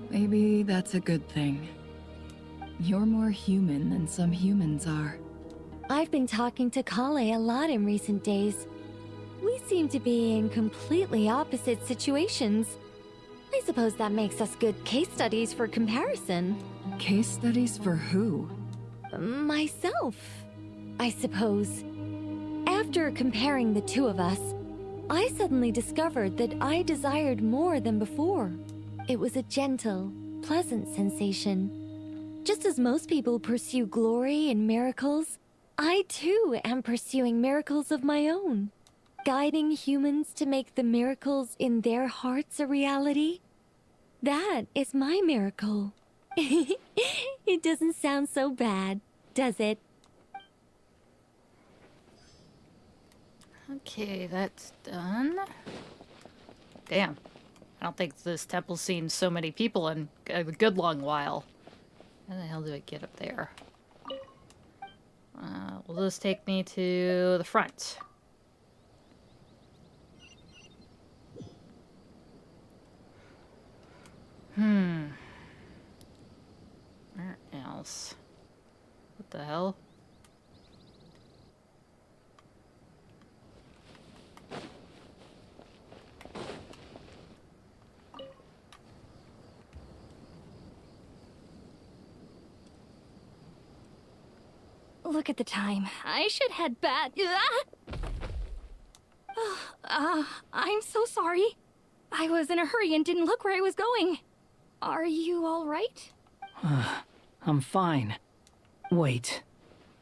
Maybe that's a good thing. You're more human than some humans are. I've been talking to Collei a lot in recent days. We seem to be in completely opposite situations. I suppose that makes us good case studies for comparison. Case studies for who? Myself, I suppose. After comparing the two of us, I suddenly discovered that I desired more than before. It was a gentle, pleasant sensation. Just as most people pursue glory and miracles, I too am pursuing miracles of my own. Guiding humans to make the miracles in their hearts a reality. That is my miracle. It doesn't sound so bad, does it? Okay, that's done. Damn. I don't think this temple's seen so many people in a good long while. How the hell do I get up there? Will this take me to the front? Where else? What the hell? Look at the time. I should head back. I'm so sorry. I was in a hurry and didn't look where I was going. Are you all right? I'm fine. Wait.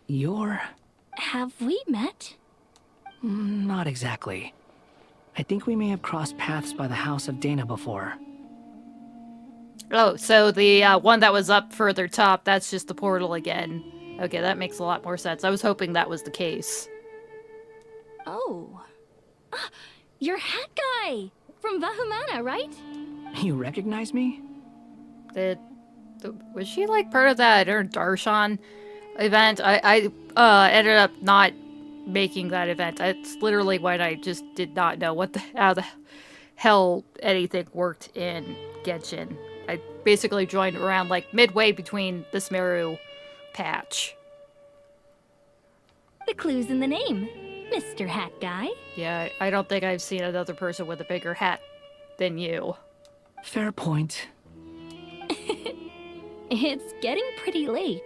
You're... Have we met? Not exactly. I think we may have crossed paths by the house of Deyha before. Oh, so the one that was up further top, that's just the portal again. Okay, that makes a lot more sense. I was hoping that was the case. Oh. You're Hat Guy! From Vahumana, right? You recognize me? Was she like part of that Darshan event? I ended up not making that event. It's literally when I just did not know how the hell anything worked in Genshin. I basically joined around like midway between the Sumeru patch. The clue's in the name, Mr. Hat Guy. Yeah, I don't think I've seen another person with a bigger hat than you. Fair point. It's getting pretty late.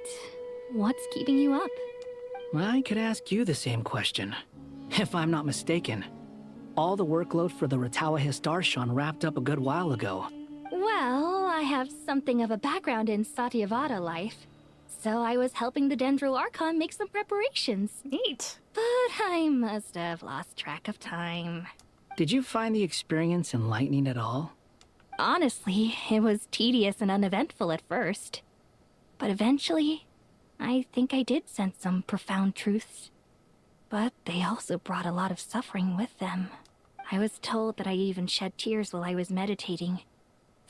What's keeping you up? I could ask you the same question. If I'm not mistaken, all the workload for the Ratawa Darshan wrapped up a good while ago. Well, I have something of a background in Satyavada life, so I was helping the Dendro Archon make some preparations. Neat. But I must have lost track of time. Did you find the experience enlightening at all? Honestly, it was tedious and uneventful at first. But eventually, I think I did sense some profound truths. But they also brought a lot of suffering with them. I was told that I even shed tears while I was meditating,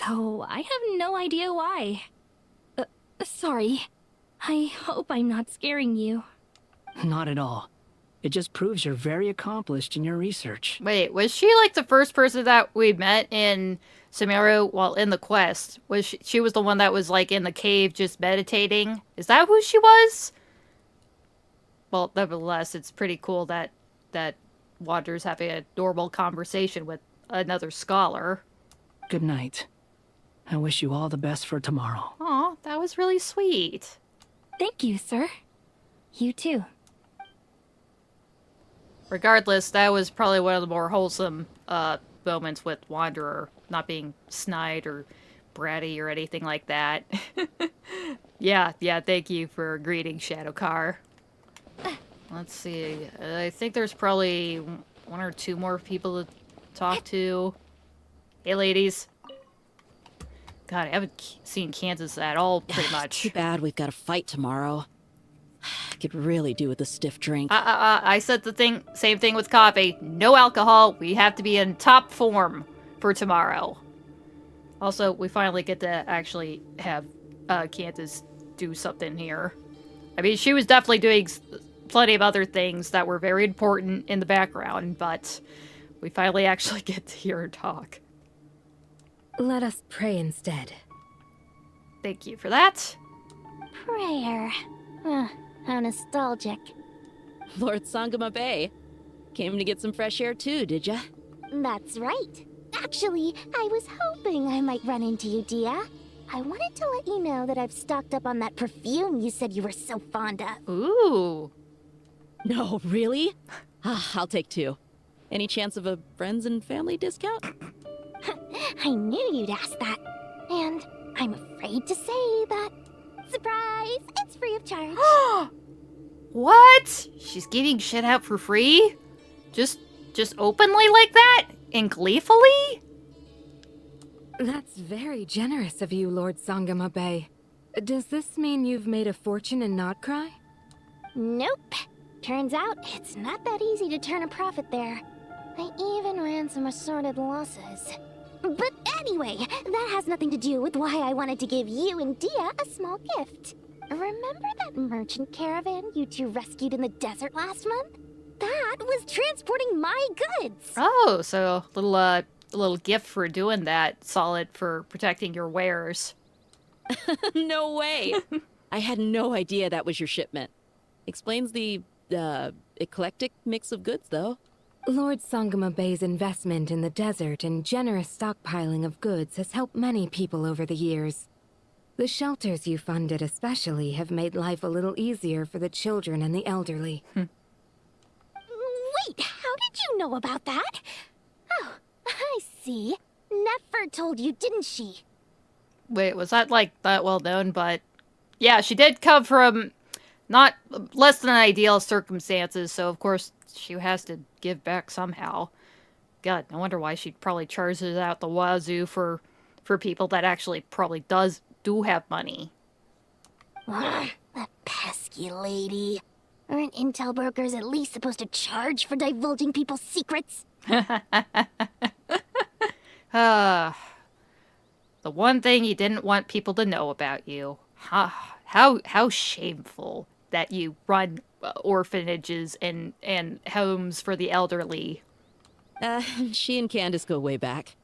though I have no idea why. Sorry. I hope I'm not scaring you. Not at all. It just proves you're very accomplished in your research. Wait, was she like the first person that we met in Sumeru while in the quest? Was she was the one that was like in the cave just meditating? Is that who she was? Well, nevertheless, it's pretty cool that Wanderer's having a normal conversation with another scholar. Good night. I wish you all the best for tomorrow. Aw, that was really sweet. Thank you, sir. You too. Regardless, that was probably one of the more wholesome moments with Wanderer, not being snide or bratty or anything like that. yeah, thank you for greeting, Shadowcar. Let's see, I think there's probably one or two more people to talk to. Hey, ladies. God, I haven't seen Candace at all, pretty much. Too bad we've got a fight tomorrow. Could really do with a stiff drink. I said the same thing with coffee. No alcohol. We have to be in top form for tomorrow. Also, we finally get to actually have Candace do something here. I mean, she was definitely doing plenty of other things that were very important in the background, but we finally actually get to hear her talk. Let us pray instead. Thank you for that. Prayer. How nostalgic. Lord Sangama Bay. Came to get some fresh air too, did ya? That's right. Actually, I was hoping I might run into you, Deyha. I wanted to let you know that I've stocked up on that perfume you said you were so fond of. Ooh. No, really? I'll take two. Any chance of a friends and family discount? I knew you'd ask that. And I'm afraid to say that Surprise! It's free of charge. What? She's giving shit out for free? Just openly like that? And gleefully? That's very generous of you, Lord Sangama Bay. Does this mean you've made a fortune in Nodcry? Nope. Turns out it's not that easy to turn a profit there. I even ran some assorted losses. But anyway, that has nothing to do with why I wanted to give you and Deyha a small gift. Remember that merchant caravan you two rescued in the desert last month? That was transporting my goods! Oh, so a little gift for doing that. Solid for protecting your wares. No way! I had no idea that was your shipment. Explains the, eclectic mix of goods, though. Lord Sangama Bay's investment in the desert and generous stockpiling of goods has helped many people over the years. The shelters you funded especially have made life a little easier for the children and the elderly. Wait, how did you know about that? Oh, I see. Nefer told you, didn't she? Wait, was that like that well known? But yeah, she did come from not less than ideal circumstances, so of course she has to give back somehow. God, no wonder why she probably charges out the wazoo for people that actually probably do have money. That pesky lady. Aren't intel brokers at least supposed to charge for divulging people's secrets? The one thing you didn't want people to know about you. How shameful that you run orphanages and homes for the elderly. She and Candace go way back.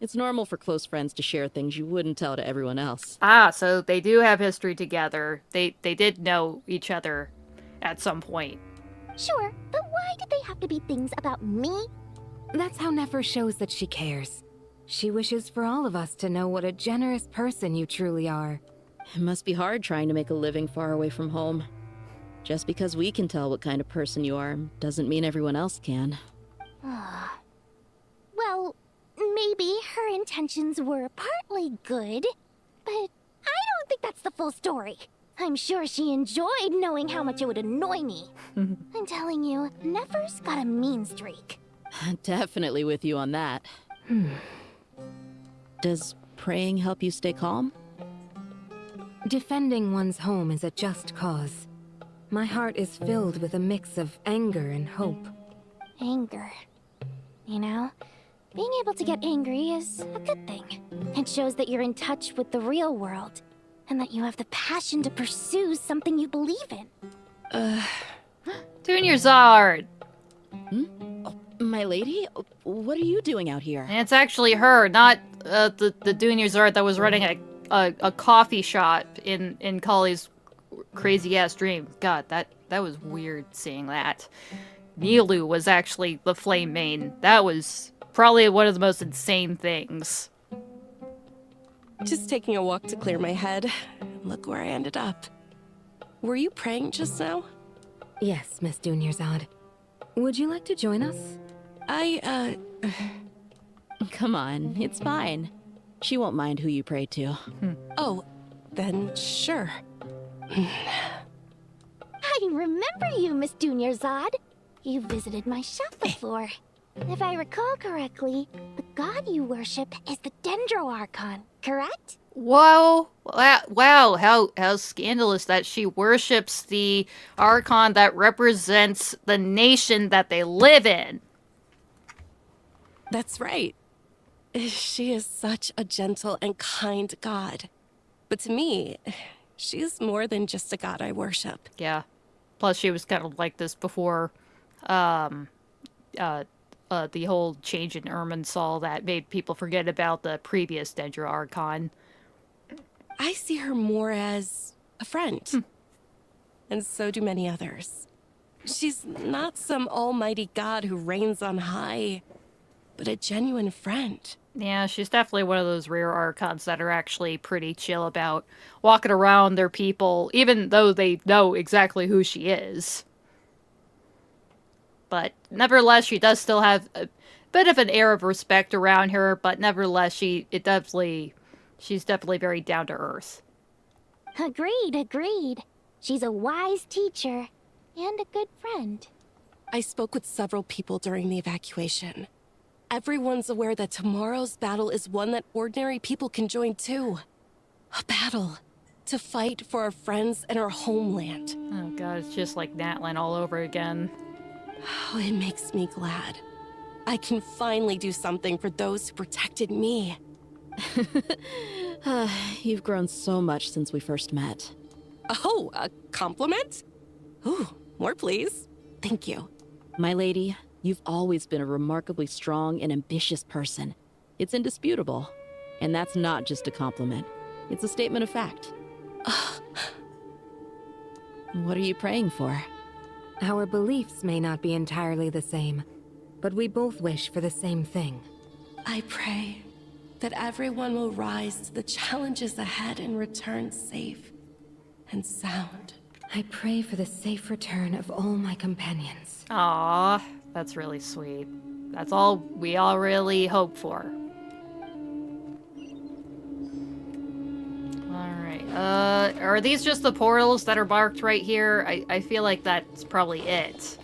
It's normal for close friends to share things you wouldn't tell to everyone else. Ah, so they do have history together. They did know each other at some point. Sure, but why did they have to be things about me? That's how Nefer shows that she cares. She wishes for all of us to know what a generous person you truly are. It must be hard trying to make a living far away from home. Just because we can tell what kind of person you are doesn't mean everyone else can. Well, maybe her intentions were partly good, but I don't think that's the full story. I'm sure she enjoyed knowing how much it would annoy me. I'm telling you, Nefer's got a mean streak. Definitely with you on that. Does praying help you stay calm? Defending one's home is a just cause. My heart is filled with a mix of anger and hope. Anger. You know, being able to get angry is a good thing. It shows that you're in touch with the real world, and that you have the passion to pursue something you believe in. Dunyarzad! Oh, my lady? What are you doing out here? And it's actually her, not the Dunyarzad that was running a coffee shop in Collei's crazy-ass dream. God, that was weird seeing that. Nilu was actually the Flame Main. That was probably one of the most insane things. Just taking a walk to clear my head. Look where I ended up. Were you praying just now? Yes, Miss Dunyarzad. Would you like to join us? Come on, it's fine. She won't mind who you pray to. Oh, then sure. I remember you, Miss Dunyarzad. You visited my shop before. If I recall correctly, the god you worship is the Dendro Archon, correct? Whoa! Wow! How scandalous that she worships the Archon that represents the nation that they live in. That's right. She is such a gentle and kind god. But to me, she's more than just a god I worship. Yeah. Plus, she was kind of like this before, the whole change in Irminsul that made people forget about the previous Dendro Archon. I see her more as a friend. And so do many others. She's not some almighty god who reigns on high, but a genuine friend. Yeah, she's definitely one of those rare Archons that are actually pretty chill about walking around their people, even though they know exactly who she is. But nevertheless, she does still have a bit of an air of respect around her, but nevertheless, she's definitely very down to earth. Agreed. She's a wise teacher and a good friend. I spoke with several people during the evacuation. Everyone's aware that tomorrow's battle is one that ordinary people can join too. A battle to fight for our friends and our homeland. Oh god, it's just like Natlan all over again. Oh, it makes me glad. I can finally do something for those who protected me. You've grown so much since we first met. Oh, a compliment? Ooh, more please. Thank you. My lady, you've always been a remarkably strong and ambitious person. It's indisputable. And that's not just a compliment. It's a statement of fact. What are you praying for? Our beliefs may not be entirely the same, but we both wish for the same thing. I pray that everyone will rise to the challenges ahead and return safe and sound. I pray for the safe return of all my companions. Aww, that's really sweet. That's all we all really hope for. Alright, are these just the portals that are marked right here? I feel like that's probably it.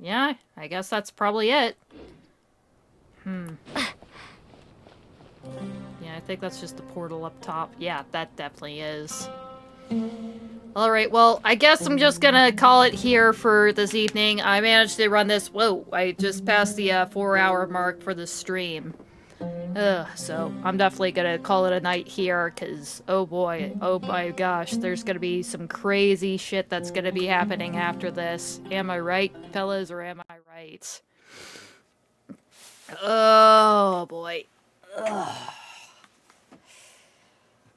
Yeah, I guess that's probably it. Yeah, I think that's just the portal up top. Yeah, that definitely is. Alright, well, I guess I'm just gonna call it here for this evening. I managed to run this... Whoa, I just passed the 4-hour mark for the stream. So I'm definitely gonna call it a night here, because, oh boy, oh my gosh, there's gonna be some crazy shit that's gonna be happening after this. Am I right, fellas, or am I right? Oh boy. Ugh.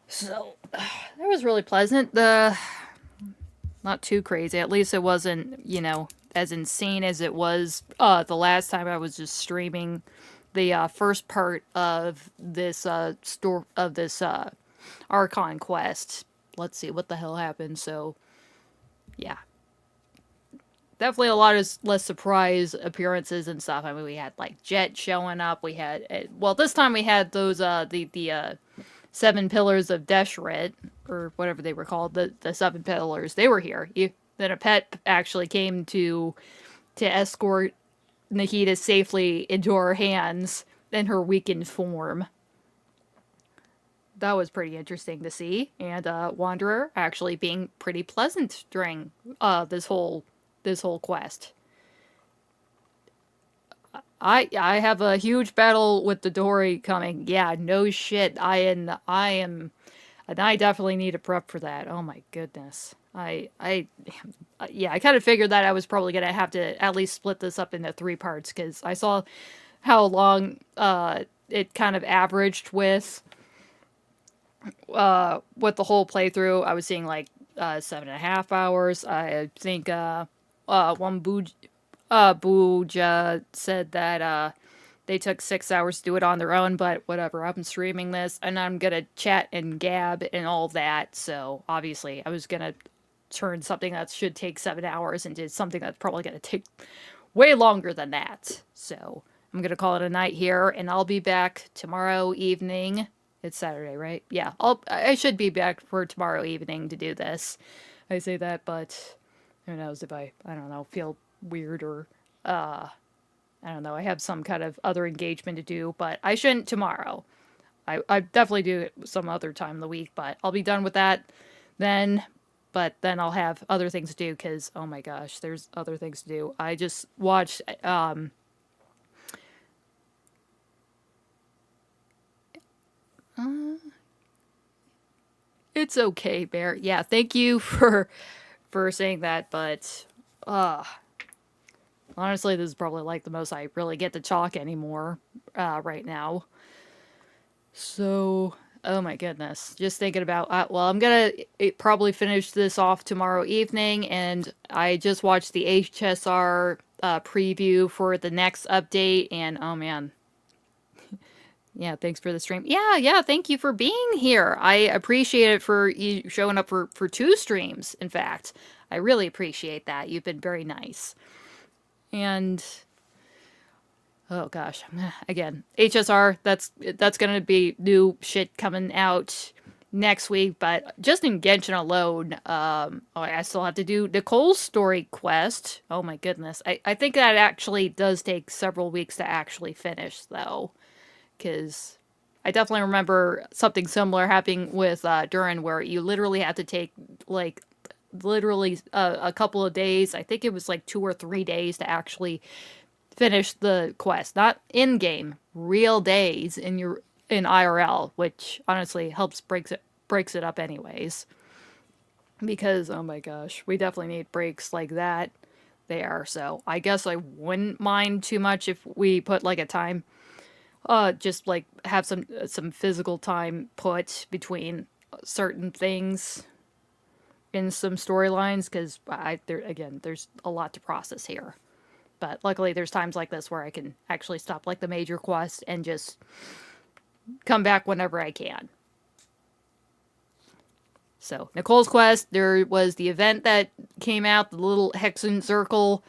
So, that was really pleasant. Not too crazy. At least it wasn't, you know, as insane as it was the last time I was just streaming the first part of this Archon quest. Let's see what the hell happened. So, yeah. Definitely a lot of less surprise appearances and stuff. I mean, we had like Jet showing up. We had, well, this time we had those the 7 pillars of Deshret, or whatever they were called, the 7 pillars. They were here. Then a pet actually came to escort Nahida safely into our hands in her weakened form. That was pretty interesting to see. And Wanderer actually being pretty pleasant during this whole quest. I have a huge battle with the Dori coming. Yeah, no shit. I definitely need to prep for that. Oh my goodness. Yeah, I kind of figured that I was probably going to have to at least split this up into 3 parts, because I saw how long it kind of averaged with the whole playthrough. I was seeing like 7.5 hours. I think one Booja said that they took 6 hours to do it on their own, but whatever, I'm streaming this, and I'm gonna chat and gab and all that, so obviously I was gonna turn something that should take 7 hours into something that's probably gonna take way longer than that. So I'm gonna call it a night here, and I'll be back tomorrow evening. It's Saturday, right? Yeah, I should be back for tomorrow evening to do this. I say that, but who knows if I don't know, feel weird, or I don't know, I have some kind of other engagement to do, but I shouldn't tomorrow. I definitely do it some other time in the week, but I'll be done with that then. But then I'll have other things to do, because oh my gosh, there's other things to do. I just watched it's okay, Bear. Yeah, thank you for saying that, but honestly, this is probably like the most I really get to talk anymore right now. So, oh my goodness. Just thinking about, well, I'm gonna probably finish this off tomorrow evening, and I just watched the HSR preview for the next update, and oh man. Yeah, thanks for the stream. Yeah, thank you for being here. I appreciate it for you showing up for 2 streams, in fact. I really appreciate that. You've been very nice. And Oh gosh, again, HSR. That's gonna be new shit coming out next week. But just in Genshin alone, I still have to do Nicole's story quest. Oh my goodness, I think that actually does take several weeks to actually finish though, because I definitely remember something similar happening with Durin, where you literally had to take like literally a couple of days. I think it was like 2 or 3 days to actually finish the quest, not in game, real days in IRL, which honestly breaks it up anyways. Because oh my gosh, we definitely need breaks like that there. So I guess I wouldn't mind too much if we put like a time, just like have some physical time put between certain things in some storylines, because there's a lot to process here. But luckily, there's times like this where I can actually stop like the major quest and just come back whenever I can. So, Nicole's quest, there was the event that came out, the little Hexen Circle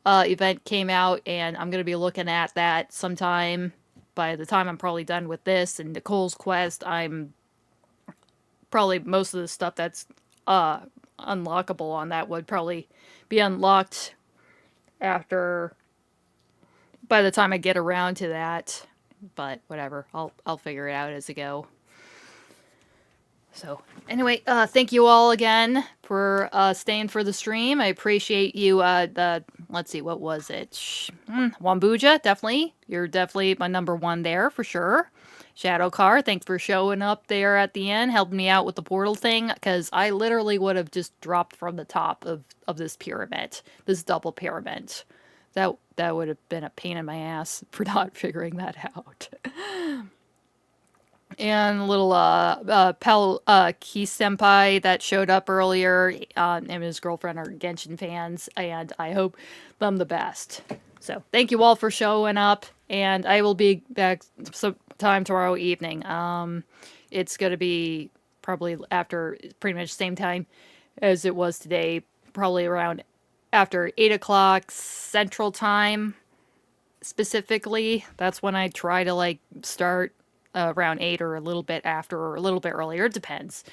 event came out, and I'm going to be looking at that sometime. By the time I'm probably done with this and Nicole's quest, I'm probably most of the stuff that's unlockable on that would probably be unlocked by the time I get around to that. But whatever, I'll figure it out as I go. So anyway, thank you all again for staying for the stream. I appreciate you. Let's see, what was it? Wambuja, definitely. You're definitely my number one there for sure. Shadowcar, thanks for showing up there at the end, helping me out with the portal thing, because I literally would have just dropped from the top of this pyramid, this double pyramid. That would have been a pain in my ass for not figuring that out. And little Key Senpai that showed up earlier, and his girlfriend are Genshin fans, and I hope them the best. So thank you all for showing up, and I will be back sometime tomorrow evening. It's going to be probably after pretty much the same time as it was today, probably around after 8 o'clock Central Time specifically. That's when I try to like start around 8 or a little bit after or a little bit earlier. It depends.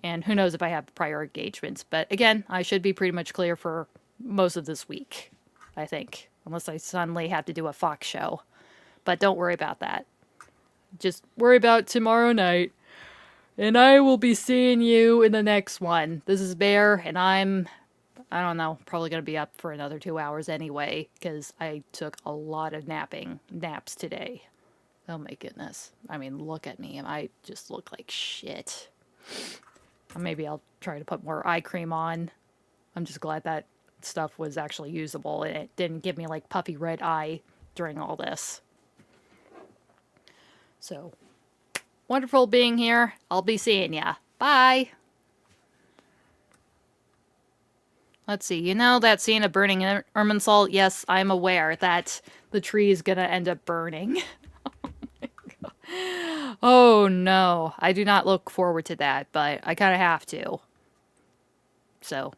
And who knows if I have prior engagements. But again, I should be pretty much clear for most of this week, I think. Unless I suddenly have to do a Fox show. But don't worry about that. Just worry about tomorrow night. And I will be seeing you in the next one. This is Bear, and I don't know, probably going to be up for another 2 hours anyway, because I took a lot of naps today. Oh my goodness. I mean, look at me. I just look like shit. Maybe I'll try to put more eye cream on. I'm just glad that stuff was actually usable and it didn't give me like puffy red eye during all this. So, wonderful being here. I'll be seeing ya. Bye! Let's see. You know that scene of burning Irminsul? Yes, I'm aware that the tree is gonna end up burning. Oh no, I do not look forward to that, but I kind of have to. So,